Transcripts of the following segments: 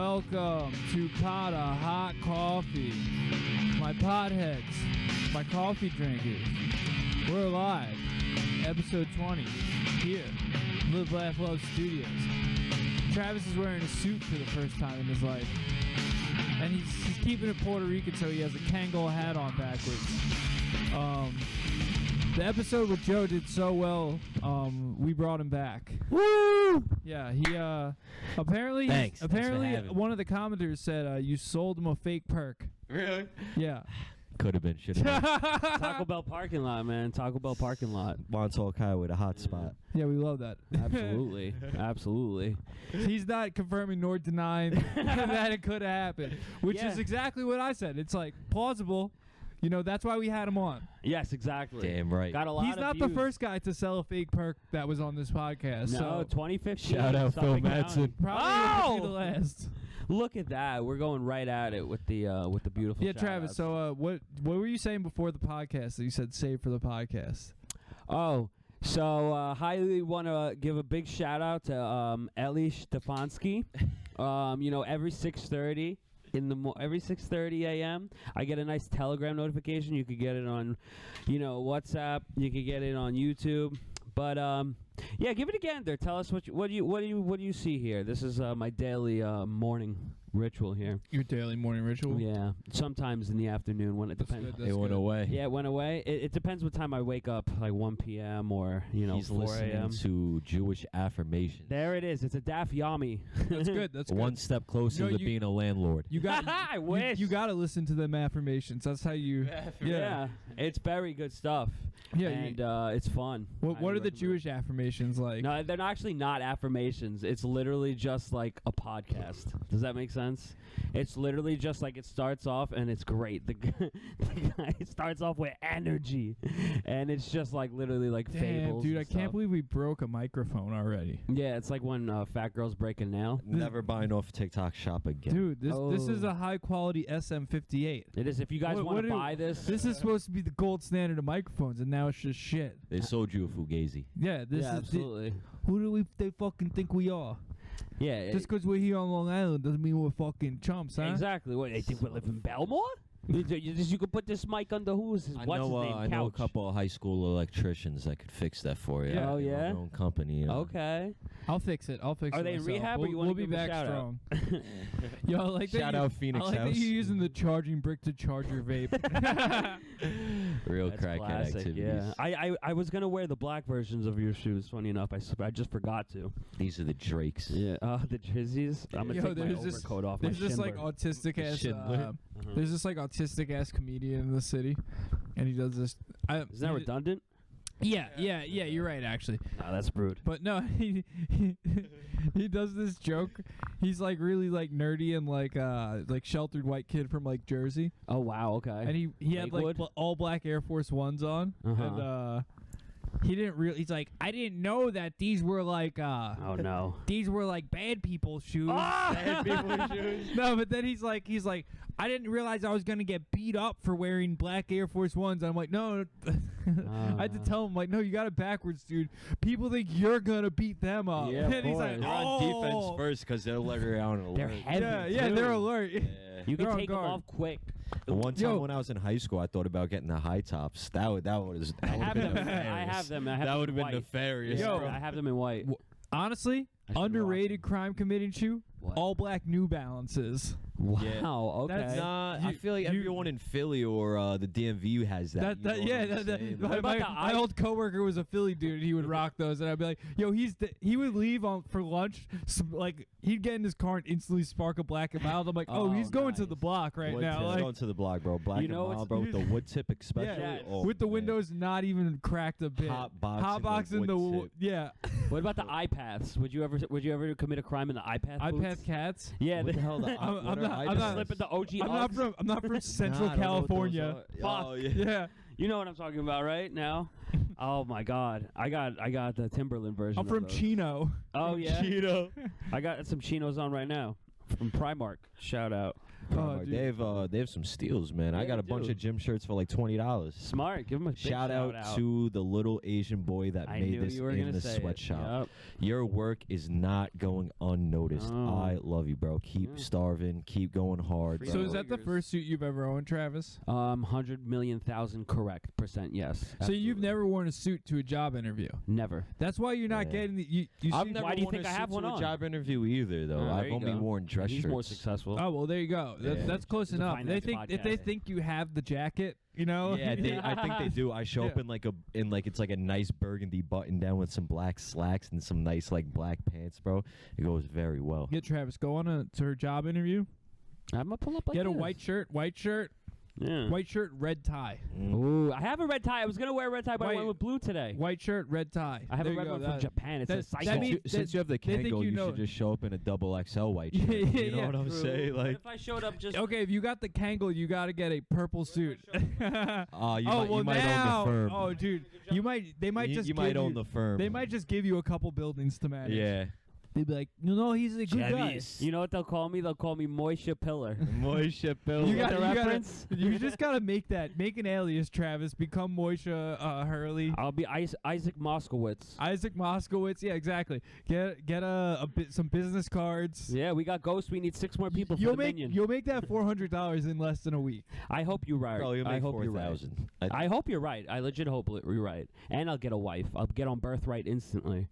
Welcome to Pot of Hot Coffee. My potheads, my coffee drinkers. We're live, episode 20, here, Live Laugh Love Studios. Travis is wearing a suit for the first time in his life. And he's keeping it Puerto Rican, so he has a Kangol hat on backwards. The episode with Joe did so well, we brought him back. Woo! Yeah, he apparently Thanks for one of the commenters said you sold him a fake perk. Really? Yeah. Could have been. Should have been. Taco Bell parking lot, man. Taco Bell parking lot. Montauk Highway, the hot spot. Yeah, we love that. Absolutely. Absolutely. He's not confirming nor denying that it could have happened, which Yeah. is exactly what I said. It's like plausible. You know, that's why we had him on. Yes, exactly. Damn right. Got a lot He's of not views. the first guy to sell a fake perk that was on this podcast. No, so 2015. Shout out Phil Suffolk Madsen. County. probably won't be the last. Look at that. We're going right at it with the beautiful Yeah, Travis. shout-outs. So, what were you saying before the podcast that you said save for the podcast? Oh, so highly want to give a big shout out to Eli Stefanski. Every 6:30 every 6:30 a.m. I get a nice Telegram notification. You could get it on, WhatsApp. You could get it on YouTube. But yeah, give it a gander. Tell us what do you see here. This is my daily morning ritual here. Your daily morning ritual? Yeah, sometimes in the afternoon when it depends. It went away. Yeah, it went away. It depends what time I wake up, like 1 p.m. or He's 4 listening a.m. to Jewish affirmations. There it is. It's a daf yami. That's good. That's good. One step closer No, to you- being a landlord. You got. I wish. You got to listen to them affirmations. That's how you. Yeah, it's very good stuff. Yeah, and it's fun. What Highly are the recommend. Jewish affirmations like? No, they're actually not affirmations. It's literally just like a podcast. Does that make sense? It's literally just like it starts off and it's great. The guy starts off with energy, and it's just like literally like Damn, fables. dude, and I stuff. can't believe we broke a microphone already. Yeah, it's like when fat girls break a nail. Never buying off TikTok shop again. Dude, this is Oh. a high quality SM58. It is. If you guys What want to do- buy this, This is supposed to be the gold standard of microphones, and now it's just shit. They sold you a Fugazi. Yeah, this yeah, is absolutely. who do they fucking think we are? Yeah, Just because we're here on Long Island doesn't mean we're fucking chumps, huh? exactly. What they think we live in Belmore? You could put this mic under whose I what's know. his name? I know a Couch. couple of high school electricians that could fix that for you. Yeah. Oh, They own yeah? their own company. You know. Okay. I'll fix it. I'll fix it. Are they in myself. rehab, or We'll, you wanna we'll be give 'em a back shout strong. Yo, I like that Shout you- out Phoenix I like House. that you're using the charging brick to charge your vape. Real That's crackhead classic, activities. yeah. I was gonna wear the black versions of your shoes. Funny enough, I just forgot to. These are the Drakes. Yeah. The Drizzies. I'm gonna Yo, take my there's this overcoat off. There's my this like Schindler. autistic ass. Schindler. There's this like autistic ass comedian in the city, and he does this. Is that redundant? Yeah. You're right, actually. No, that's rude. But no, he does this joke. He's like really like nerdy and like sheltered white kid from like Jersey, Oh wow. Okay. and he had like Lakewood? all black Air Force Ones on, and he didn't really. He's like, I didn't know that these were like Oh no. these were like bad people's shoes. Ah! Bad people's shoes. No, but then he's like, I didn't realize I was gonna get beat up for wearing black Air Force Ones. And I'm like, no. I had to tell him like, no, you got it backwards, dude. People think you're gonna beat them up. Yeah, and he's boy. like, They're on defense first because they'll let her out and They're alert. heavy. Yeah, too. they're alert. Yeah. You They're can on take them guard. off quick. The one time Yo. when I was in high school, I thought about getting the high tops. That would I have them. I have them. That them would in have been white. nefarious. Yo. bro. I have them in white. Honestly, I should underrated crime committing shoe. What? All black New Balances. Wow. Yeah. Okay. That's Nah, I You- feel like you- everyone in Philly or the DMV has that. That you know what I'm that saying? my, What about the my eye- old coworker was a Philly dude. He would rock those, and I'd be like, "Yo, he would leave for lunch. Like he'd get in his car and instantly spark a black and mild. I'm like, oh, Oh, he's going to nice. the block right Wood now, tip. like Going to the block, bro. Black You know and what's- mild, bro, with the wood tip especially. yeah, Yes. Oh, with the man. windows not even cracked a bit. Hot boxing Hot boxing with the wood tip. yeah. What about the iPaths? Would you ever commit a crime in the iPath? iPad boots? cats. Yeah. What the hell? I'm not- Slip into OG. I'm not from Central Nah, I don't know what those California. are. Oh, yeah. Yeah, You know what I'm talking about, right? Now. Oh my God. I got the Timberland version. I'm of from those. Chino. Oh yeah. Cheeto. I got some chinos on right now from Primark. Shout out. Primark. dude. They have some steals, man. I Yeah, got a they bunch do. of gym shirts for like $20. Smart. Give him a big Shout out to the little Asian boy that I made knew this you were in gonna the say it. sweatshop. Yep. Your work is not going unnoticed. Oh. I love you, bro. Keep Yeah. starving. Keep going hard. Free So bro. is that the first suit you've ever owned, Travis? 100,000,000 correct % yes. So you've Absolutely. never worn a suit to a job interview. Never. That's why you're not Yeah. getting the. You I've see- never Why do you worn think a I have suit one to a on? job interview either, though. Oh, there I've you only go. worn dress He's shirts. more successful. Oh well, there you go. Yeah. That's close It's a enough. They finance think if they podcast. think you have the jacket, you know. Yeah, I think they do. I show up Yeah. in like it's like a nice burgundy button down with some black slacks and some nice like black pants, bro. It goes very well. Get Travis, go on to her job interview. I'm gonna pull up like Get a this. white shirt, Yeah. white shirt, red tie. Ooh, I have a red tie. I was gonna wear a red tie, but I White- went with blue today. White shirt, red tie. I have There a you red go. one from That- Japan. It's that- a that cycle. means- Since you have the they think Kangol, you you know should it. just show up in a double XL white Yeah, shirt. yeah, You know yeah. what I'm True. saying? What Like, if I showed up just Okay, if you got the Kangol, you got to get a purple suit. you oh might, well, you might now, own the firm. oh dude, they might just you give might own the firm. They might just give you a couple buildings to manage. Yeah. They'd be like, he's a good guy. You know what they'll call me? They'll call me Moisha Pillar. Moisha Bill. You get got the you reference? You just gotta make an alias, Travis. Become Moisha Hurley, I'll be Isaac Moskowitz. Isaac Moskowitz. Yeah, exactly. Get some business cards. Yeah, we got Ghost. We need 6 more people for You'll the make minion. you'll make that $400 in less than a week. I hope you're right. Bro, you'll I make hope you're right. 4,000. I hope you're right. I legit hope you're right. And I'll get a wife. I'll get on birthright instantly.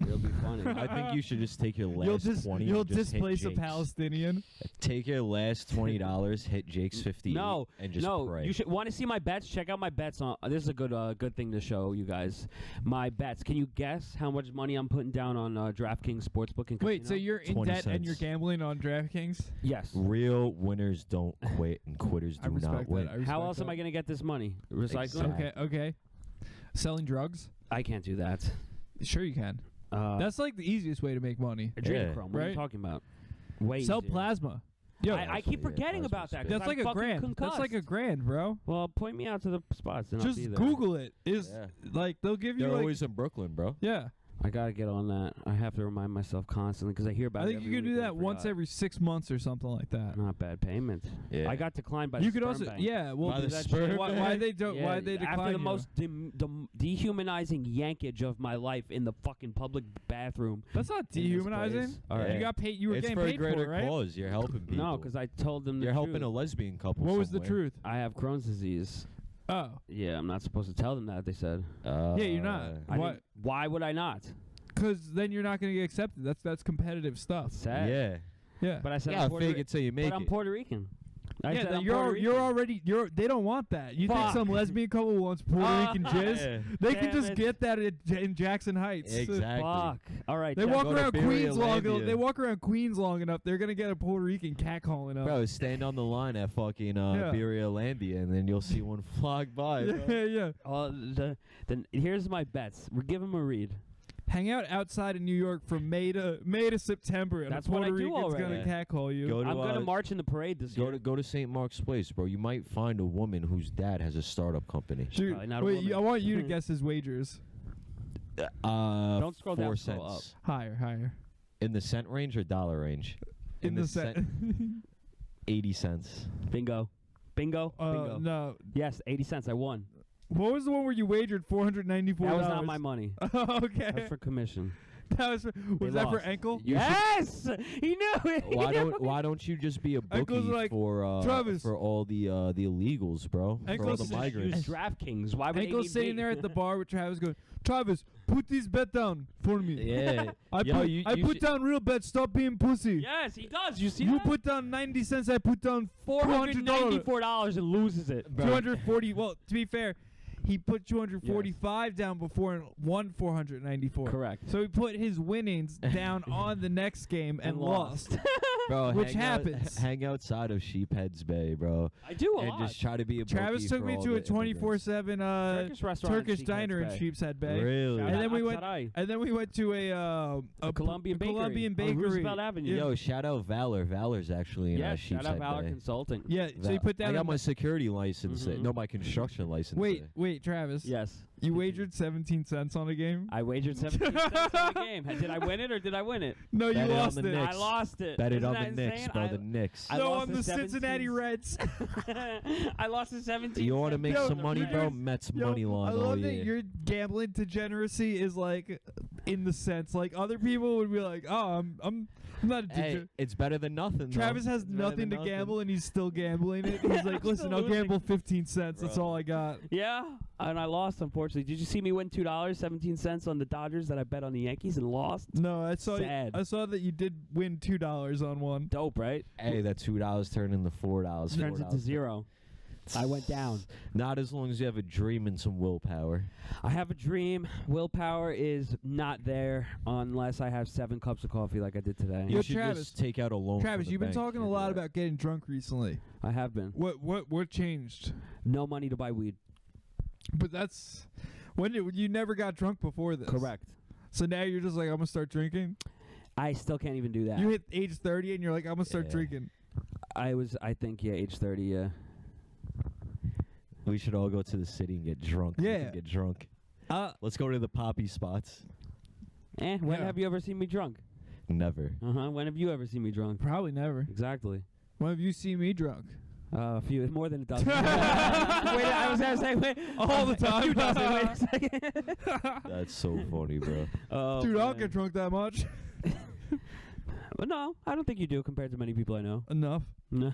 It'll be funny. I think you should just take your last 20. You'll and just hit displace a Jake's. Palestinian. Take your last $20, hit Jake's 50, and just pray. You should want to see my bets. Check out my bets on. This is a good thing to show you guys. My bets. Can you guess how much money I'm putting down on DraftKings Sportsbook and Wait, Casino? so you're in 20 debt and you're cents. gambling on DraftKings? Yes. Real winners don't quit, and quitters I do not respect win. that. How else am I gonna get this money? Recycling? Exactly. Okay. Selling drugs? I can't do that. Sure you can. That's like the easiest way to make money. Adrenochrome. Yeah. What are you Right? talking about? Way Sell easier. plasma. Yo, I keep Yeah, forgetting plasma's about that. big. 'cause that's like I'm a fucking grand. concussed. That's like a grand, bro. Well, point me out to the spots and I'll Just be there. Google it. Yeah. Like they'll give you They're like always in Brooklyn, bro. yeah. I gotta get on that. I have to remind myself constantly because I hear about I it. think you every can week do and I that once forgot. every 6 months or something like that. Not bad payment. Yeah. I got declined by You the could sperm also bank. yeah. Well, By the that sperm shit- why bank? they don't? Yeah, Why they decline after the you? most dehumanizing yankage of my life in the fucking public bathroom. That's not in this dehumanizing. place. All right. You got paid. You were It's getting for a paid greater for it, right? cause. You're helping people. No, because I told them you're the helping truth. a lesbian couple. What was the somewhere. truth? I have Crohn's disease. Oh, Yeah, I'm not supposed to tell them that. They said. yeah, you're not. Why? Why would I not? Because then you're not going to get accepted. That's competitive stuff. That's sad. Yeah. Yeah. But I said Yeah, I'm Puerto fake it till you make but I'm it. Puerto Rican. I yeah, said I'm you're Puerto Rican. already they don't want that. You think Fuck. some lesbian couple wants Puerto Rican jizz? Yeah. They Damn can just it. get that in Jackson Heights. Exactly. Fuck. All right. They Jeff. walk Go to around Queens long. Berriolandia. They walk around Queens long enough. They're gonna get a Puerto Rican cat calling up. Bro, stand on the line at fucking Berriolandia, and then you'll see one fly by. Bro. yeah. Then here's my bets. We'll give him a read. Hang out outside of New York from May to September, and That's a what I Puerto do Rican's already. gonna catcall you. Go to I'm gonna march in the parade this year. go to St. Mark's Place, bro. You might find a woman whose dad has a startup company. Dude, Probably not a wait, woman. I want you to guess his wagers. Don't scroll 4 down, cents. scroll up. Higher. In the cent range or dollar range? In the set. 80 cents. Bingo. Bingo. Bingo. No. Yes, 80 cents. I won. What was the one where you wagered $494? That was not my money. Okay. That was for commission. Was They that for lost. ankle? Yes, he knew it. Why don't you just be a Ankle's bookie like, for Travis. for all the illegals, bro? For all Ankle's the just migrants. DraftKings. Why would Ankle's they sitting need there me? at the bar with Travis going, Travis, put this bet down for me. Yeah. I Yo, put, you put should- down real bet. Stop being pussy. Yes, he does. You see You that? put down 90 cents. I put down $400. $494 and loses it. 240. Well, to be fair, he put 245 down before and won 494. Correct. So he put his winnings down on the next game and lost. Bro, Which hang out- happens. hang outside of Sheepheads Bay, bro. I do a And lot. just try to be a Travis bookie took for me all to a the immigrants. 24/7 Turkish restaurant in Turkish Sheepheads diner in Bay. Sheepshead Bay. Really? And then we went. Aksaray. And then we went to a Colombian bakery. Colombian On bakery. Roosevelt Avenue. Yo, shout out Valor. Valor's actually in Yeah, Sheepshead shout out Valor Bay. Consulting. Yeah, so you put I down. got my security license. Mhm. No, my construction license. Wait, Travis. Yes. You wagered 17 cents on a game? I wagered 17 cents on the game. Did I win it or did I win it? No, you Bet it on lost the it. Knicks. I lost it. Bet it Isn't on that the Knicks, insane? bro. The Knicks. I No, lost on the the Cincinnati 17 Reds. I lost the 17. You want to make Yo, some money, bro? guys- Mets Yo, money line I all love that year. your gambling degeneracy is like in the sense like other people would be like, oh, I'm not a Hey, degenerate. it's better than nothing. Travis though. has It's better nothing than to nothing. gamble and he's still gambling it. He's like, I'm listen, still I'll losing. gamble 15 cents. That's Bro. all I got. Yeah, and I lost, unfortunately. Did you see me win $2, 17 cents on the Dodgers that I bet on the Yankees and lost? No, I saw Sad. I saw that you did win $2 on one. Dope, right? Hey, that $2 turned into $4. Turns into $4. zero. I went down. Not as long as you have a dream and some willpower. I have a dream. Willpower is not there unless I have 7 cups of coffee like I did today. Yo, You should Travis. just take out a loan. Travis, from the you've been bank talking a and do lot that. about getting drunk recently. I have been. What changed? No money to buy weed. But that's when you never got drunk before this. Correct. So now you're just like, I'm gonna start drinking. I still can't even do that. You hit age 30 and you're like, I'm gonna start Yeah. drinking. I think, age 30, yeah. We should all go to the city and get drunk. We Yeah. can get drunk. Uh, Let's go to the poppy spots. When Yeah. have you ever seen me drunk? Never. When have you ever seen me drunk? probably never. Exactly. When have you seen me drunk? A few, more than a dozen. Wait, I was gonna say, wait. All the time. A few dozen, wait a second. That's so funny, bro. Oh, Dude, I don't man. get drunk that much. But no, I don't think you do compared to many people I know. Enough. No.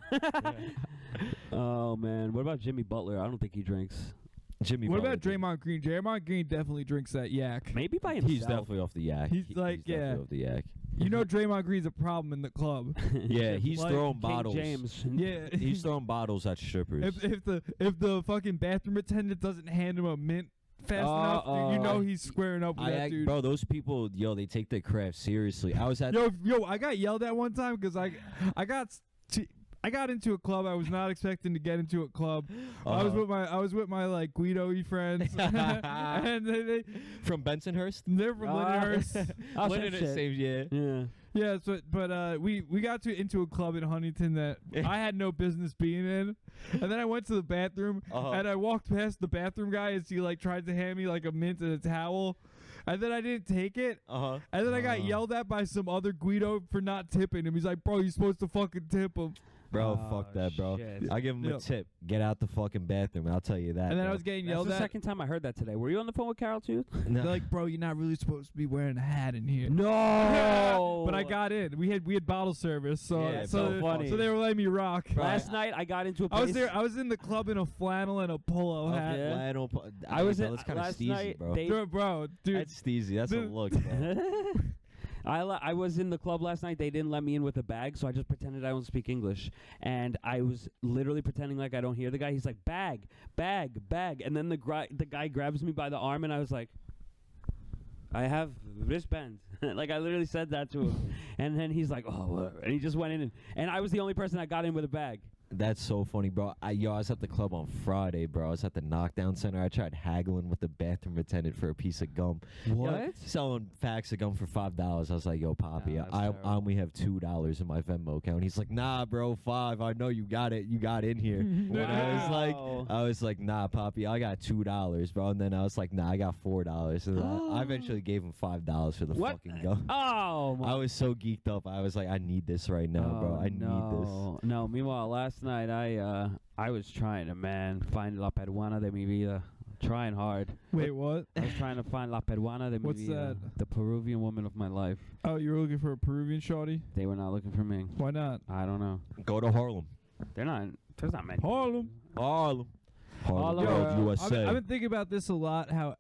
Oh, man. What about Jimmy Butler? I don't think he drinks. Jimmy. What Butler about did- Draymond Green? Draymond Green definitely drinks that yak. Maybe by himself. He's definitely off the yak. He's like, he's definitely yeah. off the yak. You know Draymond Green's a problem in the club. Yeah, he's Like throwing King bottles. James. Yeah. He's throwing bottles at strippers. if the fucking bathroom attendant doesn't hand him a mint fast enough, you know he's squaring up with that dude. Bro, those people, yo, they take their craft seriously. I was at Yo, I got yelled at one time because I got into a club I was not expecting to get into a club. I was with my like Guido-y friends, and they from Bensonhurst. they're from Lindenhurst. Oh, Lindenhurst, shit. same, yeah. Yeah. Yeah, so but we got into a club in Huntington that I had no business being in, and then I went to the bathroom and I walked past the bathroom guy as he like tried to hand me like a mint and a towel, and then I didn't take it, and then I got yelled at by some other Guido for not tipping him. He's like, "Bro, you're supposed to fucking tip him." Bro, Oh, fuck that, bro. shit. I'll give him Yeah. a tip. Get out the fucking bathroom. I'll tell you that. And then I bro. was getting That's yelled the at. second time I heard that today. Were you on the phone with Carol too? They're like, "Bro, you're not really supposed to be wearing a hat in here." No. But I got in. We had bottle service, so Yeah, so funny. so they were letting me rock. Last night I got into a place. I was there. I was in the club in a flannel and a polo hat. yeah. Flannel I was That's in kind of last steezy, night. bro. Bro, dude. That's steezy. That's a Dude. look, bro. I was in the club last night. They didn't let me in with a bag, so I just pretended I don't speak English. And I was literally pretending like I don't hear the guy. He's like, bag, bag, bag. And then the guy grabs me by the arm, and I was like, I have wristbands. Like, I literally said that to him. And then he's like, oh, whatever. And he just went in. And I was the only person that got in with a bag. That's so funny, bro. I was at the club on Friday, bro. I was at the Knockdown Center. I tried haggling with the bathroom attendant for a piece of gum. What? Yo, selling packs of gum for $5. I was like, yo, Poppy, Nah, that's I terrible. only have $2 in my Venmo account. He's like, nah, bro, $5. I know you got it. You got in here. And Wow. I was like, nah, Poppy, I got $2, bro. And then I was like, nah, I got $4. And I eventually gave him $5 for the What? fucking gum. Oh, my I was so geeked up. I was like, I need this right now, bro. I need this. No, meanwhile, last night I was trying to, find La Peruana de mi vida. Trying hard. Wait, what? I was trying to find La Peruana de mi What's vida. that? The Peruvian woman of my life. Oh, you were looking for a Peruvian shawty? They were not looking for me. Why not? I don't know. Go to Harlem. They're not. There's not many. Harlem. Harlem. Harlem, Harlem, Yo, USA. I've been thinking about this a lot. How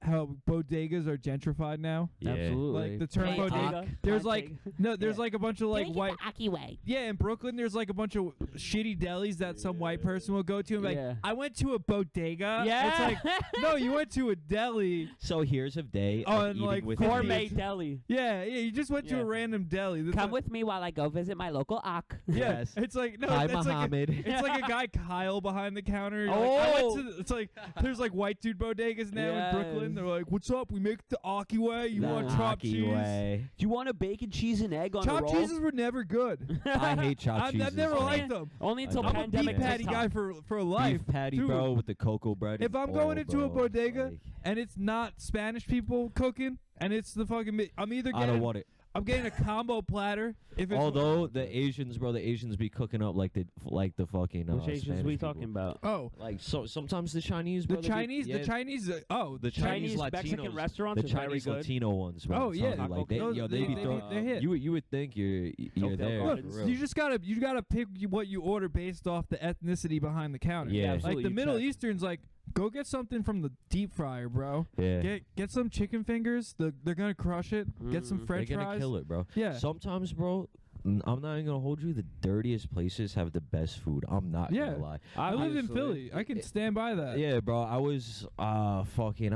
bodegas are gentrified now. Yeah. Absolutely. Like the term Hey, bodega. There's like there's like a bunch of like white. Aki way. Yeah, in Brooklyn, there's like a bunch of shitty delis that some white person will go to. And like, Yeah. I went to a bodega. Yeah. It's like, no, you went to a deli. So here's a day Oh, of and eating like with Gourmet idiots. deli. Yeah, you just went to Yeah. a random deli. That's Come like- with me while I go visit my local Ak. Yeah, Yes. it's like no, Hi, it's like Muhammad. it's like a guy Kyle behind the counter. You're Oh. like, It's like there's like white dude bodegas now in Brooklyn. They're like, "What's up? We make it the Aki way. You want chopped cheese? Way. Do you want a bacon, cheese, and egg on a roll? Chopped cheeses were never good. I hate chopped cheeses. I've never bro. liked them. Only until I'm a pandemic. beef patty TikTok. guy for life. Beef patty, Dude, bro, with the cocoa bread. if I'm going into a bro, bodega like, and it's not Spanish people cooking, and it's the fucking, I'm either I don't getting, want it. I'm getting a combo platter. If it's Although the Asians, bro, the Asians be cooking up like the fucking. Which Asians Spanish we people. talking about? oh, Like sometimes the Chinese, bro. the Chinese, the Chinese, the Chinese Chinese Mexican Latinos, restaurants the are very Chinese good. Latino ones, bro. Oh, I'm yeah. telling you, like Those- they be they- throwing. they hit. You would think you're Don't there. feel look, good. for real. you just gotta pick what you order based off the ethnicity behind the counter. Yeah. like Absolutely, the you Middle check. Easterns, like go get something from the deep fryer, bro. Yeah. Get some chicken fingers. They're gonna crush it. Get some Mhm. French They're gonna fries. kill it, bro. Yeah. Sometimes, bro, I'm not even gonna hold you. The dirtiest places have the best food. I'm not Yeah. gonna lie. I live in Obviously. Philly. I can stand by that. Yeah, bro. I was I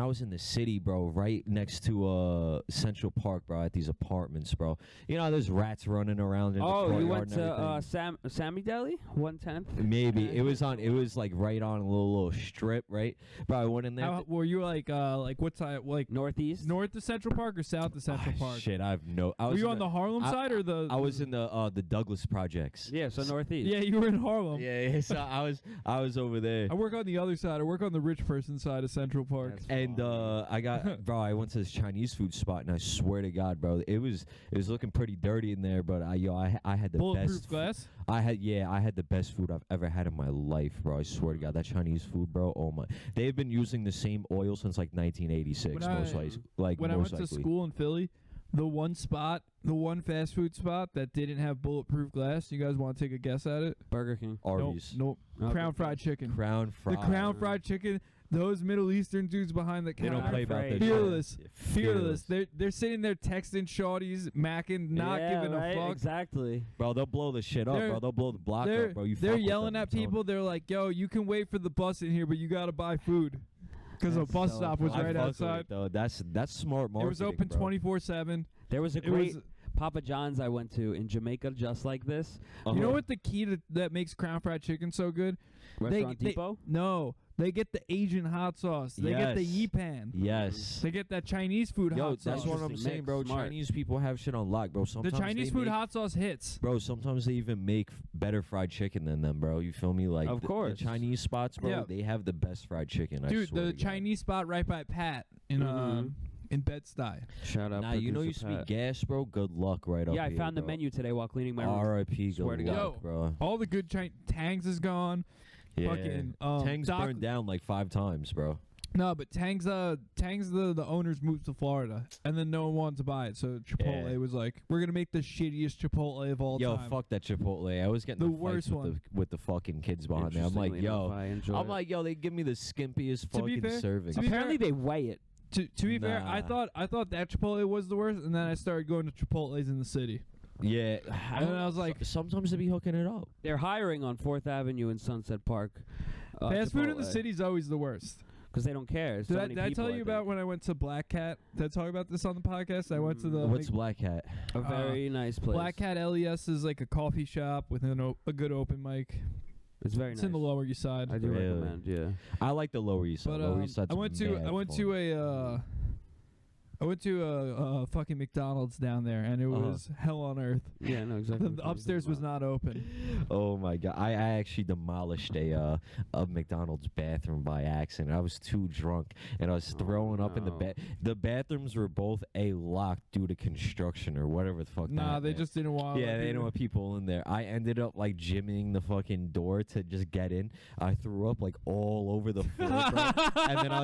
was in the city, bro, right next to Central Park, bro, at these apartments, bro. You know, there's rats running around in the Oh, courtyard you went and everything. to Sammy Deli, 110th. Maybe it was like right on a little strip, right? Bro, I went in there. How, were you like what side? Like Northeast. north of Central Park or south of Central Park? Shit, I Were was you in on the Harlem side or the? I was in the Douglas projects. Yeah, so Northeast. Yeah, you were in Harlem. Yeah. So I was over there. I work on the other side. I work on the rich person side of Central Park. That's And I got bro, I went to this Chinese food spot, and I swear to God, bro, it was looking pretty dirty in there, but I had the Bulletproof best glass. I had the best food I've ever had in my life, bro. I swear to God, that Chinese food, bro. Oh my, they've been using the same oil since like 1986, When I- most likely. Like When I most went to likely. school in Philly, the one fast food spot that didn't have bulletproof glass. You guys want to take a guess at it? Burger King. Arby's, Nope. Okay. Crown Fried Chicken. Crown The Fried. Crown Fried Chicken. Those Middle Eastern dudes behind the They counter. don't play about Fried. that. Fearless. shit. Fearless. They're sitting there texting shorties, macking, not Yeah, giving right? a fuck. Exactly. Bro, they'll blow the shit up, They're- bro. They'll blow the block They're, up, bro. You they're fuck with yelling them, at I'm telling people. you. They're like, "Yo, you can wait for the bus in here, but you gotta buy food." Because the That's bus so stop was funny. I right fuck with outside. it, though. That's smart marketing. It was open bro. 24/7. There was a It great was. Papa John's I went to in Jamaica just like this. Uh-huh. You know what the key that makes Crown Fried Chicken so good? Restaurant Depot. No, they get the Asian hot sauce. They get the Yes. yipan. Yes. They get that Chinese food Yo, hot that's sauce. what I'm Interesting saying, mix, bro. smart. Chinese people have shit on lock, bro. The Sometimes Chinese they food make- hot sauce hits. Bro, sometimes they even make better fried chicken than them, bro. You feel me? Like Of the course. Chinese spots, bro. Yeah. They have the best fried chicken. I Dude, swear the to God. Chinese spot right by Pat in Mhm. in Bed-Stuy. Shout out. Nah, you know you producer speak Pat. gas, bro. Good luck, right up Yeah, I here, found the bro. menu today while cleaning my room. R.I.P. Swear Good to God. luck, bro. All the good Tangs is gone. Yeah. Fucking Tang's Doc- burned down like 5 times, bro. No, but Tang's the owners moved to Florida, and then no one wanted to buy it. So Chipotle Yeah. was like, "We're gonna make the shittiest Chipotle of all Yo, time." fuck that Chipotle. I was getting The the fights worst with one. with the fucking kids behind me. I'm like, Interestingly enough, yo. I enjoy I'm it. like, yo, they give me the skimpiest To be fucking fair- serving. to be apparently they weigh it. To be fair, I Nah. thought that Chipotle was the worst, and then I started going to Chipotle's in the city. Yeah. And then I was like, sometimes they be hooking it up. They're hiring on 4th Avenue in Sunset Park. fast food in the city is always the worst. because they don't care. There's so many Did I people, tell you about think. when I went to Black Cat? Did I talk about this on the podcast? I went to the What's Black Hat? a very nice place? Black Cat LES is like a coffee shop with a good open mic. It's very It's nice. in the Lower East Side. I do Really? recommend. Yeah. I like the Lower East Side. But Lower East Side's I went to a fucking McDonald's down there, and it was hell on earth. Yeah. No. Exactly. The upstairs was not open. Oh my god! I actually demolished a McDonald's bathroom by accident. I was too drunk and I was throwing up in the no. bed. The bathrooms were both locked due to construction or whatever the fuck. Nah, that they meant. just didn't want. Yeah, they didn't want people in there. I ended up like jimmying the fucking door to just get in. I threw up like all over the floor, bro. And then I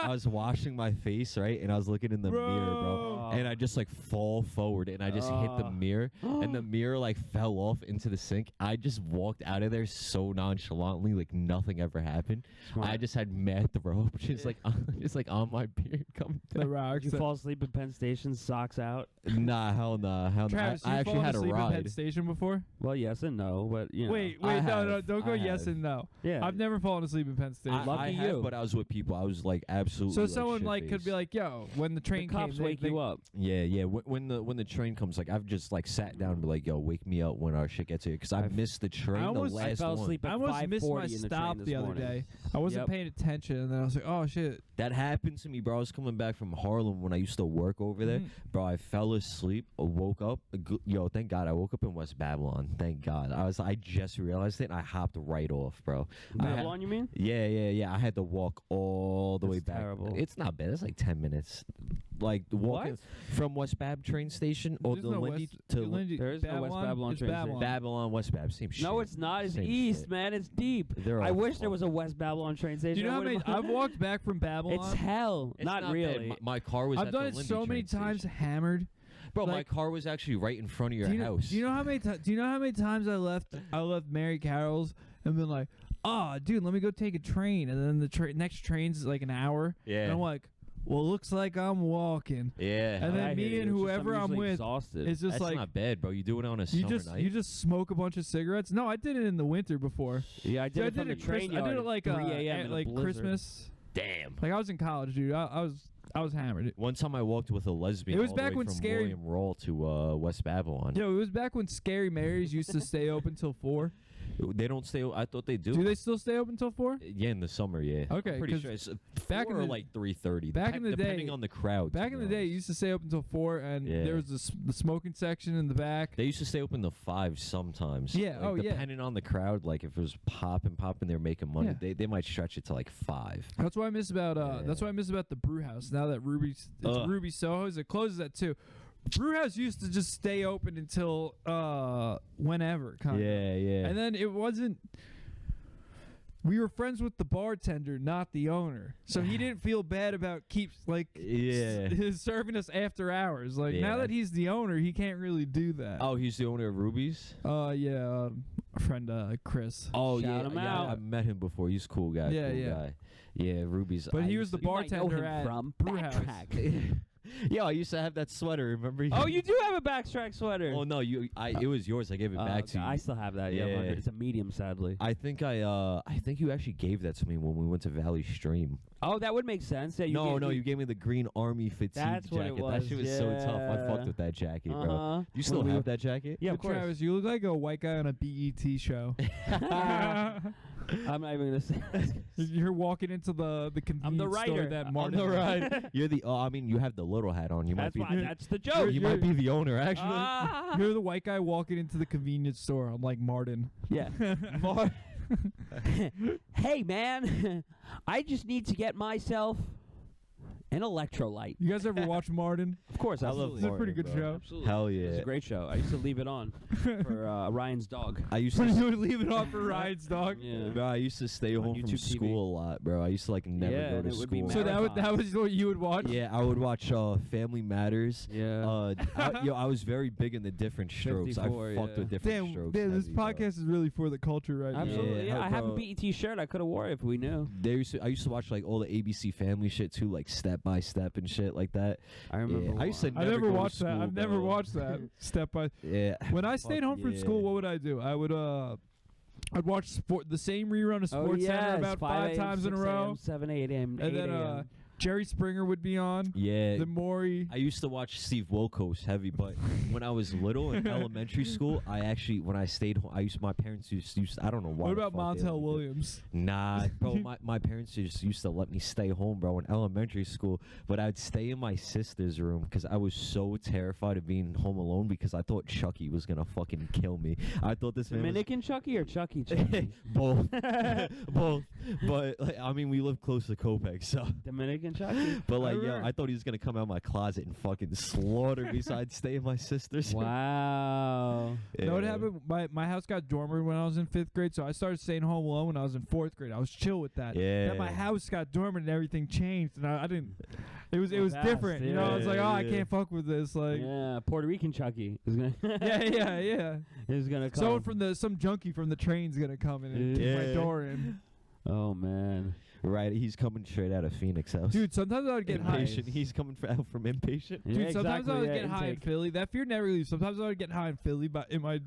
was washing my face, right? And I was looking in the mirror, bro. And I just like fall forward and I just hit the mirror and the mirror like fell off into the sink. I just walked out of there so nonchalantly, like nothing ever happened. Smart. I just had mad throw up, just like on my beard coming The down. rocks. Did you fall asleep in Penn Station, socks out? Nah, hell nah. Travis, I you actually fallen had a asleep at Penn ride. Station before? Well, yes and no, but you know. Wait, I no, have. don't go I yes have. and no. Yeah. I've never fallen asleep in Penn Station. I Lucky have, you. but I was with people. I was like absolutely. So like, someone like could be shit-faced. like, "Yo, No, when the train cops came, wake you up. Yeah. When the train comes, like I've just like sat down and be like, yo, wake me up when our shit gets here, because I missed the train. I fell asleep I at almost missed 5:40 my in the stop train the this other morning. day. I wasn't Yep. paying attention, and then I was like, oh shit. That happened to me, bro. I was coming back from Harlem when I used to work over there. Bro, I fell asleep, woke up. Yo, thank God I woke up in West Babylon. Thank God. I just realized it, and I hopped right off, bro. Babylon, you mean? Yeah. I had to walk all the way That's back. terrible. It's not bad. It's like 10 minutes. Like walking from West Bab train station or There's the no Lindy West- to Lindy- There is no West Babylon It's train Babylon. station. Babylon, West Bab, same shit. No, it's not. It's Same east, shit. man. It's deep. They're I all wish there fucked. was a West Babylon train station. Do you know I how many? would've- I've walked back from Babylon. It's hell. It's not bad. really. My car was I've at done the it Lindy so many train times, station. hammered. Bro, my like- car was actually right in front of your Do you know- house. Do you know how many? Do you know how many times I left Mary Carroll's and been like, oh, dude, let me go take a train, and then the next train's like an hour. Yeah. And I'm like, well, looks like I'm walking. Yeah. And then I me hear and you. It's just whoever I'm I'm usually with exhausted. is just That's like not bad, bro. You do it on a you summer just night. you just smoke a bunch of cigarettes. No, I did it in the winter before. Yeah, I did Dude, it from the train I yard did it at like 3 a.m. at in a like blizzard. Christmas. Damn. Like I was in college, dude. I was hammered. One time I walked with a lesbian. It was all the back way when from Scary- William Roll to West Babylon. Yo, it was back when Scary Mary's used to stay open till 4. They don't stay. I thought they do. Do they still stay open till 4? Yeah, in the summer, yeah. Okay, I'm pretty 'cause sure it's back 4 in or the- like 3:30. back in the depending day- on the crowd. Back in the day, it used to stay open till 4, and Yeah. there was the smoking section in the back. They used to stay open till 5 sometimes. Yeah, Like, yeah. depending on the crowd, like if it was popping, they're making money. Yeah. They might stretch it to like 5. That's what I miss about that's Yeah. what I miss about the brew house. Now that Ruby Soho's, it closes at 2. Brew house used to just stay open until whenever. Kind of. Yeah. And then it wasn't. We were friends with the bartender, not the owner, so he didn't feel bad about Yeah. serving us after hours. Like Yeah. now that he's the owner, he can't really do that. Oh, he's the owner of Ruby's. Yeah, our friend Chris. Oh Shout him out. I met him before. He's a cool guy. Yeah, cool yeah. guy. Yeah, Ruby's. But I he was used the to- You might know bartender him at from Brew House. Backtrack. Yeah, I used to have that sweater. Remember? Oh, you do have a backtrack sweater. Oh no, it was yours. I gave it back to you. I still have that. Yeah, Yeah. it's a medium, sadly. I think you actually gave that to me when we went to Valley Stream. Oh, that would make sense. Yeah, You gave me the green army fatigue That's what jacket. it That was, shit was so tough. I yeah. fucked with that jacket, bro. Uh-huh. You still When we have that jacket? Yeah, Hey, of course. Travis, you look like a white guy on a BET show. I'm not even gonna say. You're walking into the convenience store writer. that I'm Martin. the writer. You're the. Oh, I mean, you have the little hat on. You That's might why. be. That's the joke. You might be the owner, actually. Ah. You're the white guy walking into the convenience store. I'm like Martin. Yeah. Hey, man, I just need to get myself an electrolyte. You guys ever watch Martin? Of course, I love It's a pretty good Martin, bro. show. Absolutely. Hell It's yeah. a great show. I used to leave it on for Ryan's dog. I used You to. would leave it on for Ryan's dog. Yeah. Bro, I used to stay home from YouTube TV. school a lot, bro. I used to like never Yeah, go and to it would be school. So that was what you would watch. Yeah, I would watch Family Matters. Yeah. I was very big in the different strokes. 54, I fucked yeah. with different Damn, strokes. this heavy, bro. podcast is really for the culture right now. Absolutely. Yeah, Yeah, I have a bro. BET shirt. I could have wore it if we knew. I used to watch like all the ABC Family shit too, like Step by Step and shit like that. I remember. Yeah, I used to I never never go to watched that. school, I've never bro. watched that. Step by. Yeah. When I stayed home from yeah. school, what would I do? I would I'd watch the same rerun of Sports Center about 5 times in a row, 7, 8 a.m. and then Jerry Springer would be on. Yeah. The Maury. I used to watch Steve Wilkos heavy, but when I was little in elementary school, when I stayed home, my parents used I don't know why. What the about fuck they Montel let me do- Williams? Nah, bro, my parents just used to let me stay home, bro, in elementary school. But I'd stay in my sister's room because I was so terrified of being home alone because I thought Chucky was gonna fucking kill me. I thought this man was Dominican Chucky or Chucky Chucky? both, both. But like, I mean, we live close to Kopek, so. Dominican Chucky? But like, remember- I thought he was gonna come out of my closet and fucking slaughter me. So I'd stay in my sister's. Wow. You know what happened? My house got dormer when I was in 5th grade, so I started staying home alone when I was in 4th grade. I was chill with that. Yeah. Then my house got dormant and everything changed, and I didn't. It was Fast, different, you know. I was like, oh, I yeah. can't fuck with this. Like, Yeah, Puerto Rican Chucky is gonna. yeah. Is gonna come. Someone some junkie from the train's gonna come in and kick my Yeah. door in. Oh man. Right, he's coming straight out of Phoenix house. Dude, sometimes I would get high. Impatient. He's coming out from impatient. Dude, Yeah, sometimes I exactly, would yeah, get high in intake. Philly. That fear never leaves. Sometimes I would get high in Philly, but in my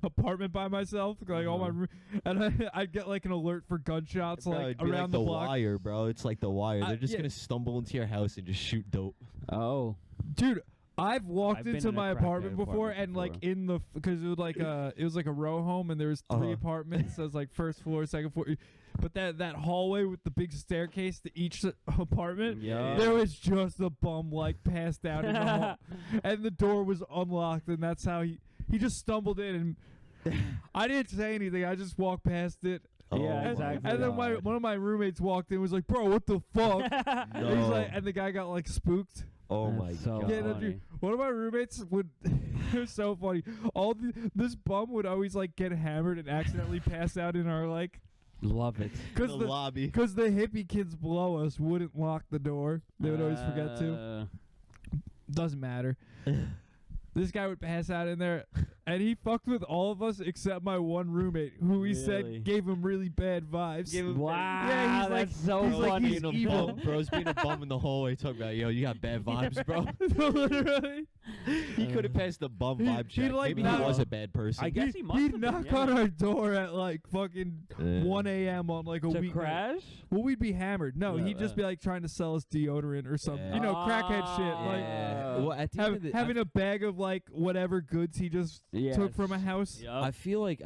apartment by myself, like all my room, and I'd get like an alert for gunshots Bro, like it'd be around like the the block. Wire, bro. It's like the Wire. They're just yeah. gonna stumble into your house and just shoot dope. Oh. Dude, I've walked I've been into in a my crackhead apartment before, apartment and like before. in the because it was like a row home, and there was 3 apartments. So it was like first floor, second floor. But that hallway with the big staircase to each apartment, Yeah. there was just a bum like passed out in the hall, and the door was unlocked, and that's how he just stumbled in, and I didn't say anything. I just walked past it. Yeah, my exactly. And then God. one of my roommates walked in and was like, "Bro, what the fuck?" And he's No. like, and the guy got like spooked. Oh That's my so god. Yeah, no, funny. dude, one of my roommates would. It was so funny. This bum would always like get hammered and accidentally pass out in our like. Love it. In the lobby. Because the hippie kids below us wouldn't lock the door. They would always forget to. Doesn't matter. This guy would pass out in there, and he fucked with all of us except my one roommate, who he Really? said gave him really bad vibes. Wow, Yeah, he's like- that's so he's like, funny. he's Being a evil. bum, bro's being a bum in the hallway talking about, yo, you got bad vibes, bro. Literally. He could have passed the bum He- vibe he'd check. like Maybe not- he was a bad person. I guess he must He'd have been, knock yeah. on our door at like fucking Yeah. 1 a.m. on like a To weeknight. crash? Well, we'd be hammered. No, Yeah, he'd just be like trying to sell us deodorant or something. Yeah. You know, crackhead shit. Like Yeah. Well, at the end of the, having a bag of like whatever goods he just Yeah, took from a it's- house. Yup. I feel like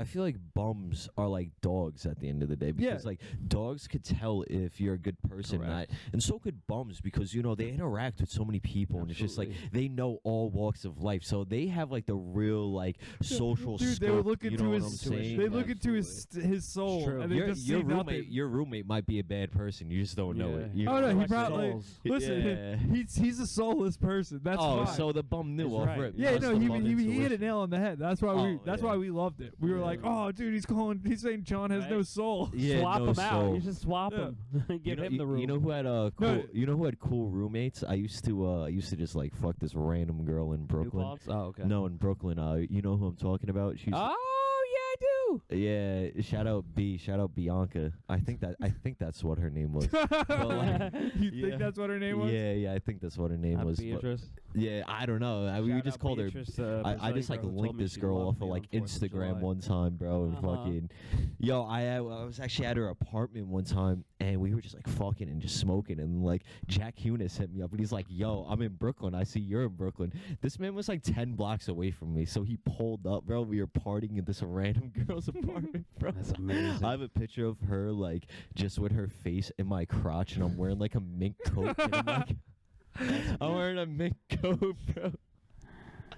bums are like dogs at the end of the day, because like dogs could tell if you're a good person, Correct. and so could bums, because you know they interact with so many people, and it's just like Absolutely. they know all walks of life, so they have like the real like social. Dude, they scope, would look you into know what his. I'm saying? They look into his soul, True. and they just see nothing. Your roommate might be a bad person. You just don't know it. Yeah. You Oh no, he Collect probably souls. listen. Yeah. He's a soulless person. That's oh, fine. so the bum knew That's off right. rip. Yeah, That's no, the he bum hit a intuition. nail on the head. That's why Oh, why yeah. we loved it. We were like, Yeah. oh, dude, he's saying John has no Right. soul. Yeah, swap no him out. soul. You should swap Yeah. him. Give him the room. You know who had cool, No. you know who had cool roommates? I used to just like fuck this random girl in New Brooklyn. Paltz? Oh, okay. No, in Brooklyn. You know who I'm talking about? She's Oh, yeah, I do. yeah. Shout out Bianca. I think that's what her name was. But, like, You yeah. think that's what her name was? Yeah, I think that's what her name was. but- Beatrice. yeah, I don't know. We Shout just out called her. Beatrice, I just like girl who told linked me this she girl loved off of me like on 4th of Instagram July. one time, bro, and Uh-huh. fucking, yo, I was actually at her apartment one time, and we were just like fucking and just smoking, and like Jack Hunis hit me up, and he's like, "Yo, I'm in Brooklyn. I see you're in Brooklyn." This man was like 10 blocks away from me, so he pulled up, bro. We were partying at this random girl's apartment, bro. That's amazing. I have a picture of her like just with her face in my crotch, and I'm wearing like a mink coat, and I'm like. I'm wearing a mink coat, bro.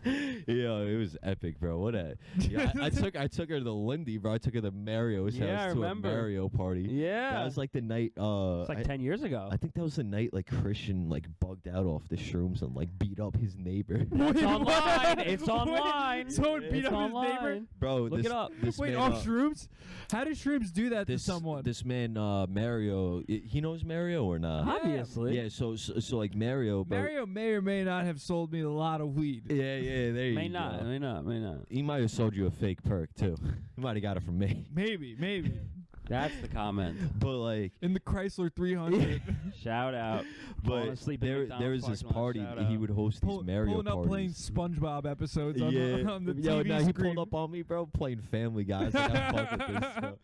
Yeah, it was epic, bro. What a I took her to Lindy, bro. I took her to Mario's Yeah, I house to remember. a Mario party. Yeah. That was like the night it's like 10 years ago. I think that was the night like Christian like bugged out off the shrooms and like beat up his neighbor. It's Wait, online. what? It's Wait, online. someone beat It's up his neighbor? online. Bro, Look it up. This Wait, man, off shrooms? How do shrooms do that to someone? This man Mario, he knows Mario or not? Yeah. Obviously. Yeah, so like Mario, bro. Mario may or may not have sold me a lot of weed. Yeah, there you May go. not. May not. May not. He might have sold you a fake perk too. He might have got it from me. Maybe. That's the comment. But like, In the Chrysler 300. Shout out. Falling but asleep in there McDonald's was this parking lot, party. shout He out. would host these Mario pulling up playing parties. SpongeBob episodes on, Yeah, on the yo, TV no, he screen. pulled up on me, bro, playing Family Guy. I was like, I fuck with this. So.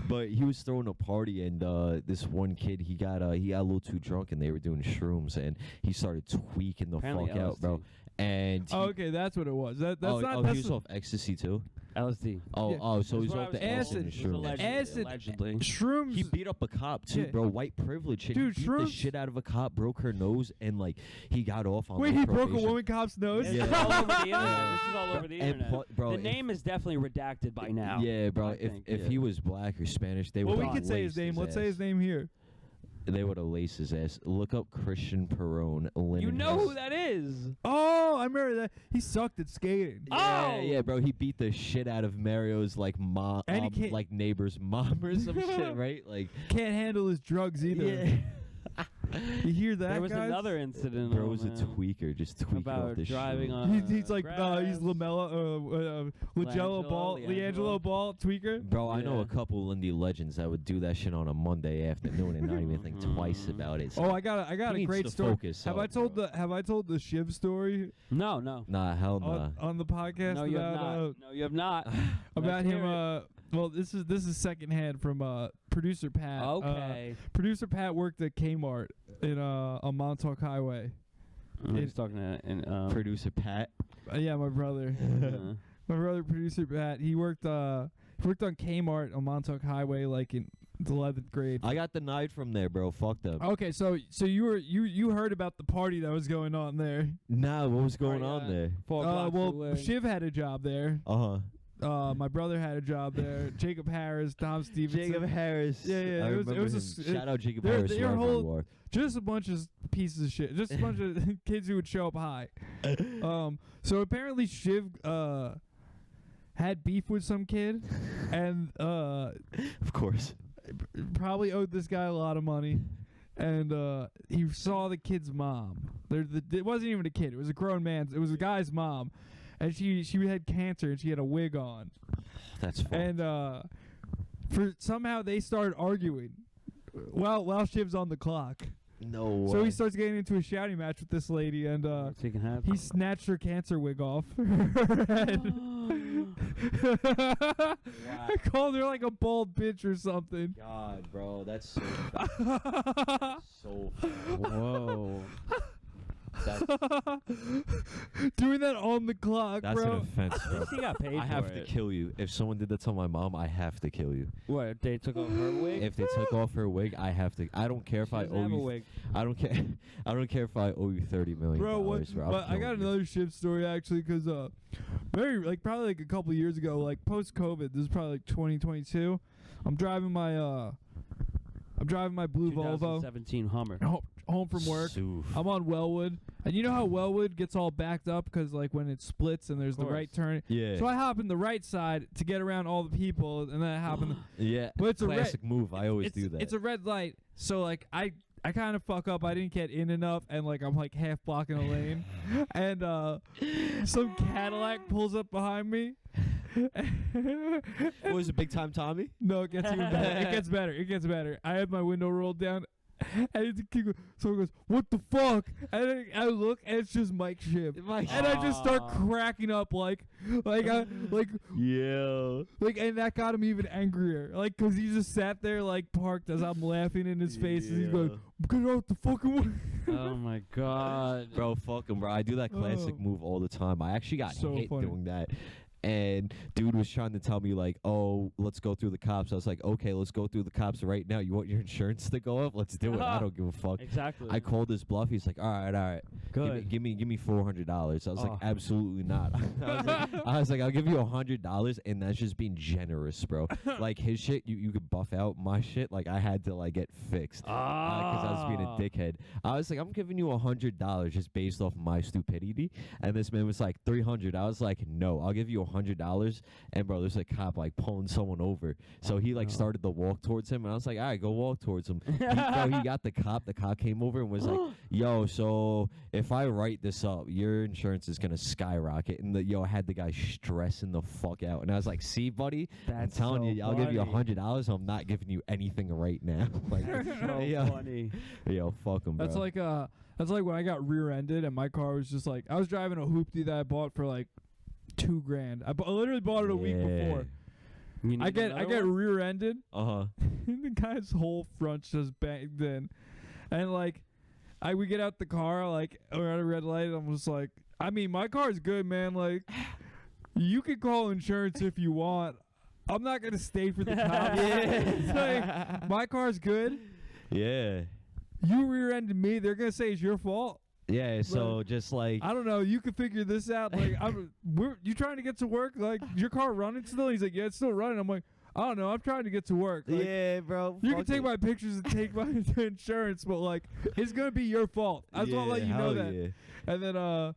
But he was throwing a party, and this one kid, he got a little too drunk, and they were doing shrooms, and he started tweaking the Apparently fuck out, bro. LSD. And Oh, okay, that's what it was. That's not. he That's was off ecstasy too. LSD. Yeah. So he's That's what off I the was acid told. and It shrooms. Allegedly. Acid- Allegedly. shrooms. He beat up a cop too, Yeah. bro. White privilege. And Dude, he beat the shrooms- shit out of a cop, broke her nose, and like he got off on. Wait, like, he broke a probation. woman cop's nose? This Yeah. is all over the internet. This is all over the And internet. bro, the if- name is definitely redacted by now. Yeah, bro. I If think, if yeah. he was black or Spanish, they Well, would. we could say his name. Let's say his name. name here. They would have laced his ass. Look up Christian Perone. You know who that is. Oh, I remember that. He sucked at skating. Yeah, Oh! yeah, bro. He beat the shit out of Mario's like mom, And he can't- like neighbor's mom or some shit, right? Like, Can't handle his drugs either. yeah. You hear that, There was guys? another incident. Bro was a tweaker, just tweaking about off this driving shit. on. He's like, he's grass. Leangelo Ball tweaker. Bro, I know Yeah. a couple indie legends that would do that shit on a Monday afternoon and not even think twice about it. So Oh, I got he a needs great to story. focus Have up, I told bro. the Shiv story No. Nah, hell nah. on the podcast No, you have about not. No, you have not. about Let's him? hear it. Well, this is secondhand from producer Pat. Okay. Producer Pat worked at Kmart on Montauk Highway. He's talking to Producer Pat. Yeah, my brother. My brother, producer Pat. He worked on Kmart on Montauk Highway like in the 11th grade. I got denied from there, bro. Fuck them. Okay, so you heard about the party that was going on there. Nah, what was going on there? 4 blocks Well, away. Shiv had a job there. My brother had a job there. Jacob Harris, Tom Stevenson. Jacob Harris. Yeah, yeah. I It was remember him. Shout out Jacob Harris. Their wherever whole you are. just a bunch of pieces of shit. Just a bunch of kids who would show up high. So apparently Shiv had beef with some kid, and Of course. probably owed this guy a lot of money. And he saw the kid's mom. It wasn't even a kid. It was a grown man's. It was a guy's mom. And she had cancer and she had a wig on. That's fucked. And somehow they started arguing while Shiv's on the clock. No way. So he starts getting into a shouting match with this lady, and he snatched her cancer wig off her head. I called her like a bald bitch or something. God, bro, that's so so. Whoa. Doing that on the clock, That's bro. an offense, bro. He got paid I have for to it. kill you. If someone did that to my mom, I have to kill you. What? They took off her wig? If they took off her wig, I have to. I don't care if I She doesn't owe have a you. wig. I don't care. I don't care if I owe you $30 million. Bro, what? Bro, I'm But I got killing you. another Shiv story actually, because probably like a couple of years ago, like post COVID, this is probably like 2022. I'm driving my blue Volvo 2017 Hummer. home from work. Oof. I'm on Wellwood, and you know how Wellwood gets all backed up because like when it splits and there's the right turn. Yeah. So I hop in the right side to get around all the people, and then I hop in. Yeah. But it's a classic move. I always do that. It's a red light, so like I kind of fuck up. I didn't get in enough, and like I'm like half blocking a lane, and some Cadillac pulls up behind me. What was it, Big Time Tommy? No, it gets even better. It gets better. I had my window rolled down. And the kid someone goes, "What the fuck?" And then I look, and it's just Mike Shiv. And I just start cracking up, like, Yeah. and that got him even angrier, like, cause he just sat there, like, parked as I'm laughing in his face, and he's going, "Get out the fucking way." Oh my god. Bro, fuck him, bro. I do that classic Oh. move all the time. I actually got So hit funny. doing that. And dude was trying to tell me, like, oh, let's go through the cops. I was like, okay, let's go through the cops right now. You want your insurance to go up? Let's do it. I don't give a fuck. Exactly. I called his bluff. He's like, all right. Good. Give me $400. I was like, Oh. absolutely not. I was like, I'll give you $100, and that's just being generous, bro. Like his shit, you could buff out. My shit, like I had to like get fixed because I was being a dickhead. I was like, I'm giving you $100 just based off my stupidity, and this man was like $300. I was like, no, I'll give you $100. And bro, there's a cop like pulling someone over, so he like started to walk towards him, and I was like, all right, go walk towards him. He got the cop. The cop came over and was like, yo, so if I write this up, your insurance is gonna skyrocket. And I had the guy stressing the fuck out, and I was like, see, buddy, I'm That's telling so you, I'll give you funny. $100. I'm not giving you anything right now. Like, So yo, funny. yo, fuck him, bro. That's like when I got rear-ended, and my car was just like, I was driving a hoopty that I bought for like $2,000. I literally bought it a week before. You need I get another one? rear-ended. Uh-huh. The guy's whole front's just banged in, and like, we get out the car, like we're at a red light. And I'm just like, I mean, my car's good, man. Like, you can call insurance if you want. I'm not gonna stay for the cops. It's like, my car's good. Yeah. You rear-ended me. They're gonna say it's your fault. Yeah, so just like, I don't know. You can figure this out. Like, you trying to get to work? Like, your car running still? He's like, yeah, it's still running. I'm like, I don't know. I'm trying to get to work. Like, yeah, bro. you can fuck take it. my pictures and take my insurance, but like, it's gonna be your fault. I just want to let you know hell that. yeah. And then,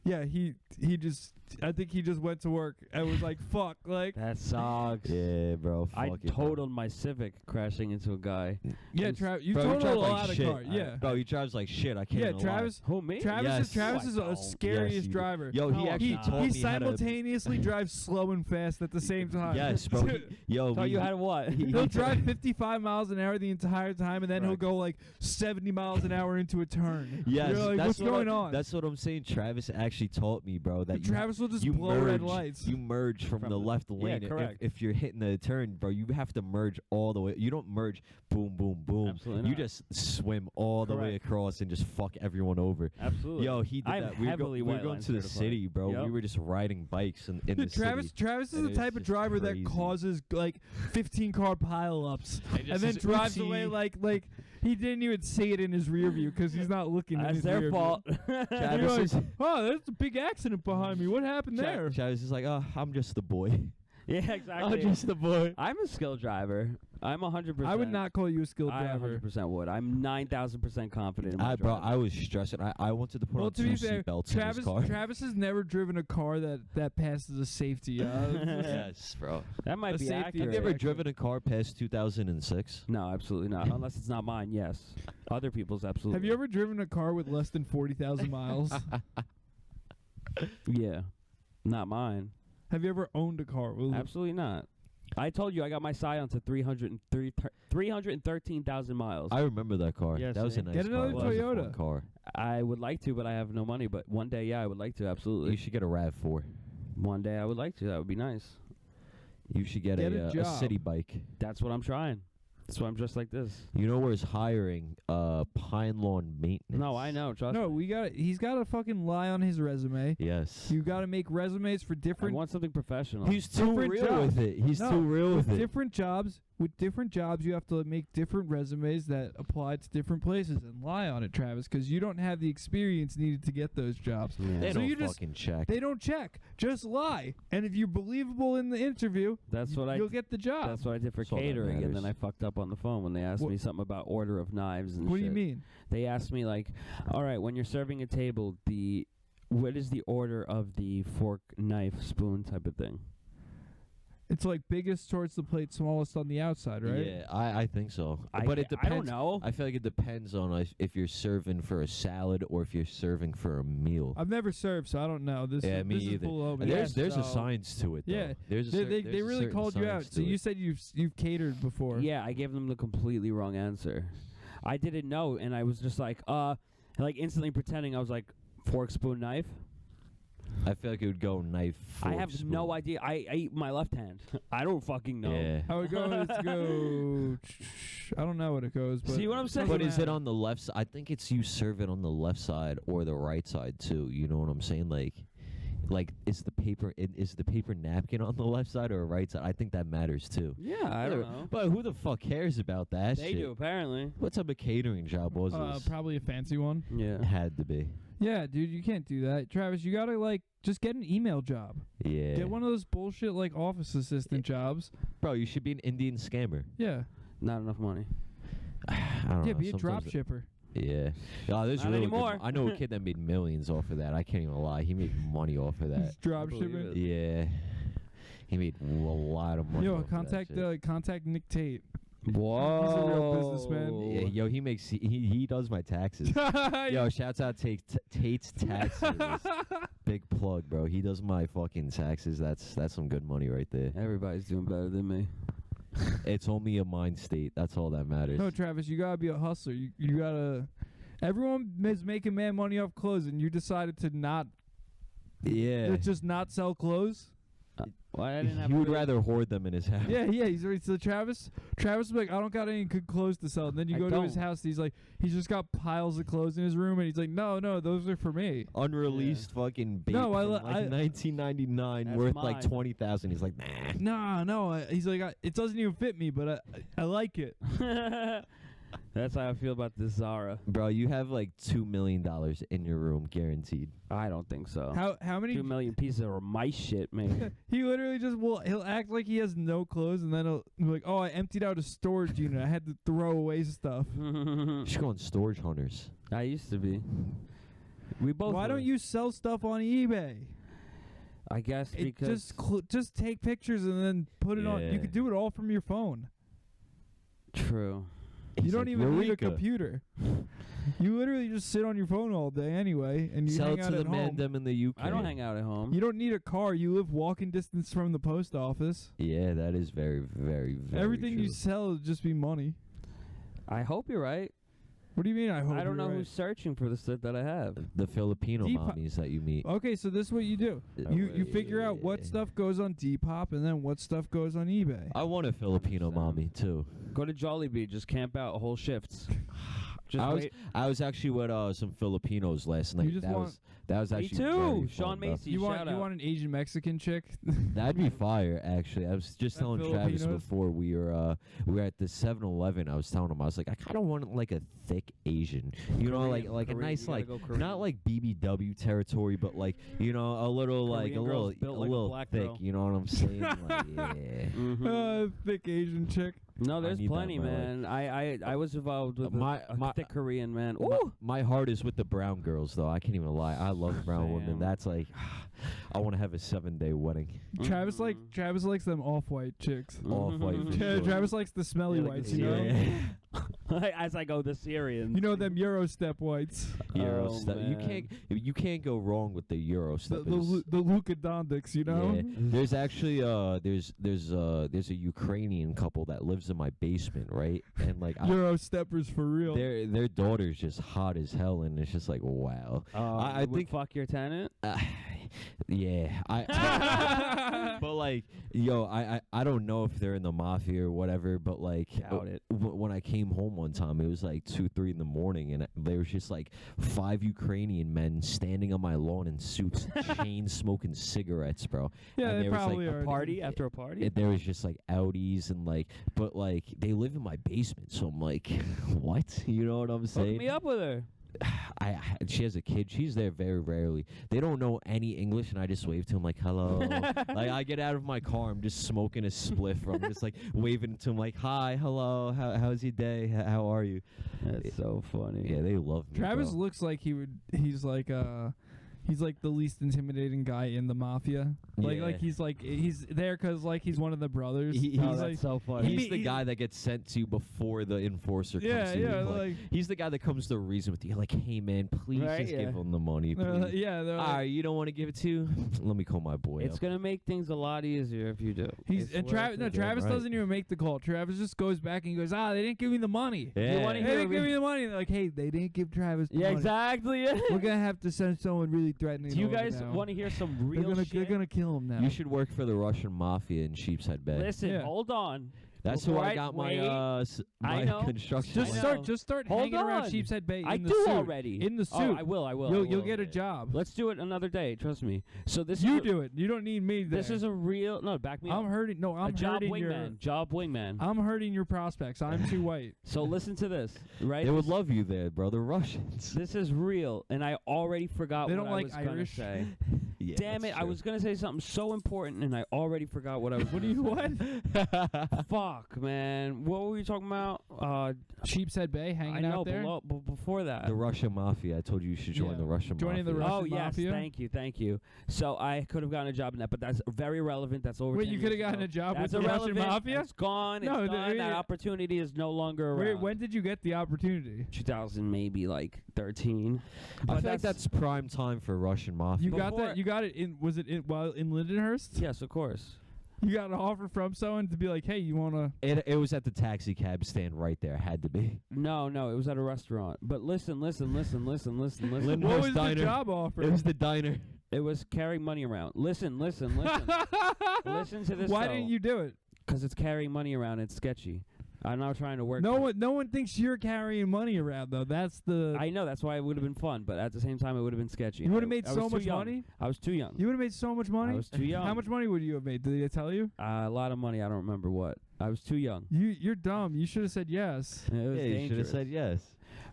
Yeah, he just. I think he just went to work and was like, "Fuck!" Like, That sucks. Yeah, bro. I Fuck it, bro. totaled my Civic crashing into a guy. yeah, you Bro, totaled a drive like lot of shit. cars. Yeah, Bro, he drives like shit. I can't yeah. even lie. Travis, Who, me? Travis Yes. is I a don't. scariest Yes, you do. driver. Yo, he No, actually I'm taught not. He me how to. simultaneously drives slow and fast at the same time. Yes, bro. Yo, Thought you had what? He'll drive 55 miles an hour the entire time, and then he'll Right. go like 70 miles an hour into a turn. Yes, You're like, that's what's what going on? That's what I'm saying. Travis actually taught me, bro. That Travis will just you blow red merge, lights. You merge from the left lane. correct. If you're hitting the turn, bro, you have to merge all the way. You don't merge boom, boom, boom. Absolutely You not. just swim all the way Correct. across and just fuck everyone over. Absolutely. Yo, he did I'm that. We heavily were white going line to the certified. city, bro. Yep. We were just riding bikes in the Dude, city. Travis is And the it's type of just driver crazy. that causes like 15 car pileups And and then just drives oopsie. away like he didn't even see it in his rear view because he's not looking. in That's his their rear fault. View. Travis You're like, is- oh, there's a big accident behind me. What happened there? Travis is like, oh, I'm just the boy. Yeah, I'm exactly. just the boy. I'm a skilled driver. I'm 100%. I would not call you a skilled I driver. 100% would. I'm 9,000% confident in my Bro, driving. I was stressing. I wanted to put Well, on to 2 be fair, seatbelts in his car. Travis has never driven a car that passes a safety. Yes, bro. That might a be safety- accurate. Have you ever actually. driven a car past 2006? No, absolutely not. Unless it's not mine, yes. Other people's, absolutely. Have you ever driven a car with less than 40,000 miles? Yeah. Not mine. Have you ever owned a car? With Absolutely not. I told you I got my Scion to 313,000 miles. I remember that car. Yes, that was a eh? nice Get another car. That was a fun Toyota. car. I would like to, but I have no money. But one day, yeah, I would like to, absolutely. You should get a RAV4. One day I would like to. That would be nice. You should get Get a a job. city bike. That's what I'm trying. That's why I'm dressed like this. You know where's hiring? Pine Lawn Maintenance. No, I know. Trust No, me. he's got to fucking lie on his resume. Yes. You got to make resumes for I different want something professional. He's too different real jobs. with it. He's No, too real with it. different jobs. With different jobs, you have to make different resumes that apply to different places and lie on it, Travis, because you don't have the experience needed to get those jobs. Yeah. They So don't you just- fucking check. They don't check. Just lie. And if you're believable in the interview, That's what you'll get the job. That's what I did for That's all that catering, and then I matters. fucked up on the phone when they asked What- me something about order of knives and What do shit. you mean? They asked me like, all right, when you're serving a table, what is the order of the fork, knife, spoon type of thing? It's like biggest towards the plate, smallest on the outside, right? Yeah, I think so. I but it ca- depends. I don't know. I feel like it depends on if you're serving for a salad or if you're serving for a meal. I've never served, so I don't know. This Yeah, is, me this is either. below me. There's a so- science to it. Though. Yeah, there's a They there's a really certain called you out. science So to you it. said you've catered before. Yeah, I gave them the completely wrong answer. I didn't know, and I was just like instantly pretending I was like, fork, spoon, knife. I feel like it would go knife. I fork, have spoon. no idea. I eat my left hand. I don't fucking know. Yeah. How it goes? Go. I don't know what it goes. But See what I'm saying? But is it matter. on the left side? I think it's you serve it on the left side or the right side too. You know what I'm saying? Like is the paper napkin on the left side or right side? I think that matters too. Yeah, I don't know. But who the fuck cares about that They shit? do, apparently. What type of catering job was this? Probably a fancy one. Yeah. Had to be. Yeah, dude, you can't do that, Travis. You gotta just get an email job. Yeah. Get one of those bullshit office assistant jobs. Bro, you should be an Indian scammer. Yeah, Not enough money. I don't yeah, know. be a sometimes drop shipper. Yeah. Oh, there's Not really anymore. good. I know a kid that made millions off of that. I can't even lie. He made money off of that. Just drop believe shipping. it. Yeah. He made a lot of money. Yo, off of that shit. contact Nick Tate. Whoa. He's a real businessman. Yeah, yo, he makes he does my taxes. Yo, shouts out Tate's Tax Service. Big plug, bro. He does my fucking taxes. That's some good money right there. Everybody's doing better than me. It's only a mind state. That's all that matters. No, Travis, you gotta be a hustler. You gotta. Everyone is making mad money off clothes, and you decided to not. Yeah. Just not sell clothes. Why I didn't have He a would good- rather hoard them in his house. Yeah. He's right. So Travis was like, I don't got any good clothes to sell. And then you I go to his don't. house. He's like, he's just got piles of clothes in his room, and he's like, no, those are for me. Unreleased fucking bait No, from 1999 That's worth mine. like 20,000. He's like, nah. No. He's like, it doesn't even fit me, but I like it. That's how I feel about this Zara. Bro, you have like $2 million in your room, guaranteed. I don't think so. How many? 2 million pieces of my shit, man. He literally he'll act like he has no clothes, and then he'll be like, oh, I emptied out a storage unit. I had to throw away stuff. You should go on Storage Hunters. I used to be. We both. Why were. don't you sell stuff on eBay? I guess because Just take pictures and then put it on. You Yeah. could do it all from your phone. True. You He's don't like, even need a "Eureka." computer. You literally just sit on your phone all day anyway, and you Sell hang it out to at the home. Mandem in the UK. I don't hang out at home. You don't need a car. You live walking distance from the post office. Yeah, that is very, very, very Everything true. you sell would just be money. I hope you're right. What do you mean? I hope I don't you're know right? who's searching for the stuff that I have. The Filipino Depop- mommies that you meet. Okay, so this is what you do. You figure out what Yeah. stuff goes on Depop and then what stuff goes on eBay. I want a Filipino 100%. mommy too. Go to Jollibee, just camp out whole shifts. Just wait. I was actually with some Filipinos last night. just want- that was Me actually too. very Sean fun, though. Macy. You want shout you out. want an Asian Mexican chick? That'd be fire, actually. I was just At telling Travis Filipinos? before we were at the 7-Eleven. I was telling him, I was like, I kind of want like a thick Asian, you know, Korean, like a Korean, nice you gotta like go Korean. not like BBW territory, but like a little like Korean a girls little built like a little black thick. girl. You know what I'm saying? Like, yeah. Mhm. Thick Asian chick. No, there's need that plenty, in my life. man. I was involved with My- a thick Korean man. My, Ooh. my heart is with the brown girls, though. I can't even lie. I love brown women. Fam. That's like, I want to have a 7-day wedding. Travis Mhm. Travis likes them off-white chicks. Off-white for Yeah, sure. Travis likes the smelly Yeah, like whites, the you know. Yeah. As I go, the Syrians. You know them Eurostep whites. Eurostep. man. You can't go wrong with the The Eurosteppers. the Luka Dondics, you know. Yeah. There's actually there's a Ukrainian couple that lives in my basement, right? And like Eurosteppers for real. their daughter's just hot as hell, and it's just like wow. I You would think fuck your tenant. yeah, but like, yo, I don't know if they're in the mafia or whatever, but like, Doubt it. when I came home one time, it was like 2-3 in the morning, and there was just like 5 Ukrainian men standing on my lawn in suits, chain smoking cigarettes, bro. Yeah, And they there was, like, probably a are. Party after a party. And there was just like Audis and like, but like they live in my basement, so I'm like, what? You know what I'm Hook saying? me up with her. She has a kid. She's there very rarely. They don't know any English, and I just wave to them like hello. Like I get out of my car, I'm just smoking a spliff. I'm just like waving to them like hi, hello, how's your day? How are you? That's so funny. Yeah, they love me. Travis bro. looks like he's like the least intimidating guy in the mafia. Yeah. Like he's there because like he's one of the brothers. He's Oh, like, that's so funny. He's the guy that gets sent to you before the enforcer yeah, comes to you. yeah, Like, like he's the guy that comes to reason with you. Like, hey man, please Right, just yeah. give him the money. they're Please. like- yeah, they're All like, right, you don't want to give it to? Let me call my boy It's up. gonna make things a lot easier if you do. he's It's and worth Travis. No, it. Travis right. doesn't even make the call. Travis just goes back and goes, they didn't give me the money. Yeah. You wanna They hear didn't give me the money. They're like, hey, they didn't give Travis the Yeah, money. exactly. We're gonna have to send someone really threatening. Do you over guys now. want to hear some They're real gonna shit? they're gonna kill him now. You should work for the Russian mafia in Sheepshead Bay. Listen, Yeah. hold on. That's who Before I got wait, my know. construction. just I license. know. start Hold hanging around on. Sheepshead Bay I in the do suit. already. In the suit. Oh, I will. I will. You'll I will. get a job. Let's do it another day. Trust me. So this You is do it. You don't need me there. This is a real back me I'm up. hurting. No, A I'm job hurting wingman. Job wingman. I'm hurting your prospects. I'm too white. So listen to this, right? They would love you there, bro. The Russians. This is real, and I already forgot They what don't I like was gonna Irish. say. Yeah, Damn that's it! I true. was gonna say something so important, and I already forgot what I was. What do you what? Fuck, man. What were we talking about? Sheepshead Bay, I hanging know, out there. before that. The Russian mafia. I told you should join Yeah. the Russian Joining the mafia. Russian Oh yes, mafia? thank you. So I could have gotten a job in that, but that's very relevant. That's over. Wait, 10 you could have years gotten ago. a job That's with the Russian irrelevant. mafia? It's gone. No, It's gone. That yeah. opportunity is no longer around. Wait, when did you get the opportunity? 2000, maybe like 13. I But feel like that's prime time for Russian mafia. You got Before- that? You got it in? Was it while in Lindenhurst? Yes, of course. You got an offer from someone to be like, hey, you wanna? It was at the taxi cab stand right there. Had to be. No, it was at a restaurant. But listen. Lynn- What House was diner. the job offer? It was the diner. It was carrying money around. Listen. Listen to this. Why didn't you do it? Because it's carrying money around. It's sketchy. I'm not trying to work. No one thinks you're carrying money around though. That's the. I know that's why it would have been fun, but at the same time it would have been sketchy. You would have I- made I so was too much young. money. I was too young. You would have made so much money. I was too young. How much money would you have made? Did they tell you? A lot of money. I don't remember what. I was too young. You're dumb. You should have said yes. It was Yeah, you should have dangerous. said yes.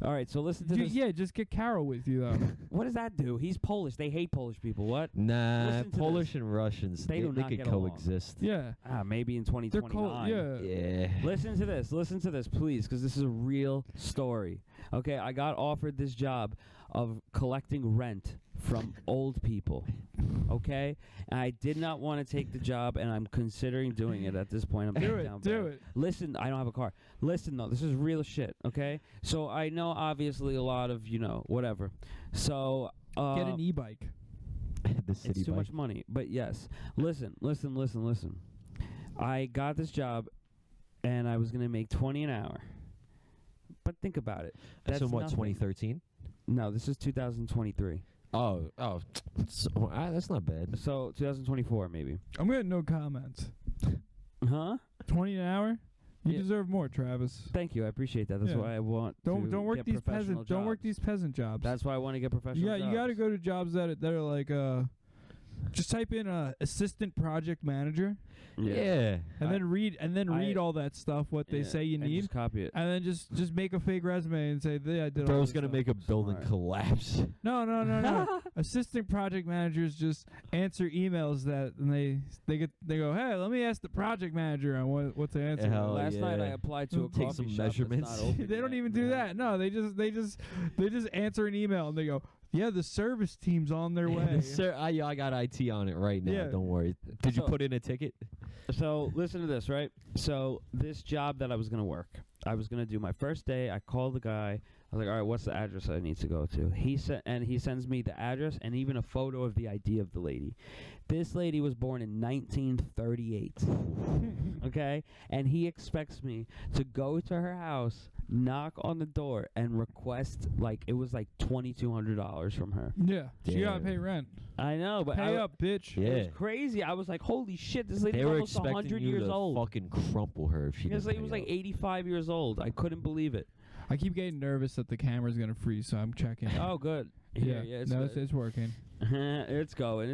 All right, so listen to this. Yeah, just get Carol with you though. What does that do? He's Polish. They hate Polish people. What? Nah, Listen to Polish and Russians, They do not could get along. coexist. Yeah, Maybe in they're 2029. cold. Yeah. Yeah. Listen to this, please, because this is a real story. Okay, I got offered this job. of collecting rent from old people. Okay? And I did not want to take the job, and I'm considering doing it at this point. I'm Do down it. Do bad. it. Listen, I don't have a car. Listen, though, this is real shit, okay? So I know, obviously, a lot of, whatever. So, Get an e-bike. The city it's too bike. much money. But yes, listen. I got this job, and I was going to make $20 an hour. But think about it. That's in what, nothing. 2013? No, this is 2023. Oh, that's not bad. So 2024, maybe. I'm getting no comments. Huh? 20 an hour? You Yeah. deserve more, Travis. Thank you. I appreciate that. That's Yeah. why I want Don't to work get these professional peasant. Don't work jobs. these peasant jobs. That's why I want to get professional jobs. You got to go to jobs that are like just type in assistant project manager Yeah. and then read all that stuff what they Yeah, say you and need just copy it. and then just make a fake resume and say I did all Bro's this gonna stuff." make a building Smart. collapse. No. Assistant project managers just answer emails that and they go, "Hey, let me ask the project manager on what to answer." Hell Last night I yeah. applied to a Take coffee some shop that's measurements. not open They don't yet. even do that. No, they just answer an email and they go, "Yeah, the service team's on their way." Sir, I got IT on it right now. Yeah. Don't worry. Did you So- put in a ticket? So listen to this, right? So this job that I was gonna work, I was gonna do my first day. I called the guy. I was like, "All right, what's the address I need to go to?" He sends me the address and even a photo of the ID of the lady. This lady was born in 1938. Okay, and he expects me to go to her house, knock on the door, and request it was like $2,200 from her. Yeah, she gotta Damn. pay rent. I know, but Pay up, bitch. Yeah. It was crazy. I was like, "Holy shit, this lady's They were almost expecting 100 you years to old." fucking crumple her if she Because didn't he was pay like up. 85 years old. I couldn't believe it. I keep getting nervous that the camera's gonna freeze, so I'm checking. Oh, good. Yeah, it's no, good. it's working. It's going.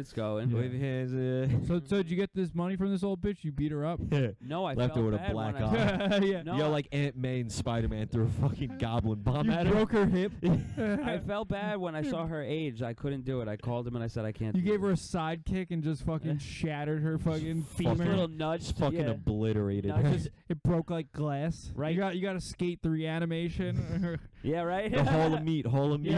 Yeah. Wave your hands. So did you get this money from this old bitch? You beat her up? No, I Left her felt with a bad black when I- eye. Yeah. No, Yo, like Aunt May and Spider-Man threw a fucking goblin bomb You at her. broke her hip. I felt bad when I saw her age. I couldn't do it. I called him and I said I can't. You do gave her a this. side kick and just fucking shattered her fucking a femur. little nudge. Just fucking yeah. obliterated No, her. just- It broke like glass. Right. You got to skate the reanimation. Yeah, right. The Hall of Meat. Yeah,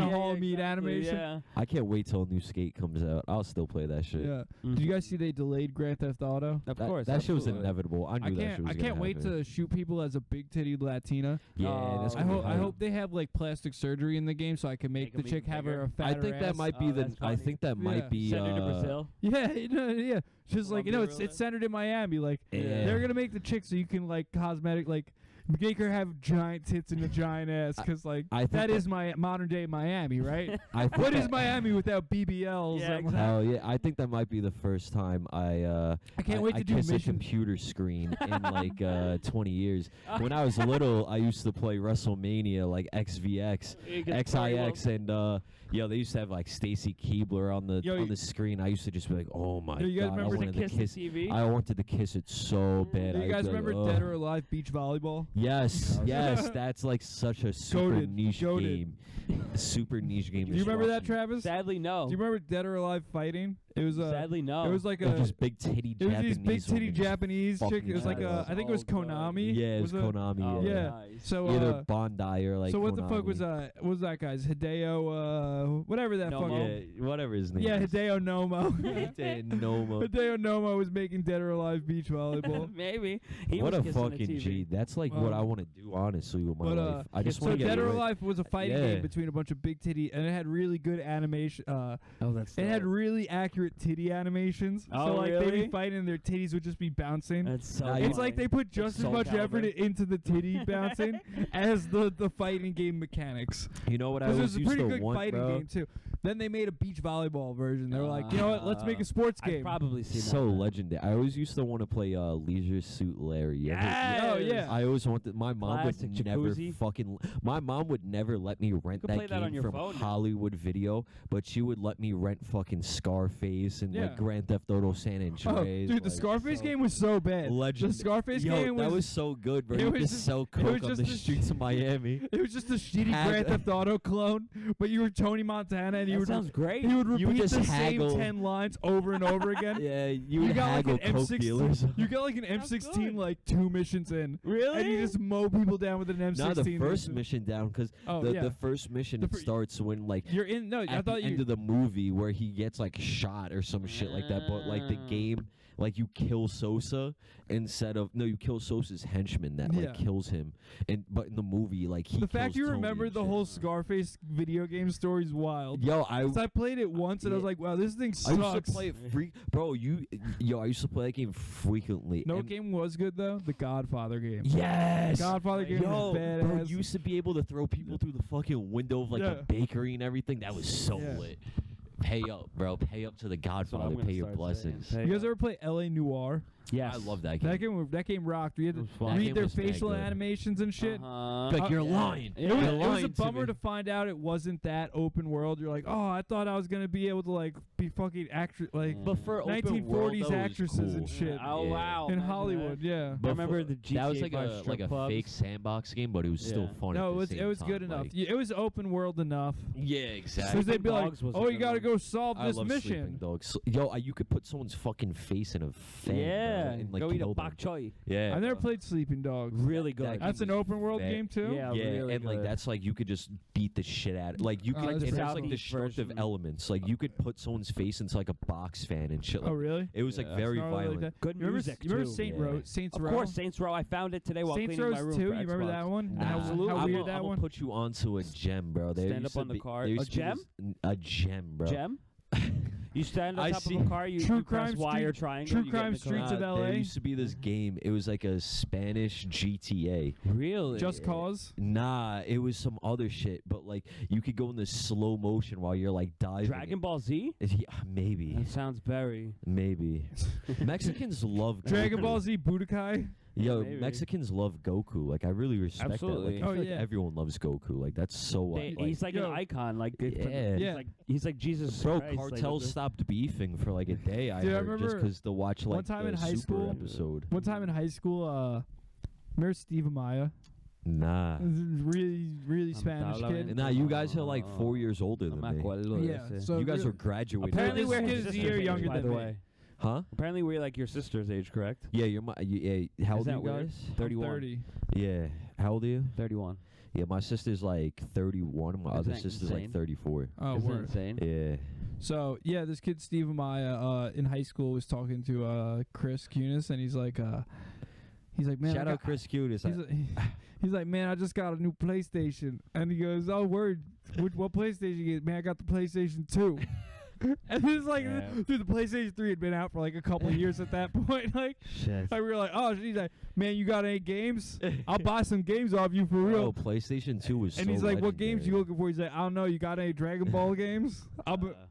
Hall of Meat animation. Yeah. I can't wait till a new skate comes out. I'll still play that shit. Yeah. Mhm. Did you guys see they delayed Grand Theft Auto? Of That, course. that shit was absolutely. inevitable. I knew that shit was I gonna can't wait happen. to shoot people as a big titty Latina. Yeah, that's Oh, I gonna be hope I hype. hope they have like plastic surgery in the game so I can make Make 'em the chick even have her a bigger. fatter I think that ass. might be Oh, the. that's I funny. think that Yeah. might be. Send her to Brazil. Yeah. Just like Colombia, it's centered in Miami. Like Yeah. they're gonna make the chick so you can like cosmetic make her have giant tits and a giant ass because I think that that- is my modern day Miami, right? I think What is that- Miami without BBLs? Yeah, I'm like, Hell yeah! I think that might be the first time I can't wait to do kiss a mission. computer screen in like 20 years. When I was little, I used to play WrestleMania like XVX, XIX, and they used to have like Stacy Keibler on the Yo, on the screen. I used to just be like, oh my Yo, you guys god, I remember wanted kiss to the kiss. TV? I wanted to kiss it so bad. Do you I'd guys be like, remember "Ugh." Dead or Alive Beach Volleyball? Yes, yes, that's like such a super Goated, niche goated. game. A super niche game. Do you remember that, Travis? Sadly, no. Do you remember Dead or Alive fighting? It was Sadly, no. It was like They're a. just big titty It was Japanese these big titty women just Japanese chick. fucking It was like each other a. up. I think it was Oh, God. Konami. Yeah, it was a- Konami. Oh, Yeah. nice. So Either Bondi or like. so what the fuck was Konami. what was that guy's Hideo whatever that Nomo. fucking Yeah, whatever his name. yeah is. Hideo Nomo. Nomo. Hideo Nomo was making Dead or Alive Beach Volleyball. Maybe. He What was a kissing the fucking TV. G. That's like what I Um, want to do honestly with my but, life. I just So want to get Dead or rid- Alive was a fighting Yeah. game between a bunch of big titty, and it had really good animation. Oh, that's. It had dope. really accurate titty animations. Oh, so like they'd really? be fighting, and their titties would just be bouncing. That's so. Nah, It's you- like they put just as Soul much effort Calibur. into the titty bouncing as the fighting game mechanics. You know what I Because it always was a used pretty to good want, fighting bro? game too. Then they made a beach volleyball version. They were like, you know what? Let's make a sports I've game. probably seen So that. legendary. I always used to want to play Leisure Suit Larry. You ever- Yes! Oh, yeah. I always wanted. My mom Classic would never jacuzzi. fucking. My mom would never let me rent could that play that on game your from phone now. Hollywood Video, but she would let me rent fucking Scarface and Yeah. like Grand Theft Auto San Andreas. Oh, dude, the like, Scarface so game was so bad. Legend. The Scarface Yo, game that was was so good, bro. it You was just just- sell it coke was on just the a streets of Miami. It was just a shitty Had- Grand Theft Auto clone, but you were Tony Montana and he That would sounds great. he would You would repeat just the haggle. same 10 lines over and over again. Yeah, you You would got like haggle an coke dealers. M16. You got like an Sounds M16 good. like 2 missions in. Really? And you just mow people down with an M16. Not the first mission down, because Oh, the yeah. first mission The it starts when like You're in. No, I at thought the you. end of the movie where he gets like shot or some shit like that. But like the Ah. game, like you kill Sosa instead of you kill Sosa's henchman that like Yeah. kills him. And but in the movie, like he the fact kills you Tony remember and the shit. whole Scarface video game story is wild. Yo, 'Cause I played it once and I was Yeah. like, wow, this thing I sucks. used to play it bro. I used to play that game frequently. No and game was good though. The Godfather game. Yes. Godfather game Yo, was badass. bro, you used to be able to throw people through the fucking window of like Yeah. a bakery and everything. That was so Yeah. lit. Pay up, bro. Pay up to the That's what I'm Godfather. gonna Pay your start blessings. saying. You guys ever play LA Noir? Yes. I love that game. That game rocked. We had It to was fun. That read game their was mad facial good. animations and shit. Like you're yeah. lying. Yeah. It was, You're it was a lying to bummer me. to find out it wasn't that open world. You're like, oh, I thought I was gonna be able to like be fucking actress like But for open 1940s world, that was actresses and cool. shit. Oh Yeah. wow. in imagine Hollywood. that. Yeah. I remember for- the GTA that was like 5 a strip fake clubs. sandbox game, but it was still Yeah. fun. No, at it the was same good time, enough. like- It was open world enough. Yeah, Because exactly. they'd be like, Dogs was a oh, you good gotta one. go solve I this love Sleeping mission. Dogs. Yo, you could put someone's fucking face in a fan. Yeah. bro, and, like, Go eat a kill them. bok choy. Yeah. I've never bro. played Sleeping Dogs. Really That good. game That's an was open world bad. game too. Yeah, Yeah, really and like good. that's like you could just beat the shit out. Like you Oh, could, that's it has pretty like cool. destructive Version. elements. Like you could put someone's face into like a box fan and shit. Like, Oh really? it was like Yeah. very It's not really violent. like that. Good You remember, music you remember too. Saint Yeah. Row? Saints Of Row. course, Saints Row. I found it today while Saints cleaning Row my room 2. for You remember Xbox. that one? Nah. How Absolutely. weird that I'm one? gonna put you onto a gem, bro. There Stand used up on to the be- car. there A used to be gem? a gem, bro. Gem? You stand on I top see- of a car, you True press Crime Y or Street- triangle. True you get in Crime the car. Streets of LA? There used to be this game. It was like a Spanish GTA. Really? Just Cause. Nah, it was some other shit. But like, you could go in the slow motion while you're like diving. Dragon Ball Z? Yeah, maybe, That sounds very. maybe. Mexicans love Dragon Goku. Ball Z Budokai. Yo, Maybe. Mexicans love Goku. Like, I really respect Absolutely. that. Like, I Oh, feel yeah. like everyone loves Goku. Like, that's so. He's like Yo. an icon. Like Yeah. Yeah. He's like Jesus Bro, Christ. like, cartels with the- stopped beefing for like a day. I Dude, I heard just remember because to watch like one time the in high Super school- episode. One time in high school, remember Steve Amaya? Nah, Really, really I'm Spanish Darwin. kid. nah. You guys are like 4 years older No than me me. acuerdo de Yeah, ese. so You guys really- were graduating. Apparently This we're is his sister's year age, younger by than the me. way. Huh? Apparently we're like your sister's age, correct? Yeah, you're my. How Is old are that you weird? guys? 31. 30. Yeah. How old are you? 31. Yeah, my sister's like 31. My Isn't other that sister's insane? like 34. Oh, Isn't that word. insane? Yeah. So yeah, this kid Steve Amaya in high school was talking to Chris Kunis, and he's like, man, Shout out Chris Cutis. He's like, man, I just got a new PlayStation, and he goes, oh word, what PlayStation you get? Man, I got the PlayStation 2. And it's like, Yeah. dude, the PlayStation 3 had been out for like a couple of years at that point. Like, Shit. we were like, oh, he's like, man, you got any games? I'll buy some games off you for Oh, real. PlayStation 2 was And so he's like, what games you legendary. looking for? He's like, I don't know. You got any Dragon Ball games?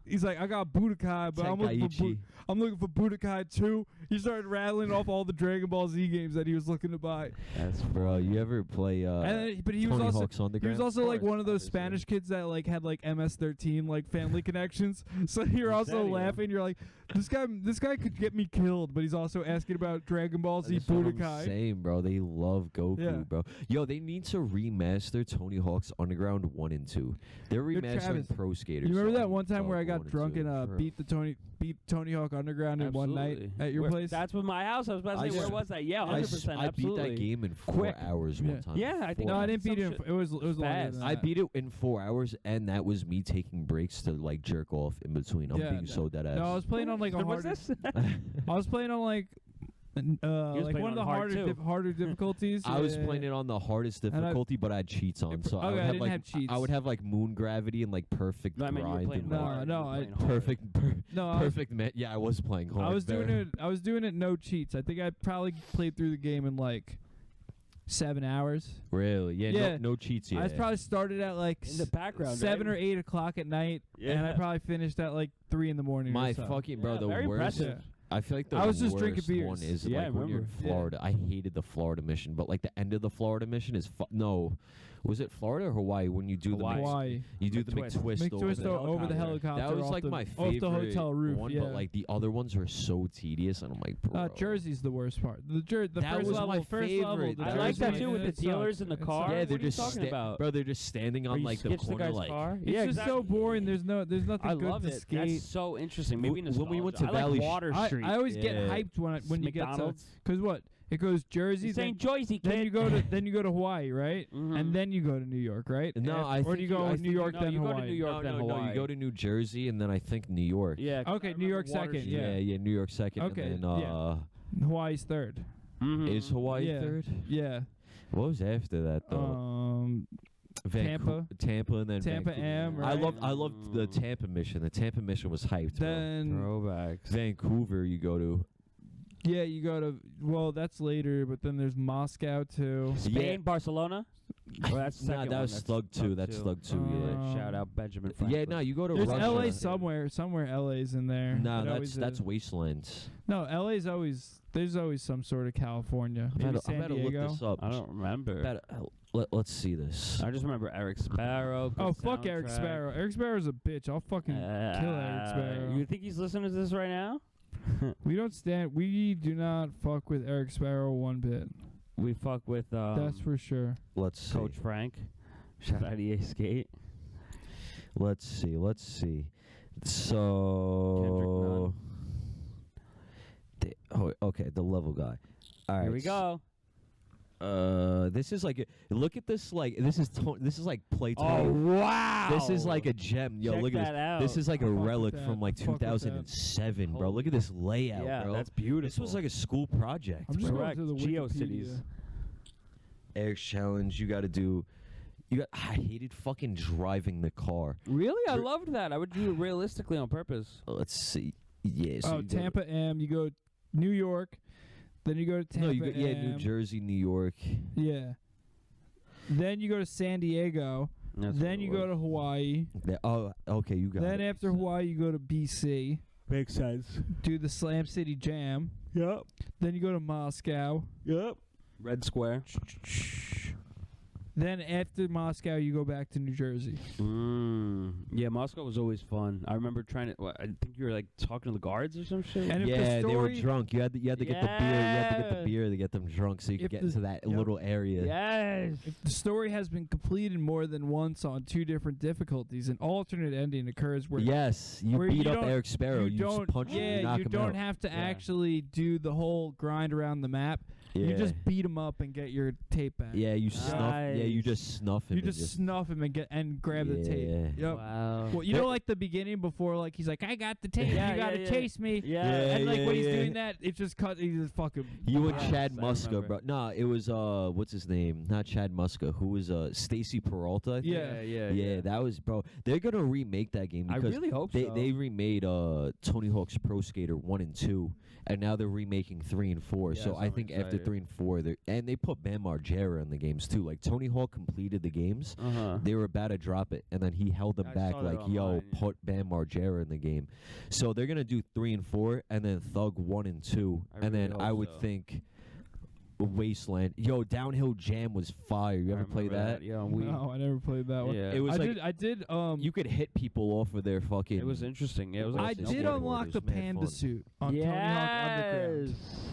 He's like, I got Budokai, but Tenkaichi. I'm looking for Budokai 2. He started rattling off all the Dragon Ball Z games that he was looking to buy. That's Bro, you ever play But he was Tony also Hawk's he Underground? was also like course, one of those obviously. Spanish kids that like had like MS-13 like family connections. So you're In also serio? laughing. You're like, this guy could get me killed, but he's also asking about Dragon Ball Z That's what I'm Budokai. saying, bro. They love Goku, Yeah. bro. Yo, they need to remaster Tony Hawk's Underground 1 and 2. They're Yo, remastering Travis, Pro Skaters. You remember so that I one time where I love got 1 and drunk 2. and Sure. beat Tony Hawk Underground in one night Absolutely. at your Where- place? That's with my house. I was about to I say, where s- was that? Yeah, I 100%. beat absolutely. that game in 4 Quick. hours Yeah. one time. Yeah, I think No, I 4 didn't beat Some it. shit It was longer fast. than I that. beat it in 4 hours, and that was me taking breaks to like jerk off in between. I'm Yeah, being so dead ass. No, I was playing on like a When was harder. this? I was playing on like was like playing one of on the hard, too. harder difficulties. I was Yeah. playing it on the hardest And I- difficulty, but I had cheats on, so I Okay, would I have didn't like have cheats. I would have like moon gravity and like perfect No, I mean, you were grind playing and No, like, hard. no, You were I- playing hard. perfect No, I was, perfect man. Yeah, I was playing hard. I was doing very- it. I was doing it no cheats. I think I probably played through the game in like 7 hours. Really? Yeah. Yeah. No cheats. Yeah. I probably started at like In the background, 7 right? or 8 o'clock at night, and I Yeah. probably finished at like 3 in the morning. My or so. fucking bro. Yeah, The very worst. impressive. I feel like the I was just drinking worst beers. one is Yeah, I like when you're in remember. Yeah. Florida. I hated the Florida mission, but like the end of the Florida mission is no. Was it Florida or Hawaii when you do Hawaii. you do the McTwist. McTwist Over the helicopter. That was off like the, my off favorite the hotel roof. one, yeah. but like the other ones are so tedious, and I'm like, bro. Jersey's the worst part. The That first was level, my first level. favorite. The I like that Jersey, too with the it dealers sucks. in the It car. sucks. Yeah, What they're are you just talking about? bro. They're just standing Where on you like the sketch corner, guy's like. car? It's Yeah, just exactly. so boring. There's nothing I good love to it. skate. That's so interesting. Maybe When we went to nostalgia. I like Valley Water I Street. always get Yeah. hyped when you get to, McDonald's. because what? It goes Jersey, This then, ain't Jersey, kid. then you go to Hawaii, right? Mhm. And then you go to New York, right? No, And- I or think do you you- go I New think York no, then you go to Hawaii? New York, then no, Hawaii. you go to New Jersey and then I think New York. Yeah. Okay, New York second, yeah. yeah, New York second. Okay, and then yeah. Hawaii's third. is Hawaii Yeah. third? Yeah. What was after that though? Tampa, and then Tampa Vancouver. Am, I right? loved the Tampa mission. The Tampa mission was hyped. bro. Then Throwbacks. Vancouver, you go to. yeah, you go to that's later, but then there's Moscow too. Spain, Yeah. Barcelona. Well, that's the Nah, second that one. was That's Slug 2. That's Slug 2. Yeah. Shout out Benjamin Yeah, Franklin. no, you go to There's Russia. LA somewhere LA's in there. No, It always that's is. Wasteland. No, LA's always there's always some sort of California. I'm Maybe gonna San look Diego. this up. I don't remember. Let's see this. I just remember Eric Sparrow. good Oh fuck Eric soundtrack. Sparrow. Eric Sparrow's a bitch. I'll fucking kill Eric Sparrow. You think he's listening to this right now? We do not fuck with Eric Sparrow one bit. We fuck with That's for sure. Let's see. Coach Frank. Shout out EA Skate. Let's see. Kendrick So. Okay, the level guy. All right. Here we go. This is like look at this this is like Oh playtime. wow! This is like a gem. Yo, Check look at that this. out. This is like a I'll fuck with relic that. from like I'll fuck with that. 2007, bro. Look at this layout, yeah, bro. that's beautiful. This was like a school project. I'm just bro. Correct. going to the GeoCities. Wikipedia. Eric's challenge. You got to do. I hated fucking driving the car. Really, I loved that. I would do it realistically on purpose. Let's see. Yeah. So Oh, you go to- Tampa Am. You go New York, then you go to Tampa. No, you go, yeah, New Am. Jersey, New York. Yeah. Then you go to San Diego. That's Then what you it go was. to Hawaii. Oh, okay, you got Then it. after Hawaii, you go to BC. Makes sense. Do the Slam City Jam. Yep. Then you go to Moscow. Yep. Red Square. Then after Moscow, you go back to New Jersey. Yeah, Moscow was always fun. I remember trying to. I think you were like talking to the guards or some shit. And if the Yeah, they were story- drunk. You had to get the beer. You had to get the Yeah. beer to get them drunk, so you could If get the- into that Yep. little area. Yes. If the story has been completed more than once on two different difficulties, an alternate ending occurs where Yes, you where beat you up don't- Eric Sparrow. You just don't, punch him, yeah, you knock you him don't out. have to Yeah. actually do the whole grind around the map. Yeah. You just beat him up and get your tape back. yeah, you snuff. Yeah, you Nice. just snuff him. You and just snuff him and grab the tape. Yeah. Yep. Wow. Well, you know, like the beginning before, like he's like, "I got the tape. Yeah, you gotta yeah. chase me." Yeah. And like when he's yeah. doing that, it just cut. He just fucking. You and Yes, Chad I Muska, remember. bro. Nah, it was what's his name? Not Chad Muska. Who was Stacy Peralta? I think? Yeah. Yeah, that was bro. They're gonna remake that game I because really hope they so. they remade Tony Hawk's Pro Skater 1 and 2, and now they're remaking 3 and 4. Yes, so I I'm think after excited. 3 and 4, they put Bam Margera in the games too. Like Tony Hawk completed the games. They were about to drop it, and then he held them I back. saw that Like, yo, online, yeah. put Bam Margera in the game. So they're gonna do 3 and 4, and then Thug 1 and 2, I and really then hope I would so. think Wasteland. Yo, Downhill Jam was fire. You ever play that? Yeah, we. No, I never played that one. Yeah. It was I like did. I did. you could hit people off of their fucking. It was interesting. Yeah, it was. I like did snowboarding unlock was the mad panda fun. suit on Tony Hawk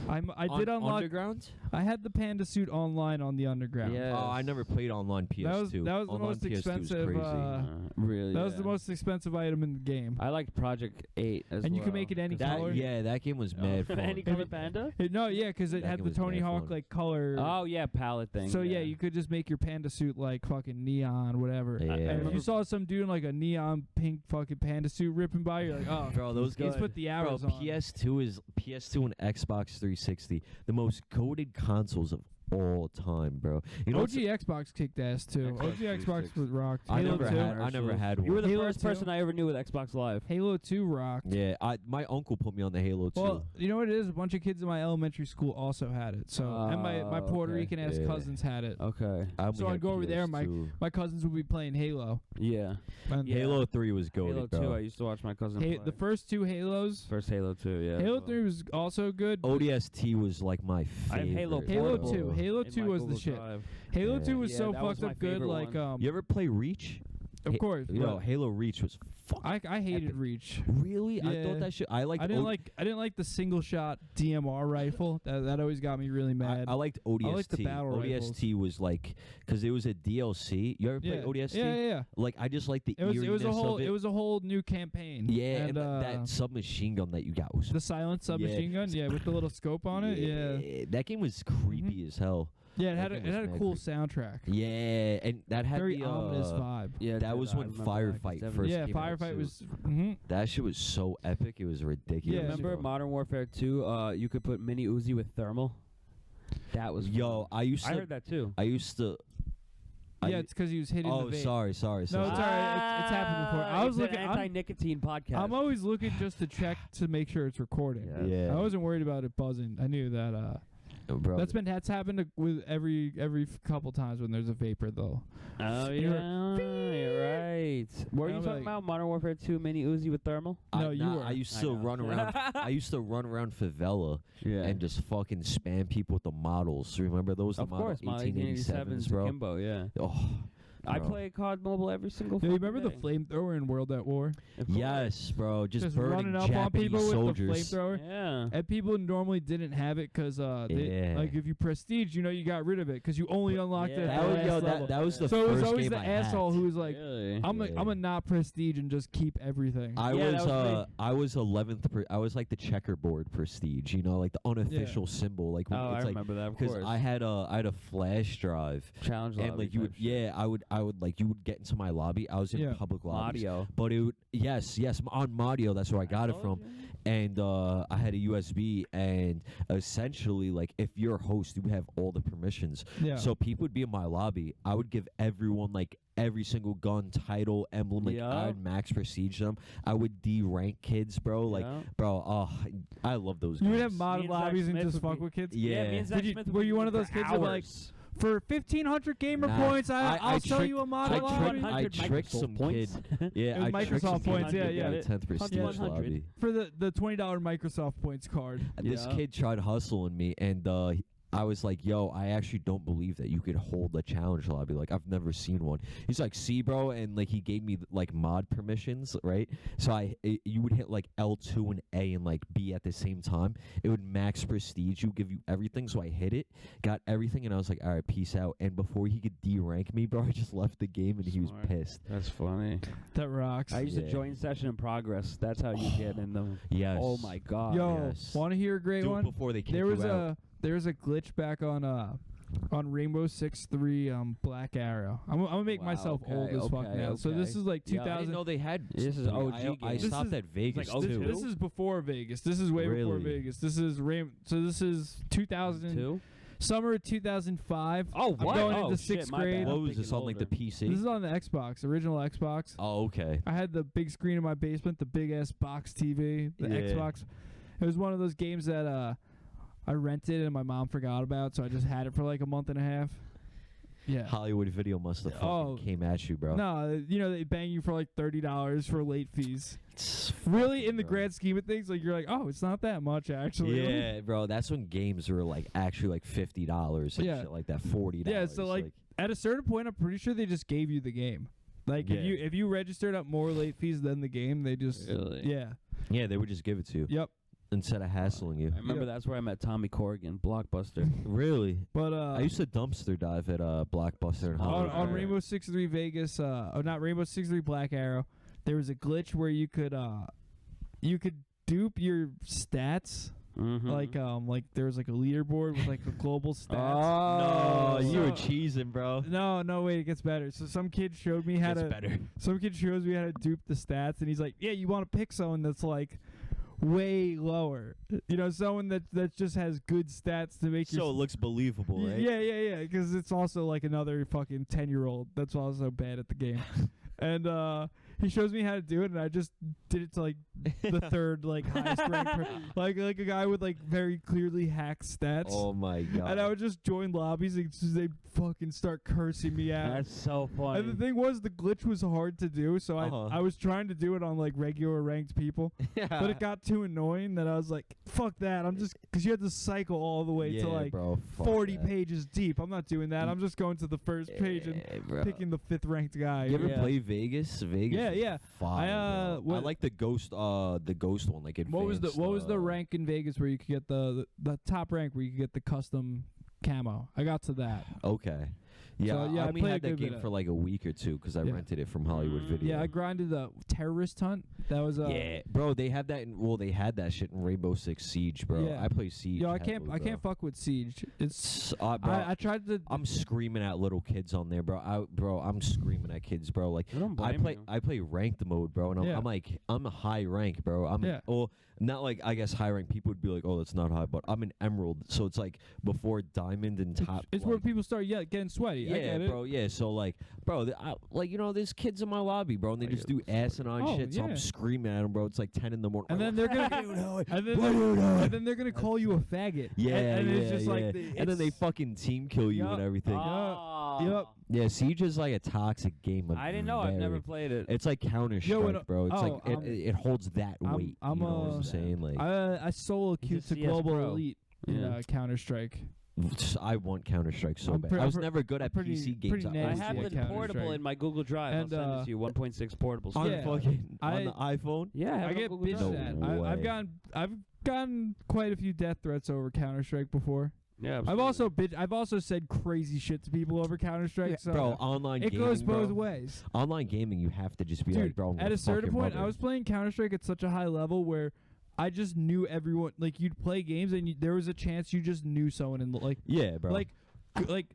Underground. I did unlock. Underground. I had the panda suit online on the Underground. Yeah. Oh, I never played online PS2. That was the Online most PS2 was expensive, crazy. Really. That was the most expensive item in the game. I liked Project 8 as well. And you can make it any color. Yeah, that game was mad fun. Any color panda? No, yeah, because it That had game the was Tony mad Hawk fun. like color. Oh yeah, palette thing. So yeah, you could just make your panda suit like fucking neon, whatever. Yeah. And if you remember- saw some dude in like a neon pink fucking panda suit ripping by, you're like, oh, Bro, those he's guys. put the Bro, hours on. PS2 and Xbox 360, the most goated consoles of all time, bro. You know, OG Xbox kicked ass too. Xbox OG Xbox 360. was rocked. I Halo never 2. had. I never had You were one. the Halo first 2? person I ever knew with Xbox Live. Halo 2 rocked. Yeah, my uncle put me on the Halo 2. Well, you know what it is? A bunch of kids in my elementary school also had it. So, and my Puerto okay. Rican ass Yeah. cousins had it. Okay. I only so I'd had go over there, PS2. My cousins would be playing Halo. Yeah. And Yeah. Halo 3 was goated, Halo bro. 2. I used to watch my cousin play. The first two Halos. First Halo 2. Yeah. Halo as well. 3 was also good. ODST was like my favorite. I have Halo Halo Portable. 2. Halo in 2 my was Google the shit. Drive. Halo Yeah. 2 was Yeah, so that was fucked my up good. favorite Like one. You ever play Reach? of course, You know, but Halo Reach was fucking I hated epic. Reach. Really? I Yeah. thought that shit. I liked. I didn't like the single shot DMR rifle. That always got me really mad. I liked ODST. I liked the battle ODST was like because it was a DLC. You ever yeah. play ODST? Yeah. Like I just like the It was a eeriness whole of it. it was a whole new campaign. Yeah, and that submachine gun that you got was the silent submachine gun. Yeah, with the little scope on it. Yeah. That game was creepy as hell. Yeah, it That had game it had was a mad cool creepy. soundtrack. Yeah, and that had Very the ominous vibe. Yeah, That dude, was I when remember that, 'cause Firefight Devin- first Yeah, came out, Firefight too. was. That shit was so epic. It was ridiculous. Yeah, Remember bro. Modern Warfare 2? You could put mini Uzi with thermal. That was Yo, fun. I used to. I heard that too. I used to. Yeah, it's because he was hitting Oh, the vape. sorry. No, it's all right. It's happened before. I was It's looking. an anti-nicotine podcast. I'm always looking just to check to make sure it's recording. Yeah. Yeah. I wasn't worried about it buzzing. I knew that. bro. That's happened with every couple times when there's a vapor though. Oh You're- yeah, you're right. Were And you I'm talking like- about Modern Warfare 2 mini Uzi with thermal? No, you were. I used I to know. run around. I used to run around favela Yeah. and just fucking spam people with the models. Remember those? Of the model course, my 1887s, 1887s bro. Kimbo, yeah. Oh, I bro. play COD Mobile every single Yeah, you fucking remember the day. flamethrower in World at War? Of course. Yes, bro. Just burning running up Japanese on people soldiers. with the flamethrower. Yeah. And people normally didn't have it because Yeah. like if you prestige, you got rid of it because you only unlocked it Yeah. at That the was, last yo, level. that was the So it was first always game the I asshole hacked. who was like, Really? I'm Yeah. a not prestige and just keep everything. I Yeah, was that was me. I was 11th. I was like the checkerboard prestige, like the unofficial symbol. Like Oh, when I it's like remember that, of because course. I had a flash drive, Challenge and lobby like you would type shit. I would like you would get into my lobby. I was in Yeah. public lobbies, Audio. but it would yes on Mario. That's where I got it from. And I had a USB, and essentially, like, if you're a host, you have all the permissions. Yeah. So people would be in my lobby. I would give everyone, like, every single gun, title, emblem. Like, Yeah. I would max prestige them. I would D-rank kids, bro. Like, Yeah. bro, I love those you games. would have Me modded and Zach lobbies and Smith just would fuck be- with kids. Yeah. me and Zach Did you- Smith were would you be one of for those kids that were like, hours. For 1,500 gamer Nah. points, I I'll sell tricked- you a I modded lobby. tricked some points. kid. Yeah, It was I tricked some Microsoft points, kid yeah, to get yeah. a 10th prestige 100. lobby. For the $20 Microsoft points card. This Yeah. kid tried hustling me, and I was like, yo, I actually don't believe that you could hold a challenge lobby. Like, I've never seen one. He's like, see, bro, and like he gave me like mod permissions, right? So you would hit like L2 and A and like B at the same time. It would max prestige you, give you everything. So I hit it, got everything, and I was like, all right, peace out. And before he could D-rank me, bro, I just left the game, and he was Smart. pissed. That's funny. That rocks. I used Yeah. to join session in progress. That's how you get in them. Yes. Oh my god. Yo, yes. want to hear a great Do it one? before they kick There you was out. there was a glitch back on Rainbow Six 3 Black Arrow. I'm gonna make Wow, myself old okay, as fuck okay, now. So this okay. is like Yeah, I 2000. I didn't know they had. This is three. OG I game. stopped This at Vegas like this, O2? too. this is before Vegas. This is way before Really? Vegas. This is So this is 2000. Two? Summer of 2005. Oh, I'm what? going Oh, into shit, 6th my bad. grade. What I'm was this thinking on like the older. PC? This is on the Xbox, original Xbox. Oh, okay. I had the big screen in my basement, the big ass box TV, the Yeah. Xbox. It was one of those games that I rented and my mom forgot about, so I just had it for like a month and a half. Yeah. Hollywood Video must have Oh. fucking came at you, bro. No, they bang you for like $30 for late fees. It's Really, in the bro. grand scheme of things, like you're like, oh, it's not that much actually. Yeah, bro. That's when games were like actually like $50 and Yeah. shit like that, $40. Yeah, so like at a certain point, I'm pretty sure they just gave you the game. Like Yeah. if you registered up more late fees than the game, they just Really? yeah. yeah, they would just give it to you Yep. instead of hassling you. I remember that's where I met Tommy Corrigan, Blockbuster. Really? But I used to dumpster dive at Blockbuster in Oh, Hollywood. on okay. Rainbow Six 3 Vegas, not Rainbow Six 3 Black Arrow, there was a glitch where you could dupe your stats. Mm-hmm. Like there was like a leaderboard with like a global stats. No, Oh, you were so- cheesing, bro. No, wait, it gets better. So some kid showed me how Gets to. better. Some kid shows me how to dupe the stats, and he's like, "Yeah, you want to pick someone that's like way lower. Someone that just has good stats to make So it looks believable, right? Yeah, because it's also like another fucking 10-year-old that's also bad at the game." And he shows me how to do it, and I just did it to like the third like highest ranked, like a guy with like very clearly hacked stats. Oh my god! And I would just join lobbies, and they fucking start cursing me out. That's so funny. And the thing was, the glitch was hard to do, so I was trying to do it on like regular ranked people, but it got too annoying that I was like, fuck that. I'm just because you had to cycle all the way to like 40 pages deep. I'm not doing that. I'm just going to the first page and picking the 5th ranked guy. You ever play Vegas? Vegas. Yeah. Fire, I like the ghost one, like advanced. What was the rank in Vegas where you could get the top rank where you could get the custom camo? I got to that. Okay. Yeah, so, yeah, I only had that game for like a week or two because I rented it from Hollywood Video. Yeah, I grinded the terrorist hunt. That was yeah, bro. They have that. They had that shit in Rainbow Six Siege, bro. Yeah. I play Siege. Yo, I can't fuck with Siege. It's bro, I tried to. I'm screaming at little kids on there, bro. I'm screaming at kids, bro. Like I play ranked mode, bro, and I'm a high rank, bro. Not like I guess high rank people would be like, oh, that's not high, but I'm an emerald, so it's like before diamond and top. It's where people start getting sweaty. Yeah, I get bro. it. Yeah, so like, bro, there's kids in my lobby, bro, and they just do asinine shit. So I'm screaming at them, bro. It's like 10 in the morning. And then they're gonna, and then they're gonna call you a faggot. Yeah, and it's just like, and then they fucking team kill you and everything. Yup. Yeah, Siege is like a toxic game. I didn't know. I've never played it. It's like Counter-Strike, bro. It's like it holds that weight. You know what I'm saying? Like I solo queued to Global Elite in Counter-Strike. I want Counter-Strike so bad. I was never good at PC games. I have the portable in my Google Drive. And, I'll send it to you. 1.6 portable. On the iPhone? Yeah, I get bitched at. I've gotten quite a few death threats over Counter-Strike before. Yeah, I've also said crazy shit to people over Counter-Strike. So bro, online gaming, it goes both ways. Online gaming, you have to just be like, bro. At a certain point, I was playing Counter-Strike at such a high level where I just knew everyone. Like you'd play games and there was a chance you just knew someone in like bro. Like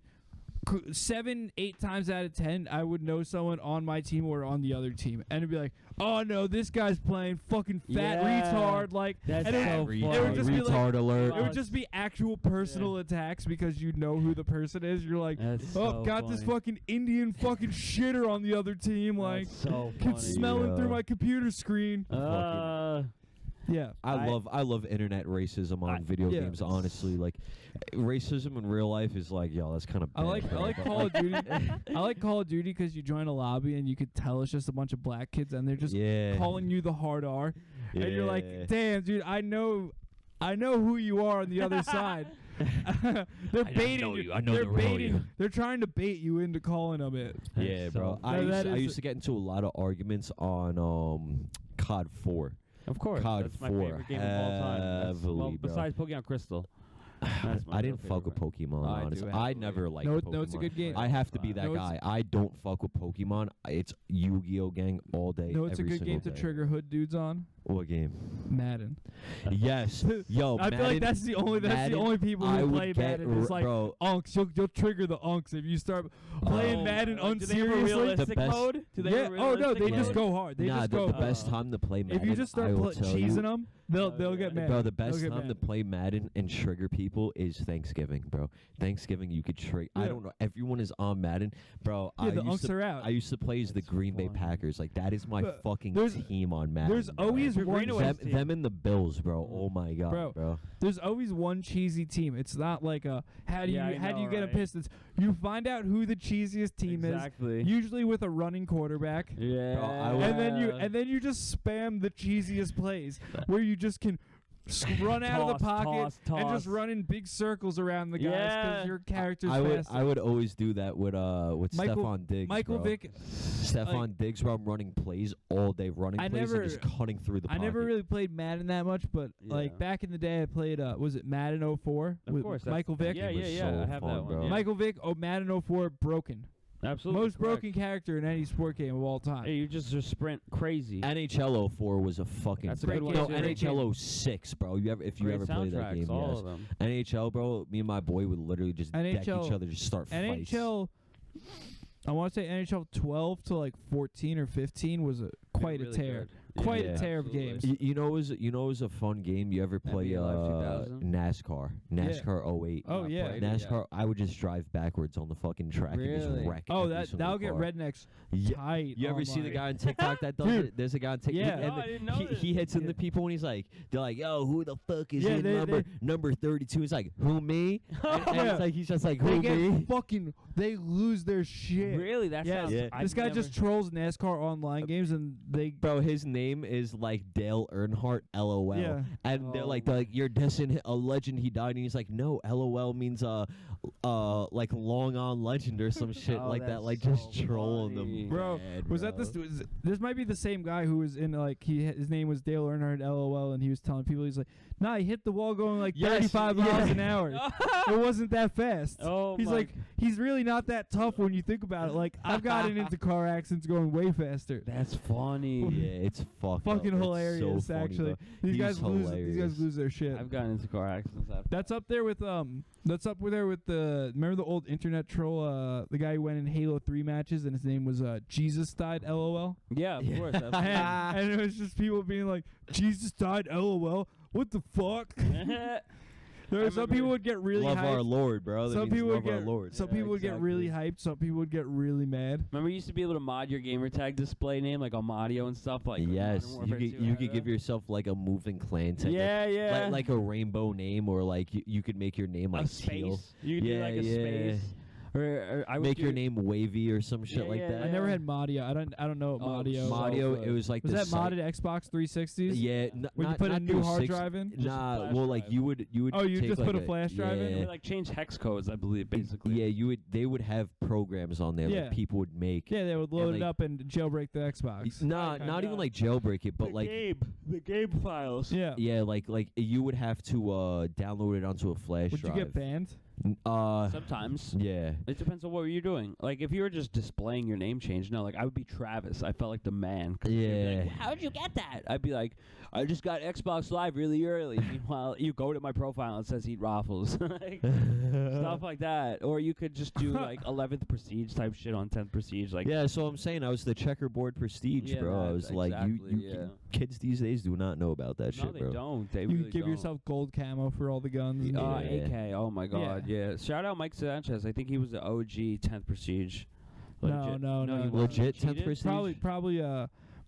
7, 8 times out of 10, I would know someone on my team or on the other team, and it'd be like, "Oh no, this guy's playing fucking fat retard." Like, that's and so it funny. would just be retard alert. It would just be actual personal attacks because you know who the person is. You're like, got this fucking Indian fucking shitter on the other team. Like, could smell him through my computer screen. Yeah, I love internet racism on video games. Honestly, like racism in real life is like, yo, that's kind of. I like Call of Duty. I like Call of Duty because you join a lobby and you could tell it's just a bunch of black kids and they're just calling you the hard R, and you're like, damn, dude, I know who you are on the other side. They're baiting you. I know they're baiting. They're trying to bait you into calling them it. Yeah, bro. I used to get into a lot of arguments on COD 4. Of course, COD that's my 4 favorite game of all time. Heavily, besides Pokemon Crystal. I didn't fuck with Pokemon, honestly. I never liked Pokemon. No, it's a good game. I have to be that guy. I don't fuck with Pokemon. It's Yu-Gi-Oh gang all day. No, it's a good game to trigger hood dudes on. What game? Madden. Yes. Yo, I feel like that's the only people who play Madden. It's like unks. You'll trigger the unks if you start playing Madden unseriously. Do they have a realistic mode? Oh no, they just go hard. They just go. The best time to play Madden. If you just start cheesing them, they'll get mad. Bro, the best time to play Madden and trigger people is Thanksgiving, bro. Thanksgiving, you could trigger. I don't know. Everyone is on Madden, bro. Yeah, the unks are out. I used to play as the Green Bay Packers. Like that is my fucking team on Madden. There's always one them and the Bills, bro. Oh my god, bro. There's always one cheesy team. It's not like a how do you get a Pistons? You find out who the cheesiest team is. Usually with a running quarterback. Yeah. Bro, and then you just spam the cheesiest plays where you just can run out of the pocket and just run in big circles around the guys because your character's faster. I would always do that with Stephon Diggs. Michael Vick. Stephon Diggs, bro. I'm running plays all day, and just cutting through the pocket. I never really played Madden that much, but like back in the day, I played. Was it Madden 04? Of course, Michael Vick. Yeah. I have that one. Yeah. Michael Vick. Madden 04 broken. Absolutely. Most broken character in any sport game of all time. Hey, you just sprint crazy. NHL 04 was a fucking. That's a good one. No, NHL 06, bro. If you ever played that game, all of them. NHL, bro. Me and my boy would literally just deck each other, just start fights. I want to say NHL 12 to like 14 or 15 was quite a tear. quite Yeah. a tear of Absolutely. games. You know, it was a fun game. You ever play NBA Live 2000? NASCAR? NASCAR 08. Oh, yeah. played it, NASCAR. I would just drive backwards on the fucking track and Really? just wreck. Oh, every single that'll get car. rednecks Yeah. tight. You ever see the online. guy on TikTok that does Dude. it? There's a guy on TikTok. Yeah. and No, I didn't know this. he hits into Yeah. people and he's like, they're like, yo, who the fuck is Yeah, in number 32? He's like, who, me? and Yeah. it's like, he's just like, They who, get me? fucking. They lose their shit. Really? That Yes. sounds. Yeah. I've This guy never- just trolls NASCAR online games, and they. Bro, his name is like Dale Earnhardt, LOL. Yeah. And they're Oh like, my- you're dissing a legend. He died, and he's like, no, LOL means like long on legend or some shit Oh, like that. that's Like just so trolling funny. them. Bro, bad, was that bro. this might be the same guy who was in like his name was Dale Earnhardt LOL, and he was telling people he's like, nah, he hit the wall going like Yes, 35 yeah. miles an hour. It wasn't that fast. Oh He's my like, he's really not that tough when you think about it. Like, I've gotten into car accidents going way faster. That's funny. Yeah, it's fucked Fucking up. It's hilarious, so funny, actually. bro. These He's guys lose hilarious. their shit. I've gotten into car accidents after. That's up there with the remember the old internet troll, the guy who went in Halo 3 matches and his name was Jesus died LOL. Yeah, of Yeah. course. Absolutely. and it was just people being like, Jesus died LOL. What the fuck? There I were some remember- people would get really love hyped. our Lord, bro. That Some means people would love our get Lord. some Yeah, people would get really exactly. hyped. Some people would get really mad. Remember, you used to be able to mod your gamer tag display name like on Mario and stuff. Like Yes, Modern Warfare 2 you had could give that. yourself like a moving clan tag. Yeah, yeah. Like a rainbow name, or like you could make your name like a space. teal. You could do like a Yeah, space. Or I would Make do your name wavy or some shit Yeah, like yeah, that. I never had Madio. I don't know what Oh, Madio. so Mario, good. it was like Was the that site- modded Xbox 360s? Yeah, When you not, put a not new hard 360 drive in? Just a Nah, flash well, like drive. you would. Oh, you take just like put a flash drive in? They Yeah. like change hex codes, I believe, basically. Yeah, they would have programs on there Yeah. that people would make. Yeah, they would load it like- up and jailbreak the Xbox. Nah, Okay, not yeah. even like jailbreak it, but like the game files. Yeah. yeah, like you would have to download it onto a flash Would you drive. get banned? Sometimes. Yeah. It depends on what you're doing. Like, if you were just displaying your name change, no, like, I would be Travis. I felt like the man. 'Cause you'd be like, Yeah. how'd you get that? I'd be like, I just got Xbox Live really early. Meanwhile, you go to my profile and it says eat Raffles. Like, stuff like that. Or you could just do, like, 11th Prestige type shit on 10th Prestige. Like, Yeah, so I'm saying I was the checkerboard prestige, Yeah, bro. I that- was like, exactly, you yeah. kids these days do not know about that no, shit, they bro. don't. They You really could give don't. yourself gold camo for all the guns. And Yeah. shit. AK. Oh, my God. Yeah. Shout out Mike Sanchez. I think he was the OG 10th Prestige. No, Legit. no, he no. wasn't. Legit He 10th cheated? Prestige? Probably.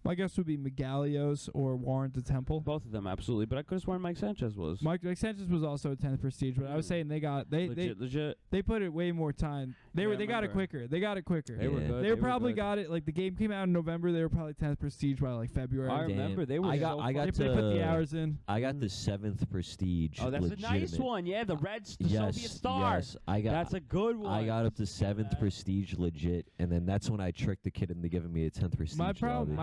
My guess would be Megalios or Warren to Temple. Both of them, absolutely. But I could have sworn Mike Sanchez was. Mike Sanchez was also a 10th Prestige, but I was saying they legit. they put it way more time. Yeah, I They got it remember. quicker. They got it quicker. They were Yeah. good. They probably good. got it like the game came out in November. They were probably 10th Prestige by like February. I remember they were. I got- so I got they fucking- put the to- hours in. I got the 7th prestige. Oh, that's a nice legitimate. one. Yeah, the Reds, the Yes, Soviet Star. yes. I got. That's a good one. I got up to Just said 7th that. prestige legit, and then that's when I tricked the kid into giving me a 10th prestige. My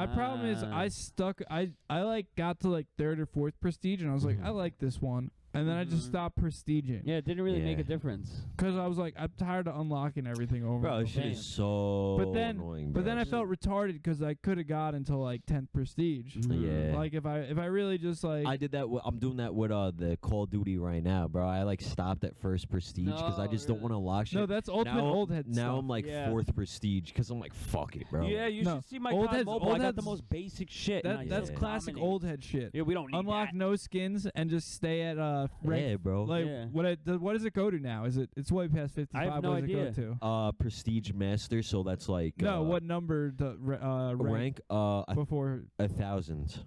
problem is I stuck. I like got to like 3rd or 4th prestige, and I was like, I like this one, and then I just Mhm. stopped prestiging. Yeah, it didn't really make a Yeah. difference. Because I was like, I'm tired of unlocking everything over. Bro, and this over. shit is so But then- annoying. But bro. then I felt retarded because I could have got until like 10th prestige. Yeah. Like if I really just like I did that. I'm doing that with the Call of Duty right now, bro. I like stopped at 1st prestige because I No, just don't really? want to unlock shit. no, that's ultimate now, old head now stuff. I'm like Yeah. 4th prestige because I'm like, fuck it, bro. Yeah, you No. should see my Old COD heads- mobile. old I got the heads- most basic shit. and I That's just classic dominate. old head shit. Yeah, we don't need Unlock that. no skins and just stay at rank. Yeah, bro. Like Yeah. what does it go to now? It's way past 55. I have no what does idea. it go to? Prestige master, so that's like No, what number the rank rank before? 1,000.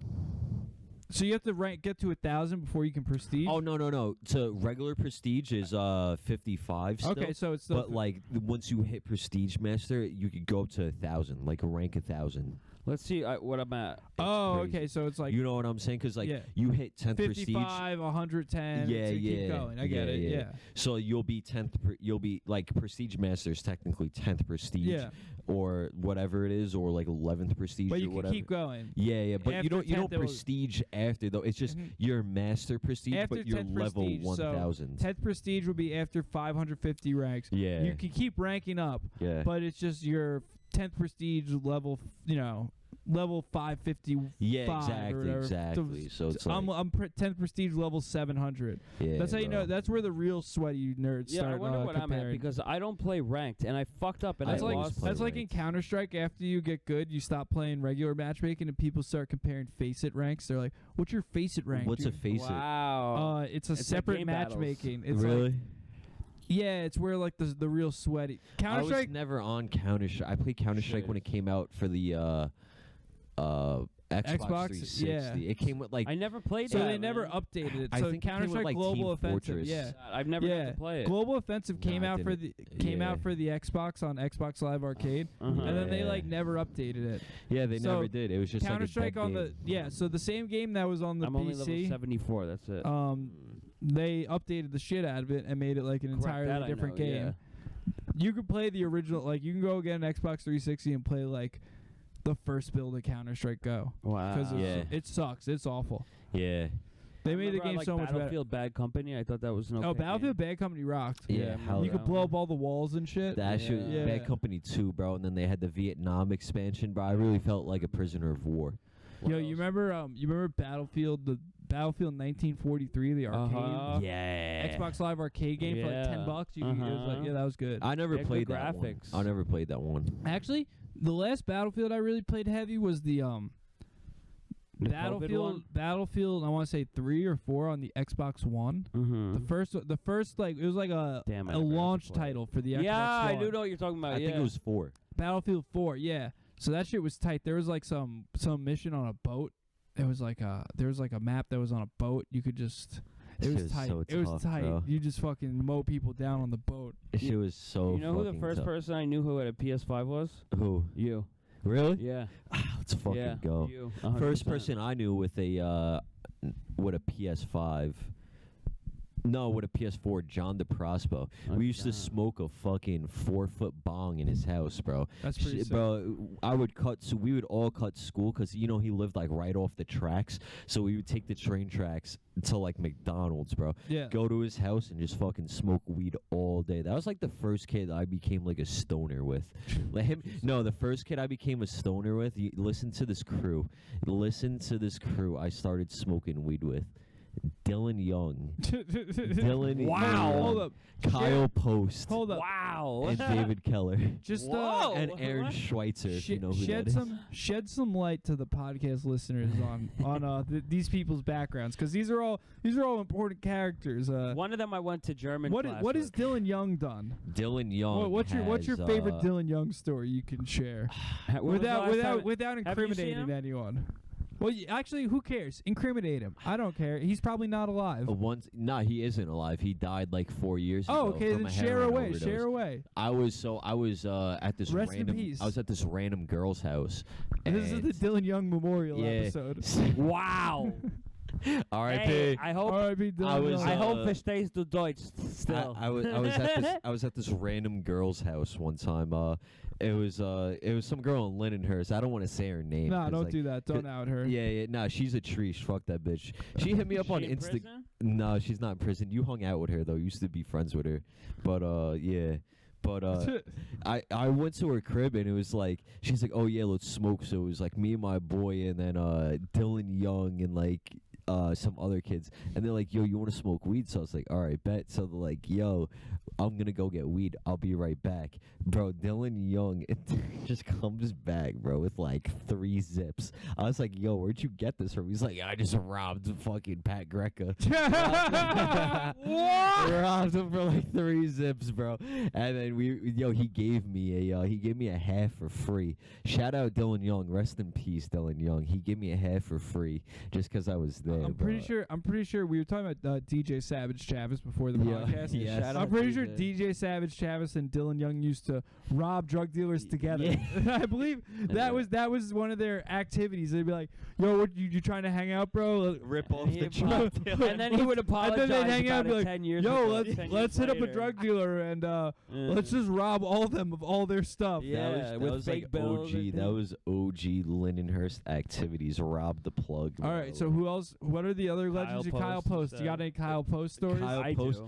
So you have to get to 1,000 before you can prestige. Oh no. So regular prestige is 55 still. okay, so it's still But like once you hit prestige master, you could go up to 1,000, like a rank 1,000. Let's see what I'm at. oh, crazy. okay, so it's like You know what I'm saying? Because like yeah. you hit 10th prestige, 55, 110. Yeah, so you keep yeah, going. I get it. yeah. Yeah. so you'll be 10th. You'll be like prestige master is technically 10th prestige, Yeah. or whatever it is, or like 11th prestige, But or you can whatever. keep going. Yeah, but After you don't 10th, it will- prestige after though. It's just Mhm. you're master prestige, After but you're 10th level prestige, so 1,000. 10th prestige would be after 550 ranks. Yeah, You can keep ranking up, yeah. but it's just your 10th prestige level, level 555. Yeah, or exactly, whatever. exactly. So it's I'm like, 10th prestige level 700. yeah, That's how you bro. know. That's where the real sweaty nerds Yeah, start. I wonder what I'm at comparing. because I don't play ranked, and I fucked up and That's I like lost. play that's like in ranked. Counter-Strike. After you get good, you stop playing regular matchmaking, and people start comparing Face-It ranks. They're like, "What's your Face-It rank?" What's a dude?" face it? Wow. It's a It's like separate game battles. matchmaking. It's Really? like, yeah, it's where like the real sweaty I Counter-Strike. was never on Counter-Strike. I played Counter-Strike Shit. when it came out for the Xbox 360. yeah. It came with like I never played So that. they never man. updated it. I So think it came with, Counter-Strike like, Global Team Offensive, Fortress. yeah. I've never Yeah. got to play it. Global Offensive came Nah, I out for didn't. came Yeah. out for the Xbox on Xbox Live Arcade, and then they Yeah. like never updated it. Yeah, they So, never did. It was just Counter-Strike like a on dead the so the same game that was on the I'm only level PC. 74. That's it. They updated the shit out of it and made it like an Correct, entirely that I different know, game. yeah. You could play the original, like you can go get an Xbox 360 and play like the first build of Counter-Strike Go. Wow. Because Yeah. it sucks. It's awful. Yeah. They made the Remember I game liked so much better. Battlefield Bad Company. I thought that was an okay Oh, Battlefield game. Bad Company rocked. Yeah, I hell remember You yeah. could that blow one. up all the walls and shit. That shit, Yeah. Bad Company 2, bro. And then they had the Vietnam expansion, bro. I really felt like a prisoner of war. What Yo, else? you remember Battlefield, the Battlefield 1943, the arcade Yeah. Xbox Live arcade game for like Yeah. $10. It was like, yeah, that was good. I never Yeah, good played that one. graphics. I never played that one. Actually, the last Battlefield I really played heavy was the The COVID one? Battlefield. I want to say 3 or 4 on the Xbox One. Mm-hmm. The first like it was like a Damn, I a never got to launch play it. title for the Xbox Yeah, One. I do know what you're talking about. I think it was 4. Battlefield 4. Yeah, so that shit was tight. There was like some mission on a boat. There was like a map that was on a boat. You could just. It Shit was was tight. so It was tough, tight. bro. You just fucking mow people down on the boat. This shit was so You know who the fucking first tough. person I knew who had a PS5 was? Who? You. Really? Yeah. Let's fucking yeah. go. You. First 100%. person I knew with a PS5. No, with a PS4, John DeProspo. Oh, We used to John. smoke a fucking 4-foot bong in his house, bro. That's pretty sick. Bro, I would cut, so we would all cut school because, you know, he lived like right off the tracks. So we would take the train tracks to like McDonald's, bro. Yeah. Go to his house and just fucking smoke weed all day. That was like the first kid I became like a stoner with. Like him, no, the first kid I became a stoner with. Listen to this crew. Listen to this crew I started smoking weed with. Dylan Young. Dylan Wow. Young, Hold up. Kyle Post. Hold up. Wow. And David Keller. Just Whoa. And Aaron Schweitzer, if you know who shed that is. shed some light to the podcast listeners on these people's backgrounds, because these are all important characters. One of them I went to German class What has with. Dylan Young done? Dylan Young. What's your has, favorite Dylan Young story you can share When was the last time- without have you seen incriminating him? anyone? Well, actually, who cares? Incriminate him. I don't care. He's probably not alive. Nah, he isn't alive. He died like 4 years ago. Oh, okay. from Then a share heroin away. overdose. Share away. I was at this Rest in random. peace. I was at this random girl's house. This is the Dylan Young Memorial Yeah. episode. Wow. R.I.P. Hey, I hope R.I.P. Dylan I was, Young. I uh, hope verstehst du Deutsch still. I was at this random girl's house one time. It was some girl in Lindenhurst. I don't want to say her name. Nah, 'cause, don't like, do that. Don't out her. Yeah. Nah, she's a treesh. Fuck that bitch. She hit me up Is on she in Insta. prison? No, she's not in prison. You hung out with her though. You used to be friends with her. But yeah. But I went to her crib and it was like she's like, oh yeah, let's smoke. So it was like me and my boy and then Dylan Young and like some other kids, and they're like, yo, you want to smoke weed? So I was like, all right, bet. So they're like, yo, I'm gonna go get weed, I'll be right back. Bro, Dylan Young just comes back, bro, with like 3 zips. I was like, yo, where'd you get this from? He's like, I just robbed fucking Pat Greca. Robbed him for like 3 zips, bro. And then he gave me a half for free. Shout out Dylan Young, rest in peace, Dylan Young. He gave me a half for free just because I was there. I'm pretty sure we were talking about DJ Savage Chavis before the podcast. Yes. Shout I'm out pretty sure DJ. DJ Savage Chavis and Dylan Young used to rob drug dealers together. Yeah. I believe that was one of their activities. They'd be like, "Yo, what you trying to hang out, bro? Rip off He the apologized. drug dealer. And then he would apologize And then they'd hang out about and be it like, 10 years Yo, ago. 10 let's years hit up a later. drug dealer and let's just rob all of them of all their stuff." Yeah, that with was fake like bills OG. and That was OG Lindenhurst activities. Rob the plug. All bro. right, so who else what are the other legends of Kyle Post? You got any Kyle Post stories? Kyle Post.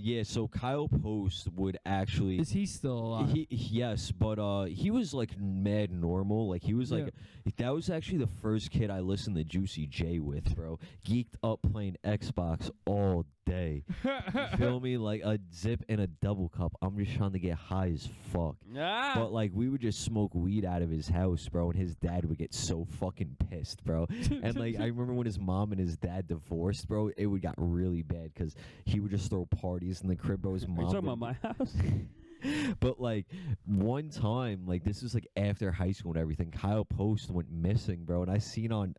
Yeah. So Kyle Post would actually. Is he still alive? Yes, but he was like mad normal. Like he was like that was actually the first kid I listened to Juicy J with, bro. Geeked up playing Xbox all day. You feel me? Like a zip and a double cup. I'm just trying to get high as fuck. But like we would just smoke weed out of his house, bro, and his dad would get so fucking pissed, bro. And like I remember when his mom and his dad divorced, bro, it would got really bad because he would just throw parties in the crib, bro. His mom. Are you talking about my house? But like one time, like this was like after high school and everything, Kyle Post went missing, bro. And I seen on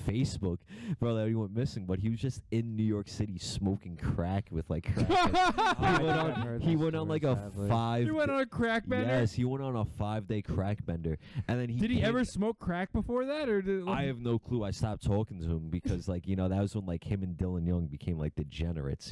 Facebook, bro, that he went missing, but he was just in New York City smoking crack with like crack. He went on like a 5. He went on a crack bender. Yes, he went on a 5-day crack bender, and then did he ever smoke crack before that, or did I have no clue. I stopped talking to him because like that was when like him and Dylan Young became like degenerates,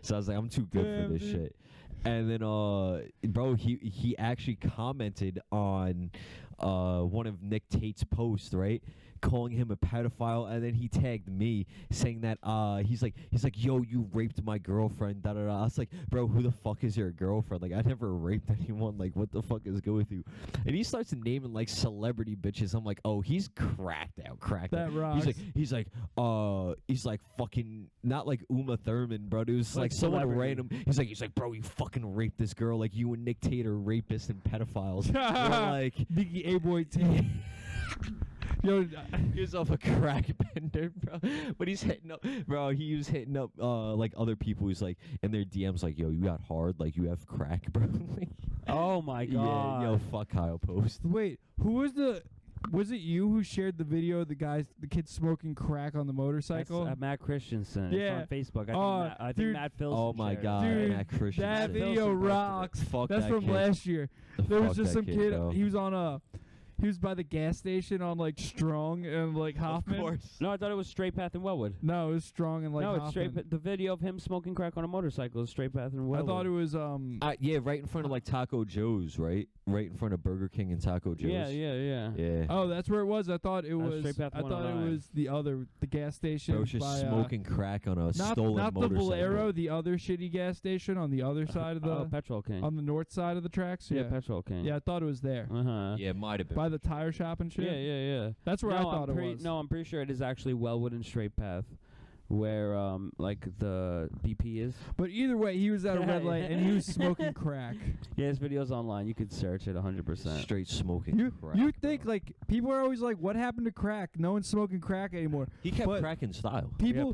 So I was like, I'm too good for this shit. And then, bro, he actually commented on one of Nick Tate's posts, right? Calling him a pedophile, and then he tagged me saying that he's like, yo, you raped my girlfriend, da da da. I was like, bro, who the fuck is your girlfriend? Like, I never raped anyone. Like, what the fuck is good with you? And he starts naming like celebrity bitches. I'm like, oh, he's cracked out. That rocks. He's like fucking not like Uma Thurman, bro. It was like someone random. He's like, bro, you fucking raped this girl. Like, you and Nick Tate are rapists and pedophiles. Like Biggie A-Boy Tate. Yo, he was off a crack bender, bro. But he's hitting up, bro. He was hitting up like other people who's like in their DMs, like, yo, you got hard, like you have crack, bro. Oh my god. Yeah, yo, fuck Kyle Post. Wait, who was the? Was it you who shared the video of the kid smoking crack on the motorcycle? That's, Matt Christensen. Yeah. It's on Facebook. I think Matt Filson. Oh my god, dude, Matt Christensen. that video rocks. Fuck That's that from kid. last year. There was just some kid. Bro. He was on he was by the gas station on like Strong and like Hoffman. Of course. No, I thought it was Straight Path and Wellwood. No, it was Strong and like no, Hoffman. it's Straight Path. The video of him smoking crack on a motorcycle is Straight Path and Wellwood. I thought it was yeah, right in front of like Taco Joe's, right? Right in front of Burger King and Taco Joe's. Yeah. Oh, that's where it was. I thought it was. Straight Path I thought it 109. was the gas station. Bro was just by, smoking crack on a stolen not motorcycle. the Valero, the other shitty gas station on the other side of the Petrol King. on the north side of the tracks. Yeah, Petrol King. Yeah, I thought it was there. Yeah, it might have been. By the tire shop and shit. Yeah. That's where I thought it was. No, I'm pretty sure it is actually Wellwood and Straight Path, where like the BP is. But either way, he was at a red light and he was smoking crack. Yeah, his video's online. You could search it 100%. Straight smoking crack. You think like people are always like, what happened to crack? No one's smoking crack anymore. He kept crack in style. People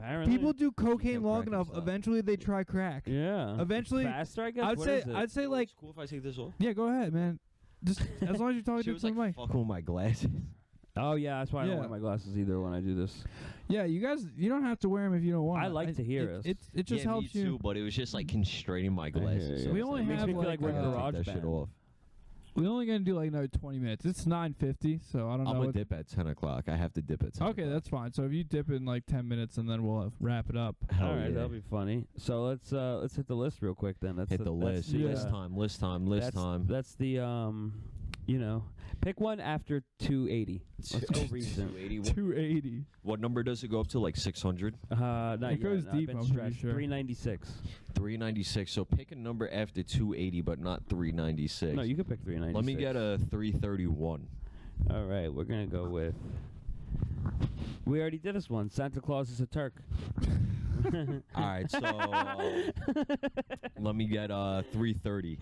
do He cocaine kept long crack in enough. style. Eventually, they try crack. Yeah. Eventually, faster, I guess. I'd say like. It's cool if I take this off. Yeah, go ahead, man. Just as long as you're talking She to was like somebody. fucking with my glasses. Oh yeah, that's why I don't wear my glasses either when I do this. Yeah, you guys, you don't have to wear them if you don't want. I like to hear us. It just helps me you. too, but it was just like constraining my glasses. So We it's only like, makes have me feel like we're like, garage take that shit band. off. We're only gonna do like another 20 minutes. It's 9:50, so I don't know. I'm gonna dip at 10 o'clock. I have to dip at 10 Okay, o'clock. that's fine. So if you dip in like 10 minutes, and then we'll wrap it up. Hell All right, yeah. that'll be funny. So let's hit the list real quick then. That's Hit the list. List time. That's the pick one after 280. Let's go recent. 280. What number does it go up to? Like 600? It Not yet. goes No, deep, I've been I'm pretty stretched. sure. 396. 396. So pick a number after 280, but not 396. No, you could pick 396. Let me get a 331. All right, we're gonna go with. We already did this one. Santa Claus is a Turk. All right, so let me get 330.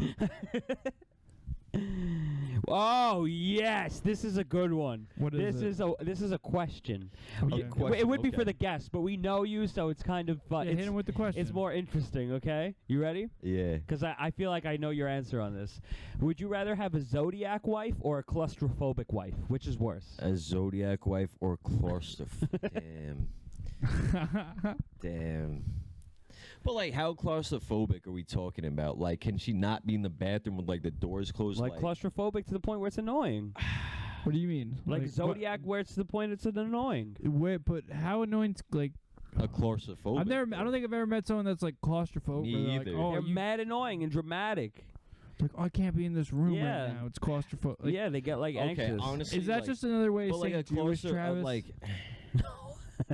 Oh yes, this is a good one. What is this it? This is a question. Okay. It would be for the guest, but we know you, so it's kind of Yeah, hit him with the question. it's more interesting. Okay, you ready? Yeah. Because I feel like I know your answer on this. Would you rather have a Zodiac wife or a claustrophobic wife? Which is worse? A Zodiac wife or claustrophobic? Damn. But like, how claustrophobic are we talking about? Like, can she not be in the bathroom with like the doors closed? Like claustrophobic to the point where it's annoying. What do you mean? Like Zodiac, where it's to the point it's annoying. Wait, but how annoying? Like, a claustrophobic. I don't think I've ever met someone that's like claustrophobic. Me where they're either. Like, oh, They're mad annoying and dramatic. like, oh, I can't be in this room Yeah. right now. It's claustrophobic. Like, yeah, they get like Okay, anxious. honestly, is that like, just another way of but like saying a Jewish, claustro- Travis? like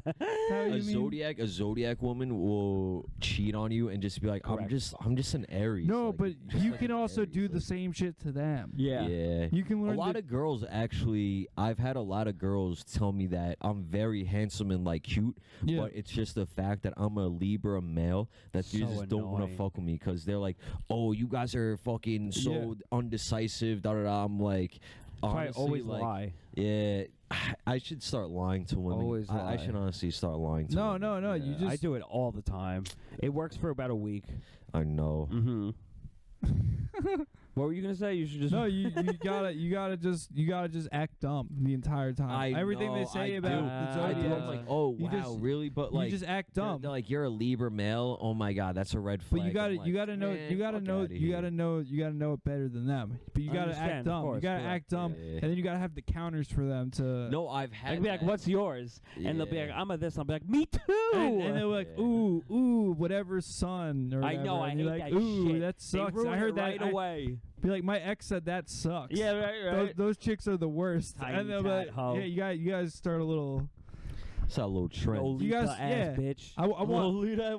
A zodiac woman will cheat on you and just be like, Correct. I'm just an Aries. No, like, but just you like can an also Aries, do the like- same shit to them. Yeah. You can learn A lot of girls actually, I've had a lot of girls tell me that I'm very handsome and like cute, Yeah. but it's just the fact that I'm a Libra male that So you just don't want to annoying. fuck with me because they're like, oh, you guys are fucking so undecisive. Da da da. I'm like, Probably honestly, always like, lie. yeah, I should start lying to women. Always I lie. should honestly start lying to No, women. no, you I just do it all the time. It works for about a week. I know. Mm-hmm. What were you gonna say? You should just no, you gotta just act dumb the entire time. Everything they say about the I zodiac, do. I'm like, oh you wow, just- really? But you like, just act they're- dumb. they're like, you're a Libra male. Oh my god, that's a red flag. But you gotta I'm like, you gotta know man, you gotta fuck know outta you here. gotta know it better than them. But you gotta Understand, act of dumb. course, You gotta correct. act dumb, Yeah. and then you gotta have the counters for them to. No, I've They'll had. be like, that. "What's yours?" And they'll be like, Yeah. "I'm a this." I'll be like, "Me too." And they're like, Yeah. ooh, whatever son. Or I know. whatever. I And hate you're like, that ooh, shit. that They sucks. ruin I heard it that right away. Be like, my ex said that sucks. Yeah, right. Those chicks are the worst. Tiny And they'll be tat like, hoe. yeah, you guys start a little. It's a little trend. Lolita You guys- ass yeah. bitch. I want. Lolita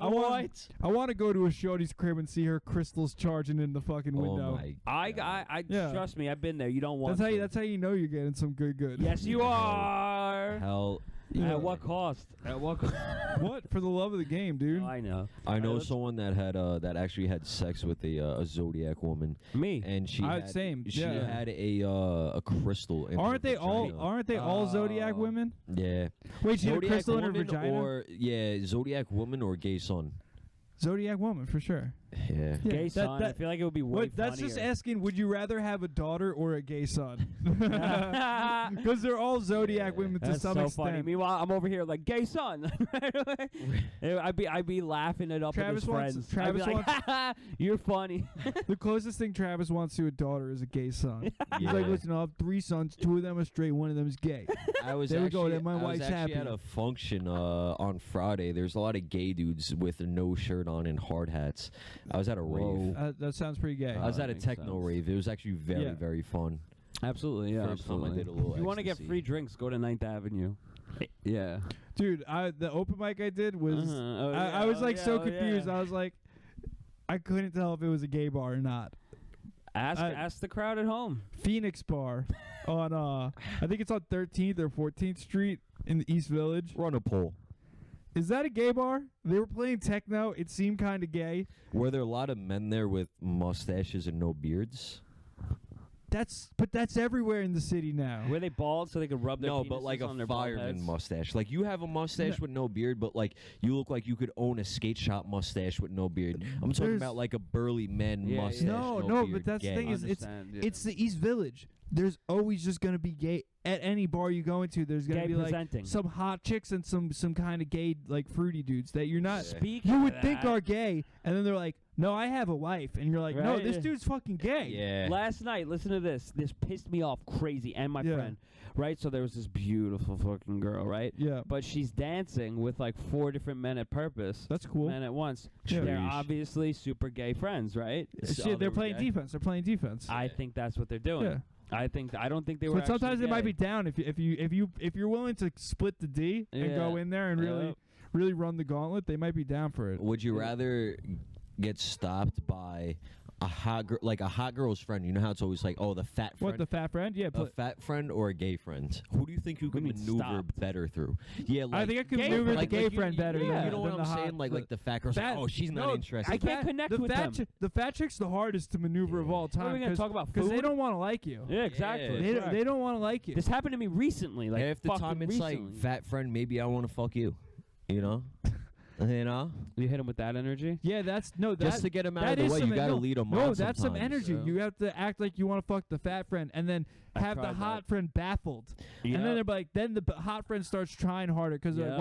I want to go to a shorty's crib and see her crystals charging in the fucking Oh window. my I God. Yeah. trust me. I've been there. You don't want. That's how you know you're getting some good. Yes, you are. Hell. Yeah. At what cost? At what cost? What for the love of the game, dude? Oh, I know. I know Let's- someone that had that actually had sex with a zodiac woman, Me. and she had, Same. She Yeah. had a crystal. In her Aren't they vagina. all Zodiac women? Yeah. Wait, she had a Zodiac crystal in her woman vagina. or Zodiac woman or gay son. Zodiac woman for sure. Yeah. Yeah, Gay that- son. I that- feel like it would be way What, that's just funnier. asking, would you rather have a daughter or a gay son? Because they're all Zodiac women to That's some so extent. funny. Meanwhile, I'm over here like gay son. I'd be laughing it up Travis with wants- his friends. Travis I'd be like, wants- "Ha ha, you're funny." The closest thing Travis wants to a daughter is a gay son. He's like, Yeah. listen, I'll have 3 sons, 2 of them are straight, 1 of them is gay. I was There we actually, go, then my I was wife's actually happy. at a function on Friday. There's a lot of gay dudes with no shirt on and hard hats. I was at a rave. That sounds pretty gay. I was that at a makes techno sense. rave. It was actually very, Yeah. very fun. Absolutely, yeah. First time I absolutely. did a little If you want to get ecstasy. free drinks, go to 9th Avenue. Yeah. Dude, the open mic I did was... Uh-huh. Oh, I yeah, was oh, like yeah, so oh, confused. yeah. I was like... I couldn't tell if it was a gay bar or not. Ask the crowd at home. Phoenix Bar on I think it's on 13th or 14th Street in the East Village. Run a poll. Is that a gay bar? They were playing techno. It seemed kind of gay. Were there a lot of men there with mustaches and no beards? That's everywhere in the city now. Were they bald so they could rub their No, but penises like on a their bald fireman heads? mustache. Like you have a mustache with no beard, but like you look like you could own a skate shop mustache with no beard. I'm talking There's- about like a burly man Yeah, yeah. mustache. No, beard, but that's the gay. thing is Understand, yeah. it's the East Village. There's always just gonna be gay at any bar you go into. There's gonna Gay be like presenting. some hot chicks and some kind of gay like fruity dudes that you're not. Speaking You of would think that, are gay, and then they're like, "No, I have a wife," and you're like, "No, Right. this dude's fucking gay." Yeah. Last night, listen to this. This pissed me off crazy, and my Yeah. friend, right? So there was this beautiful fucking girl, right? Yeah, But she's dancing with like 4 different men at purpose. that's cool. Men at once. Yeah. They're Sheesh. obviously super gay friends, right? Shit, they're playing defense. They're playing defense. I think that's what they're doing. Yeah. I don't think they were. But sometimes actually they might gay. be down if you're willing to split the D and go Yeah. in there and Yep. really run the gauntlet. They might be down for it. Would you rather get stopped by a hot girl, like a hot girl's friend? You know how it's always like, oh, the fat friend. What, the fat friend? Yeah, a fat friend or a gay friend? Who do you think you What do could you mean maneuver stopped? better through? Yeah, like I think I could gay maneuver friend. the like, gay like friend better. You than know than what the I'm hot- saying? Like the fat girl's fat- like, oh, she's not no, interested. I can't connect with them. The fat chick's the hardest to maneuver of all What are time. we gonna talk about? Because they Food? don't want to like you. Yeah, exactly. They Correct. don't want to like you. This happened to me recently. Like Half the fucking time it's recently. like, fat friend, maybe I want to fuck you. You know? You know? You hit him with that energy. Yeah, that's Just to get him out that of the is way, some you got to no, lead him No, on that's some sometimes. energy. Yeah. You have to act like you want to fuck the fat friend, and then I have the tried hot that. friend baffled. And then they're like, then the hot friend starts trying harder because Yep.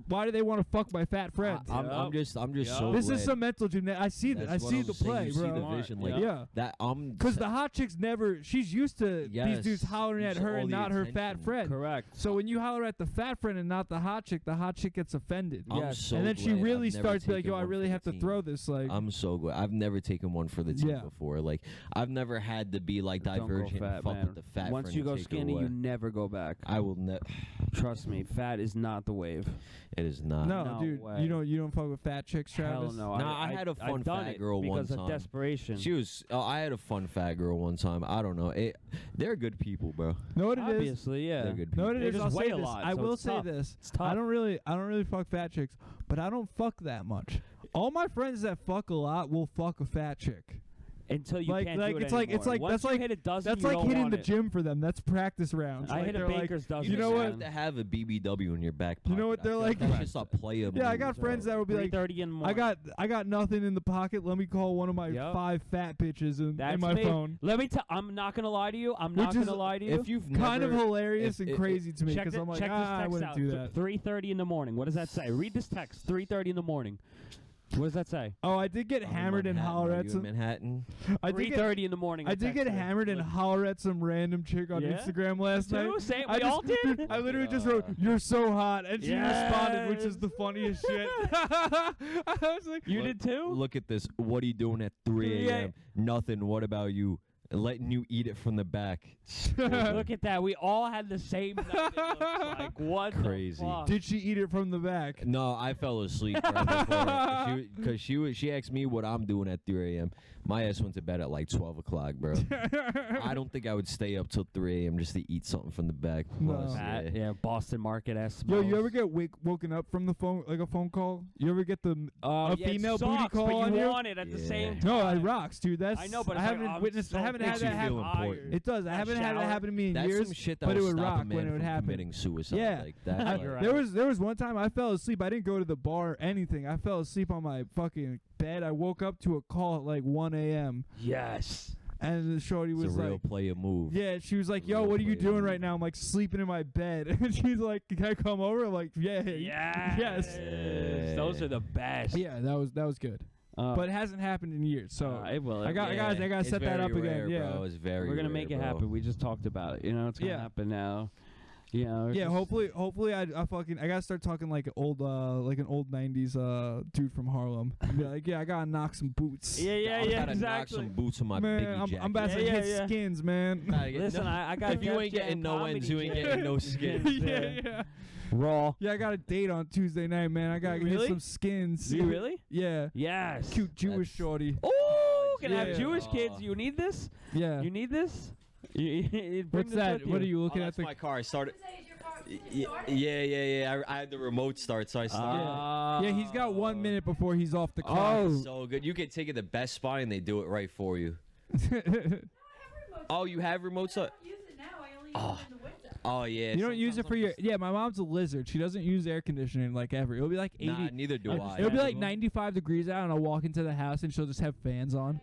why do they want to fuck my fat friend? I'm just so This glad. is some mental gymnastics. I see that. I That's what see I'm the saying. play, You bro. see the vision, like Yeah. that. Because the hot chick's she's used to these Yes. dudes hollering at Used to her all and the not her fat attention. friend. Correct. So when you holler at the fat friend and not the hot chick gets offended. I'm Yes. so and then she glad really I've never starts to be like, taken yo, I one really for have the to team. throw this. Like, I'm so glad. I've never taken one for the team Yeah. before. Like, I've never had to be like Don't go divergent and fat, fuck man. with the fat Once friend you and go take it skinny, away. you never go back. I will never. Trust me, fat is not the wave. It is not. no, no dude, way. you don't fuck with fat chicks, Travis. Hell no. Nah, I had a fun I've done fat it girl one because of time. desperation. She was. I had a fun fat girl one time. I don't know. They're good people, bro. Know what it is? Obviously, yeah. They're good Know people. what it They is? just I'll weigh say a this. lot, I so will it's say tough. this. It's tough. I don't really fuck fat chicks, but I don't fuck that much. All my friends that fuck a lot will fuck a fat chick. Until you Like- can't like, do it it's like- anymore. it's like- Once that's you like- hit a dozen, That's you like don't hitting want the it. gym for them. That's practice rounds. I Like, hit a they're like- baker's dozen. You know just what? have to have a BBW in your back pocket. You know what I they're feel like? That's just a player. Yeah, I move, got so. friends that will be like, 3:30 in the I morning. got nothing in the pocket. Let me call one of my Yup. 5 fat bitches in That's my me. phone. Let me tell. I'm not gonna lie to you. I'm Which not is- gonna lie to you. If you've Kind of never, hilarious if and it- crazy to me check because I'm like, check this I text wouldn't out. do that. 3:30 in the morning. What does that say? Read this text. 3:30 in the morning. What does that say? Oh, I did get I'm in hammered and Manhattan. holler Are at you in some. Manhattan. I did get 3:30 in the morning. I did get texted her. hammered and holler at some random chick on Yeah? Instagram last night. Too? Same. I We all just- did. I literally just wrote, "You're so hot," and she responded, which is Yes. the funniest shit. I was like, You did too? Look at this. What are you doing at 3 3 a.m.? Nothing. What about you? Letting you eat it from the back. Look at that. We all had the same night. It looks like what Crazy. The fuck? Did she eat it from the back? No, I fell asleep right before because she asked me what I'm doing at 3 a.m. My ass went to bed at like 12 o'clock, bro. I don't think I would stay up till 3 a.m. just to eat something from the back. No. Plus, Fat, yeah, Boston Market ass. Yo, you ever get woken up from the phone, like a phone call? You ever get the a female it booty sucks, call but on you you? want it at the Yeah. same time. No, it rocks, dude. That's I know, but I it's like, haven't I'm witnessed. I so haven't had Makes that you happen. feel important. It does. I That haven't had that shower, happen to me in That's years. some shit that but it will would stop rock a man when it would from happen. committing suicide. Yeah. Like that. I- like- You're right. there was one time I fell asleep. I didn't go to the bar or anything. I fell asleep on my fucking bed. I woke up to a call at like 1 a.m. Yes. and the shorty it's was a real like, player move. yeah, she was like, yo, Real what are you player doing move. right now? I'm like sleeping in my bed. And she's like, can I come over? I'm like, yeah. Yes. Those are the best. Yeah, that was good. But it hasn't happened in years. So it will. I got Yeah, I gotta it's set that up very again. rare, Yeah. bro. It's very We're gonna rare, make it bro. happen. We just talked about it. You know, it's gonna Yeah. happen now. You know. Yeah, just- hopefully I gotta start talking like an old 90s dude from Harlem. Be like, yeah, I gotta knock some boots. Yeah, yeah, I yeah. gotta Exactly. knock some boots on my Man, Biggie jacket. I'm about to Yeah, hit yeah. skins, man. Listen, I got. If you Def ain't Jam getting no comedy ends, you ain't jam. getting no skins. yeah. Raw. Yeah, I got a date on Tuesday night, man. I gotta Really? hit some skins. You really? Yeah. Yes. Cute Jewish That's- shorty. Oh, can I Yeah. have Jewish kids? You need this? Yeah. You need this? Bring What's this that? with What are you Oh, looking that's at? my car. I started. Say, is your car Yeah, started? yeah. I had the remote start, so I started. Yeah, he's got 1 minute before he's off the clock. Oh. So good. You can take it to Best Buy and they do it right for you. I have remote. Oh, you have remote I start? don't use it now. I only Oh. use it in the winter. Oh yeah. You don't use it sometimes for I'm your. just- Yeah, my mom's a lizard. She doesn't use air conditioning like ever. It'll be like 80. Nah, neither do I. It'll be like Understandable. 95 degrees out, and I'll walk into the house, and she'll just have fans on.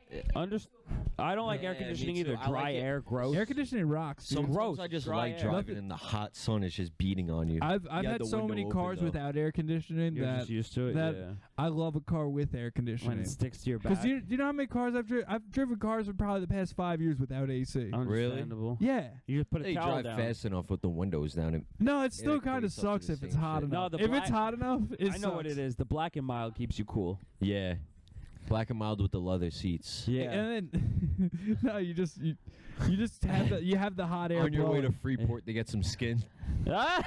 I don't like air Yeah, me conditioning too. either. I like Dry it. air, gross. Air conditioning rocks, dude. Sometimes gross, I just dry like air. driving Nothing- in the hot sun. It's just beating on you. I've You had had the so window many open, cars though. without air conditioning You're that just used to it. that- yeah. I love a car with air When conditioning. it sticks to your Because back. do you know how many cars I've driven? I've driven cars for probably the past 5 years without AC. Really? Understandable. Yeah. You just put a They towel drive down. fast enough with the windows down. And No, it still it kind of equates up to sucks the if it's same hot shit. No, enough. the If black- it's hot enough, it I know what sucks. it is. The black and mild keeps you cool. yeah, black and mild with the leather seats. Yeah. And then no, you just have the hot air On your way blowing. to Freeport to get some skin. yeah,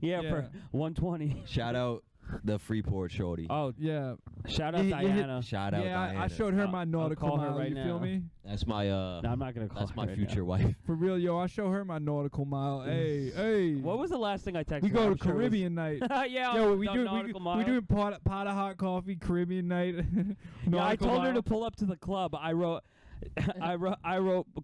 Yeah. for 120. Shout out the Freeport shorty. Oh, Yeah, shout out You hit- Diana. Shout out yeah. Diana. I showed her I'll- my I'll nautical call her mile. right You feel now. me? That's my No, I'm not gonna call That's her my right future now. wife. For real, yo. I show her my nautical mile. Hey. What was the last thing I texted? We her? go I'm to sure it was- Caribbean night. yeah, Yo, we done nautical we mile. doing pot of hot coffee Caribbean night. Yeah, I Nautical told her mile. to pull up to the club. I wrote,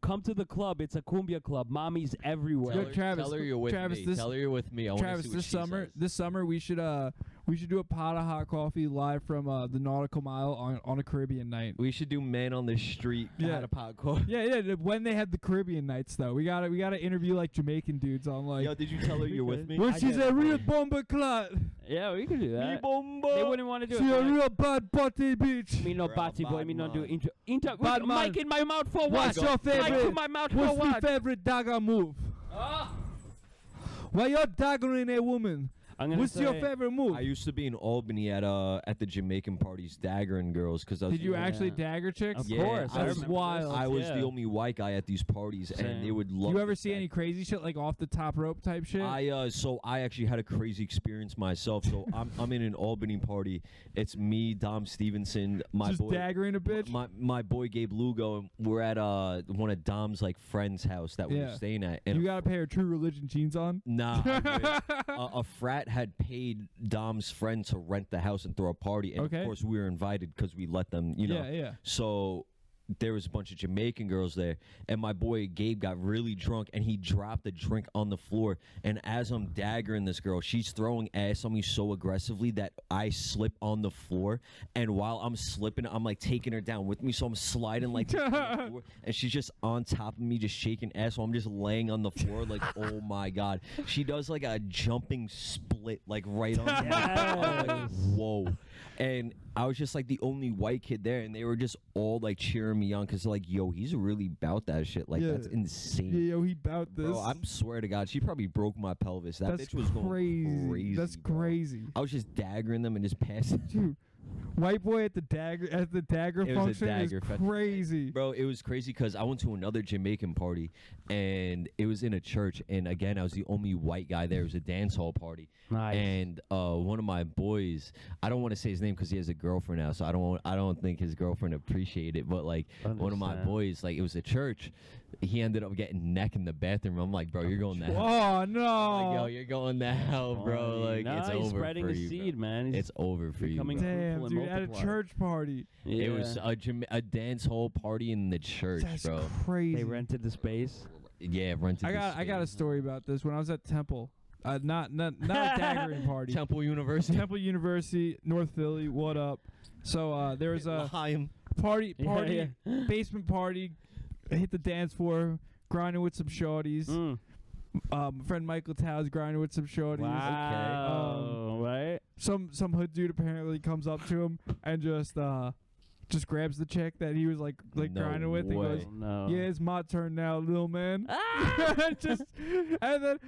come to the club. It's a cumbia club. Mommy's everywhere. Yo, Travis, tell her you're with Travis, me. this- Tell her you're with me. I want to Travis, see what this she summer, says. we should do a pot of hot coffee live from the nautical mile on a Caribbean night. We should do man on the street. Yeah. Had a pot coffee. Yeah. When they had the Caribbean nights, though, we gotta interview like Jamaican dudes on like. Yo, did you tell her you're with me? Well, I she's did. a real bomber clot. Yeah, we can do that. They Bomba. wouldn't want to do She's a it. real bad butty bitch. Me no Bro, batty boy. bad Me no do man. Mic Bad man. in my mouth for what? What's your Mic favorite? in my mouth for What's your what? favorite dagger move? Why you're daggering a woman? I'm gonna What's say, your favorite move? I used to be in Albany at the Jamaican parties, daggering girls. Did you actually dagger chicks? Of Yeah, course, I That's was wild. I was Yeah. the only white guy at these parties, and they Same. would love. You ever to see dag- any crazy shit like off the top rope type shit? I actually had a crazy experience myself. So I'm in an Albany party. It's me, Dom Stevenson, my Just boy, daggering a bitch. my boy Gabe Lugo, and we're at one of Dom's like friends' house that we were Yeah. staying at. And You got a pair of True Religion jeans on? nah, a frat had paid Dom's friend to rent the house and throw a party, and Okay. of course we were invited because we let them, you know. Yeah. So there was a bunch of Jamaican girls there, and my boy Gabe got really drunk, and he dropped a drink on the floor. And as I'm daggering this girl, she's throwing ass on me so aggressively that I slip on the floor. And while I'm slipping, I'm like taking her down with me, so I'm sliding like this on the floor, and she's just on top of me, just shaking ass. So I'm just laying on the floor, like, oh my god. She does like a jumping split, like right on. me. I'm like, whoa. And I was just like the only white kid there, and they were just all like cheering me on because like, yo, he's really about that shit. Like, Yeah. that's insane. Yeah, yo, he bout this. Bro, I swear to God, she probably broke my pelvis. That That's bitch was going crazy. That's bro. crazy. I was just daggering them and just passing. Dude, white boy at the dagger It was a function dagger is fest. crazy. Bro, it was crazy because I went to another Jamaican party, and it was in a church, and again, I was the only white guy there. It was a dance hall party. Nice. And one of my boys, I don't want to say his name because he has a girlfriend now, so I don't think his girlfriend appreciated it. But like one of my Understand. boys, like it was a church, he ended up getting neck in the bathroom. I'm like, bro, you're going to hell. Oh no! I'm like, yo, you're going to hell, bro. Funny. Like Nah, it's he's over spreading for the you, seed, bro. man. He's It's over for you. becoming Bro. Damn, fruitful and dude, at a multiply. church party. It was a dance hall party in the church, That's bro. crazy. They rented the space. Yeah, rented. I got a story about this when I was at Temple. Not a daggering party. Temple University. Temple University, North Philly. What up? So there was a L'chaim. party, Yeah. basement party. I hit the dance floor, grinding with some shorties. Mm. My friend Michael Tow's grinding with some shorties. Wow. Right? Some hood dude apparently comes up to him and just grabs the chick that he was like No grinding with and way. goes, Oh, no. "Yeah, it's my turn now, little man." Ah! And then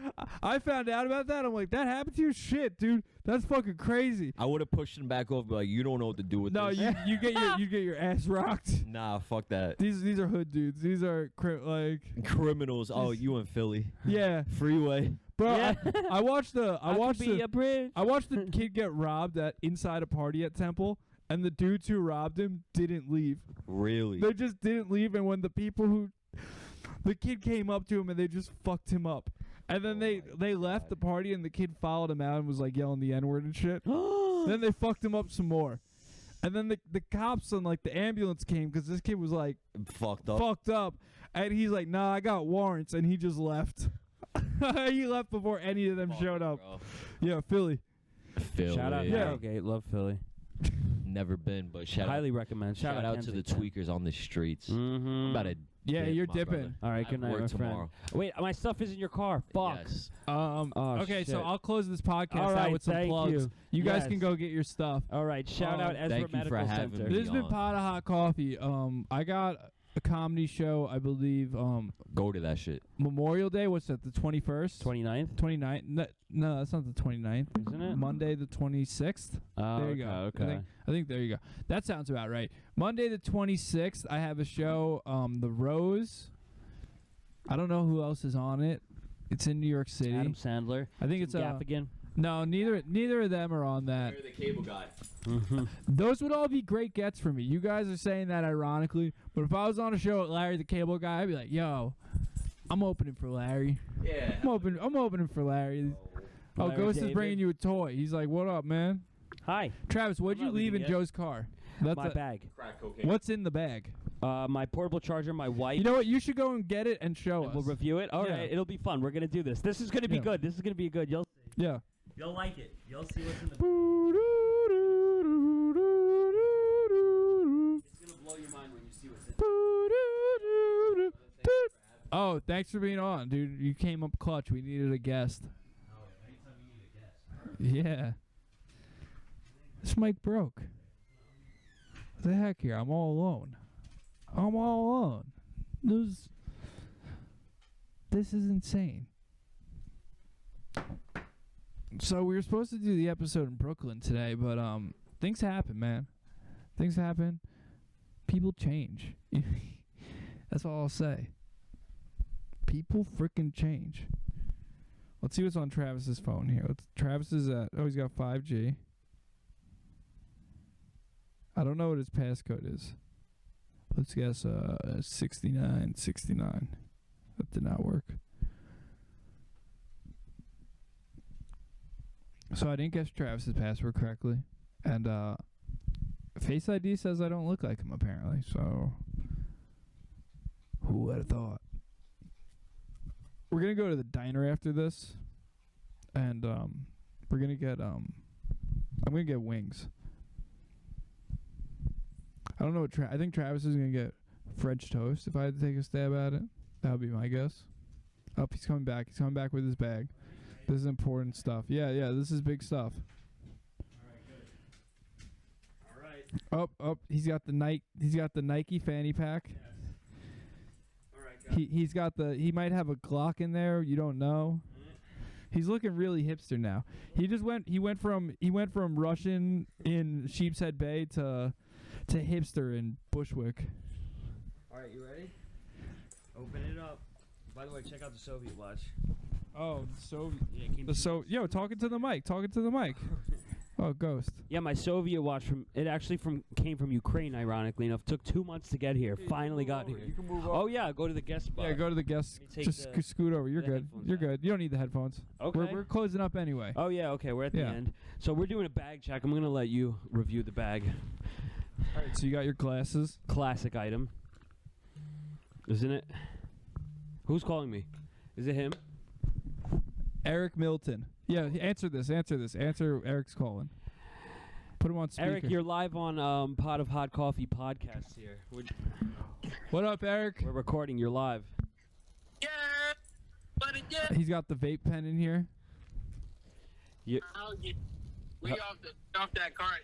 I found out about that. I'm like, that happened to you? Shit, dude, that's fucking crazy. I would have pushed him back off, but like, you don't know what to do with No, this. you get your ass rocked. Nah, fuck that. These are hood dudes. These are like Criminals. Oh, you in Philly? yeah, Freeway. bro. Yeah. I watched the I could be a bridge. I watched the kid get robbed at inside a party at Temple, and the dudes who robbed him didn't leave. Really? They just didn't leave, and when the kid came up to him and they just fucked him up. And then they left God. the party, and the kid followed him out and was like yelling the N-word and shit. Then they fucked him up some more. And then the cops and like the ambulance came because this kid was like Fucked up. fucked up. And he's like, "Nah, I got warrants," and he just left. He left before any of them Fuck, showed up. bro. Yeah, Philly. Philly. Shout out Yeah. Narrowgate. Love Philly. Never been, but Highly recommend. shout out to the tweakers on the streets. Mm-hmm. I'm about to Yeah, dip, you're my dipping. brother. All right, I good night, work my friend. tomorrow. Wait, my stuff is in your car. Fuck. Yes. Oh, Okay, so shit. I'll close this podcast All out right, with some thank plugs. you. guys Yes. can go get your stuff. All right, shout out Ezra thank you for Medical having Center. me. This has been on. Pot of Hot Coffee. I got a comedy show, I believe, Go to that shit. Memorial Day. What's that, the 21st? 29th, 29th? No, that's not the 29th. isn't it? Monday the 26th. Oh, There you go. Okay. I think there you go. That sounds about right. Monday the 26th, I have a show, The Rose. I don't know who else is on it. It's in New York City. Adam Sandler. I think it's Gaffigan. no, neither of them are on that. the cable guy. Mm-hmm. Those would all be great gets for me. You guys are saying that ironically, but if I was on a show with Larry the Cable Guy, I'd be like, "Yo, I'm opening for Larry. Yeah. I'm opening for Larry." Oh, Larry Ghost is David. bringing you a toy. He's like, "What up, man?" Hi. Travis, what'd I'm you not leave in leaving yet. Joe's car? That's My bag. Crack cocaine. What's in the bag? My portable charger, my wife. You know what? You should go and get it and show and us. we'll review it. All right, Yeah. it'll be fun. We're gonna do this. This is gonna be Yeah. good. This is gonna be good. Yeah. You'll like it. You'll see what's in the. It's gonna blow your mind when you see what's in. Oh, thanks for being on, dude. You came up clutch. We needed a guest. Yeah. This mic broke. What the heck here? I'm all alone. This is insane. So we were supposed to do the episode in Brooklyn today, but things happen, man. Things happen. People change. That's all I'll say. People freaking change. Let's see what's on Travis's phone here. Travis is at, he's got 5G. I don't know what his passcode is. Let's guess 6969. That did not work. So I didn't guess Travis's password correctly. And Face ID says I don't look like him apparently. So who would have thought? We're going to go to the diner after this. And we're going to get I'm going to get wings. I don't know what I think Travis is going to get French toast if I had to take a stab at it. That would be my guess. Oh, he's coming back. He's coming back with his bag. This is important stuff. Yeah, this is big stuff. All right, good. Oh, he's got the Nike fanny pack. Yes. All right, He's got he might have a Glock in there, you don't know. He's looking really hipster now. He went from Russian in Sheepshead Bay to hipster in Bushwick. All right, you ready? Open it up. By the way, check out the Soviet watch. Oh, Yeah, talking to the mic. Oh, Ghost. Yeah, my Soviet watch came from Ukraine. Ironically enough, took 2 months to get here. Finally got here. You can move over. Oh yeah, go to the guest spot. Yeah, go to the guest. Let me take Just scoot over. You're the good. headphones You're out. good. You don't need the headphones. Okay. We're closing up anyway. Oh yeah, okay. We're at the Yeah. end. So we're doing a bag check. I'm gonna let you review the bag. All right. So you got your glasses. Classic item, isn't it? Who's calling me? Is it him? Eric Milton. Yeah. Answer this. Answer Eric's calling. Put him on speaker. Eric, you're live on Pot of Hot Coffee podcast here. What up, Eric? We're recording. You're live. Yeah, but again, He's got the vape pen in here. You, we off that cart.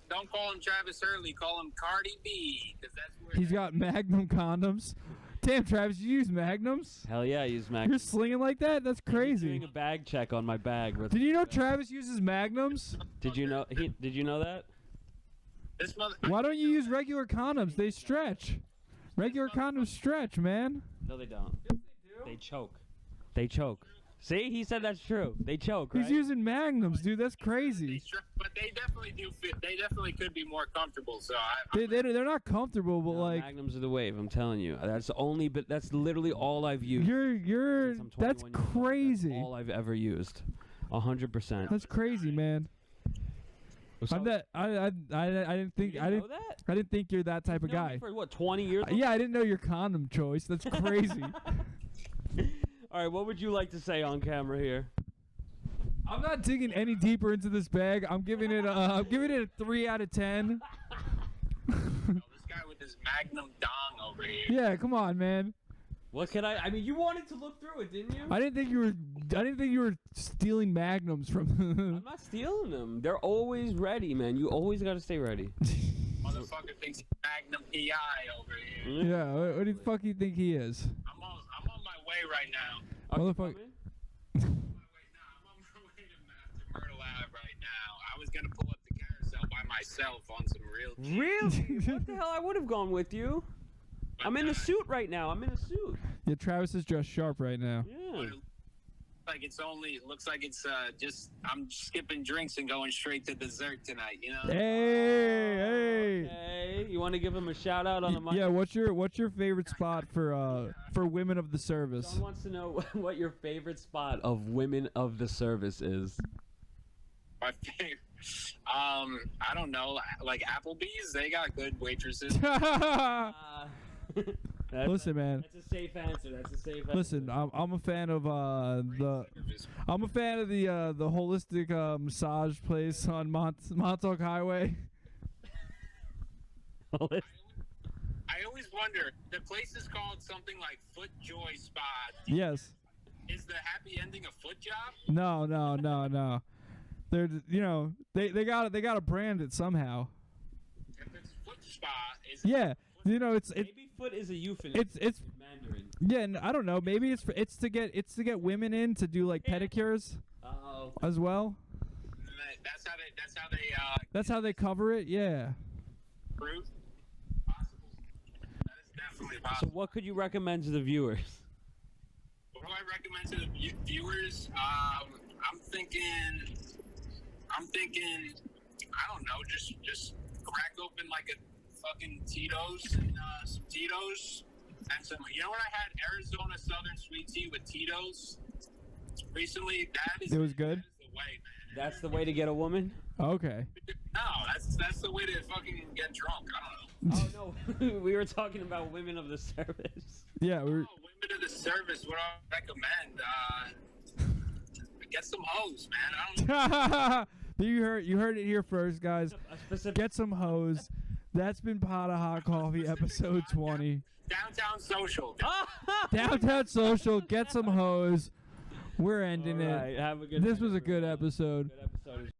Don't call him Travis Hurley. Call him Cardi B, because that's where He's got Magnum condoms. Damn, Travis, you use Magnums? hell yeah, use You're Magnum. slinging like that? That's Doing crazy. a bag check on my bag. Did you know Travis uses Magnums? Did you know? Did you know that? this mother. Why don't you use regular condoms? They stretch. Regular condoms stretch, man. No, they don't. They choke. They choke. See, he said that's true. They choke, right? He's using Magnums, dude. That's They crazy. but they definitely do fit. They definitely could be more comfortable. So They're not comfortable, but No, like Magnums are the wave. I'm telling you. That's literally all I've used. you're since I'm that's 21 years old. crazy. That's all I've ever used. 100%. That's crazy, man. I'm that I didn't think You know that? I didn't think you're that type of You've known guy. me for what, 20 years? Yeah, I didn't know your condom choice. That's crazy. All right, what would you like to say on camera here? I'm not digging any deeper into this bag. I'm giving it a 3 out of 10. this guy with his Magnum dong over here. Yeah, come on, man. What can I mean, you wanted to look through it, didn't you? I didn't think you were stealing Magnums from. I'm not stealing them. They're always ready, man. You always got to stay ready. Motherfucker thinks he's Magnum PI over here. Yeah, what the fuck do you think he is? I'm on my way right now. Are you Motherfucker. coming? I'm on my way to Myrtle Ave right now. I was gonna pull up the carousel by myself on some real. Really? What the hell? I would have gone with you. But, I'm in a suit right now. I'm in a suit. Yeah, Travis is dressed sharp right now. Yeah. It looks like it's just I'm skipping drinks and going straight to dessert tonight. You know. Hey. Okay. You want to give him a shout out on the mic? Yeah, what's your favorite spot for women of the service? John wants to know what your favorite spot of women of the service is. My favorite. I don't know. Like Applebee's, they got good waitresses. Listen, man. That's a safe answer. That's a safe answer. Listen, I'm a fan of the holistic massage place on Montauk Highway. I always wonder. The place is called something like Foot Joy Spa. Yes. Is the happy ending a foot job? No. They're they gotta brand it somehow. If it's foot spa, is Yeah. It's Maybe foot is a euphemism. it's Mandarin. yeah. I don't know. Maybe it's to get women in to do like pedicures. Oh, well. as well. That's how they cover it. Yeah. prove possible. That is definitely So possible. what could you recommend to the viewers? What do I recommend to the viewers? I'm thinking, I don't know, just crack open like a fucking Tito's and some Tito's and some. You know what I had? Arizona Southern Sweet Tea with Tito's recently. It was good? That is the way, man. That's the way to get a woman? Okay. No, that's the way to fucking get drunk. I don't know. Oh no, we were talking about women of the service. Yeah. We're. Oh, women of the service. What I recommend? Get some hoes, man. I don't. You heard it here first, guys. A specific. Get some hose. That's been Pot of Hot Coffee, episode 20. Downtown Social. Downtown Social. Get some hose. We're ending All right, it. have a good This night, was a good everyone. episode. Good episode.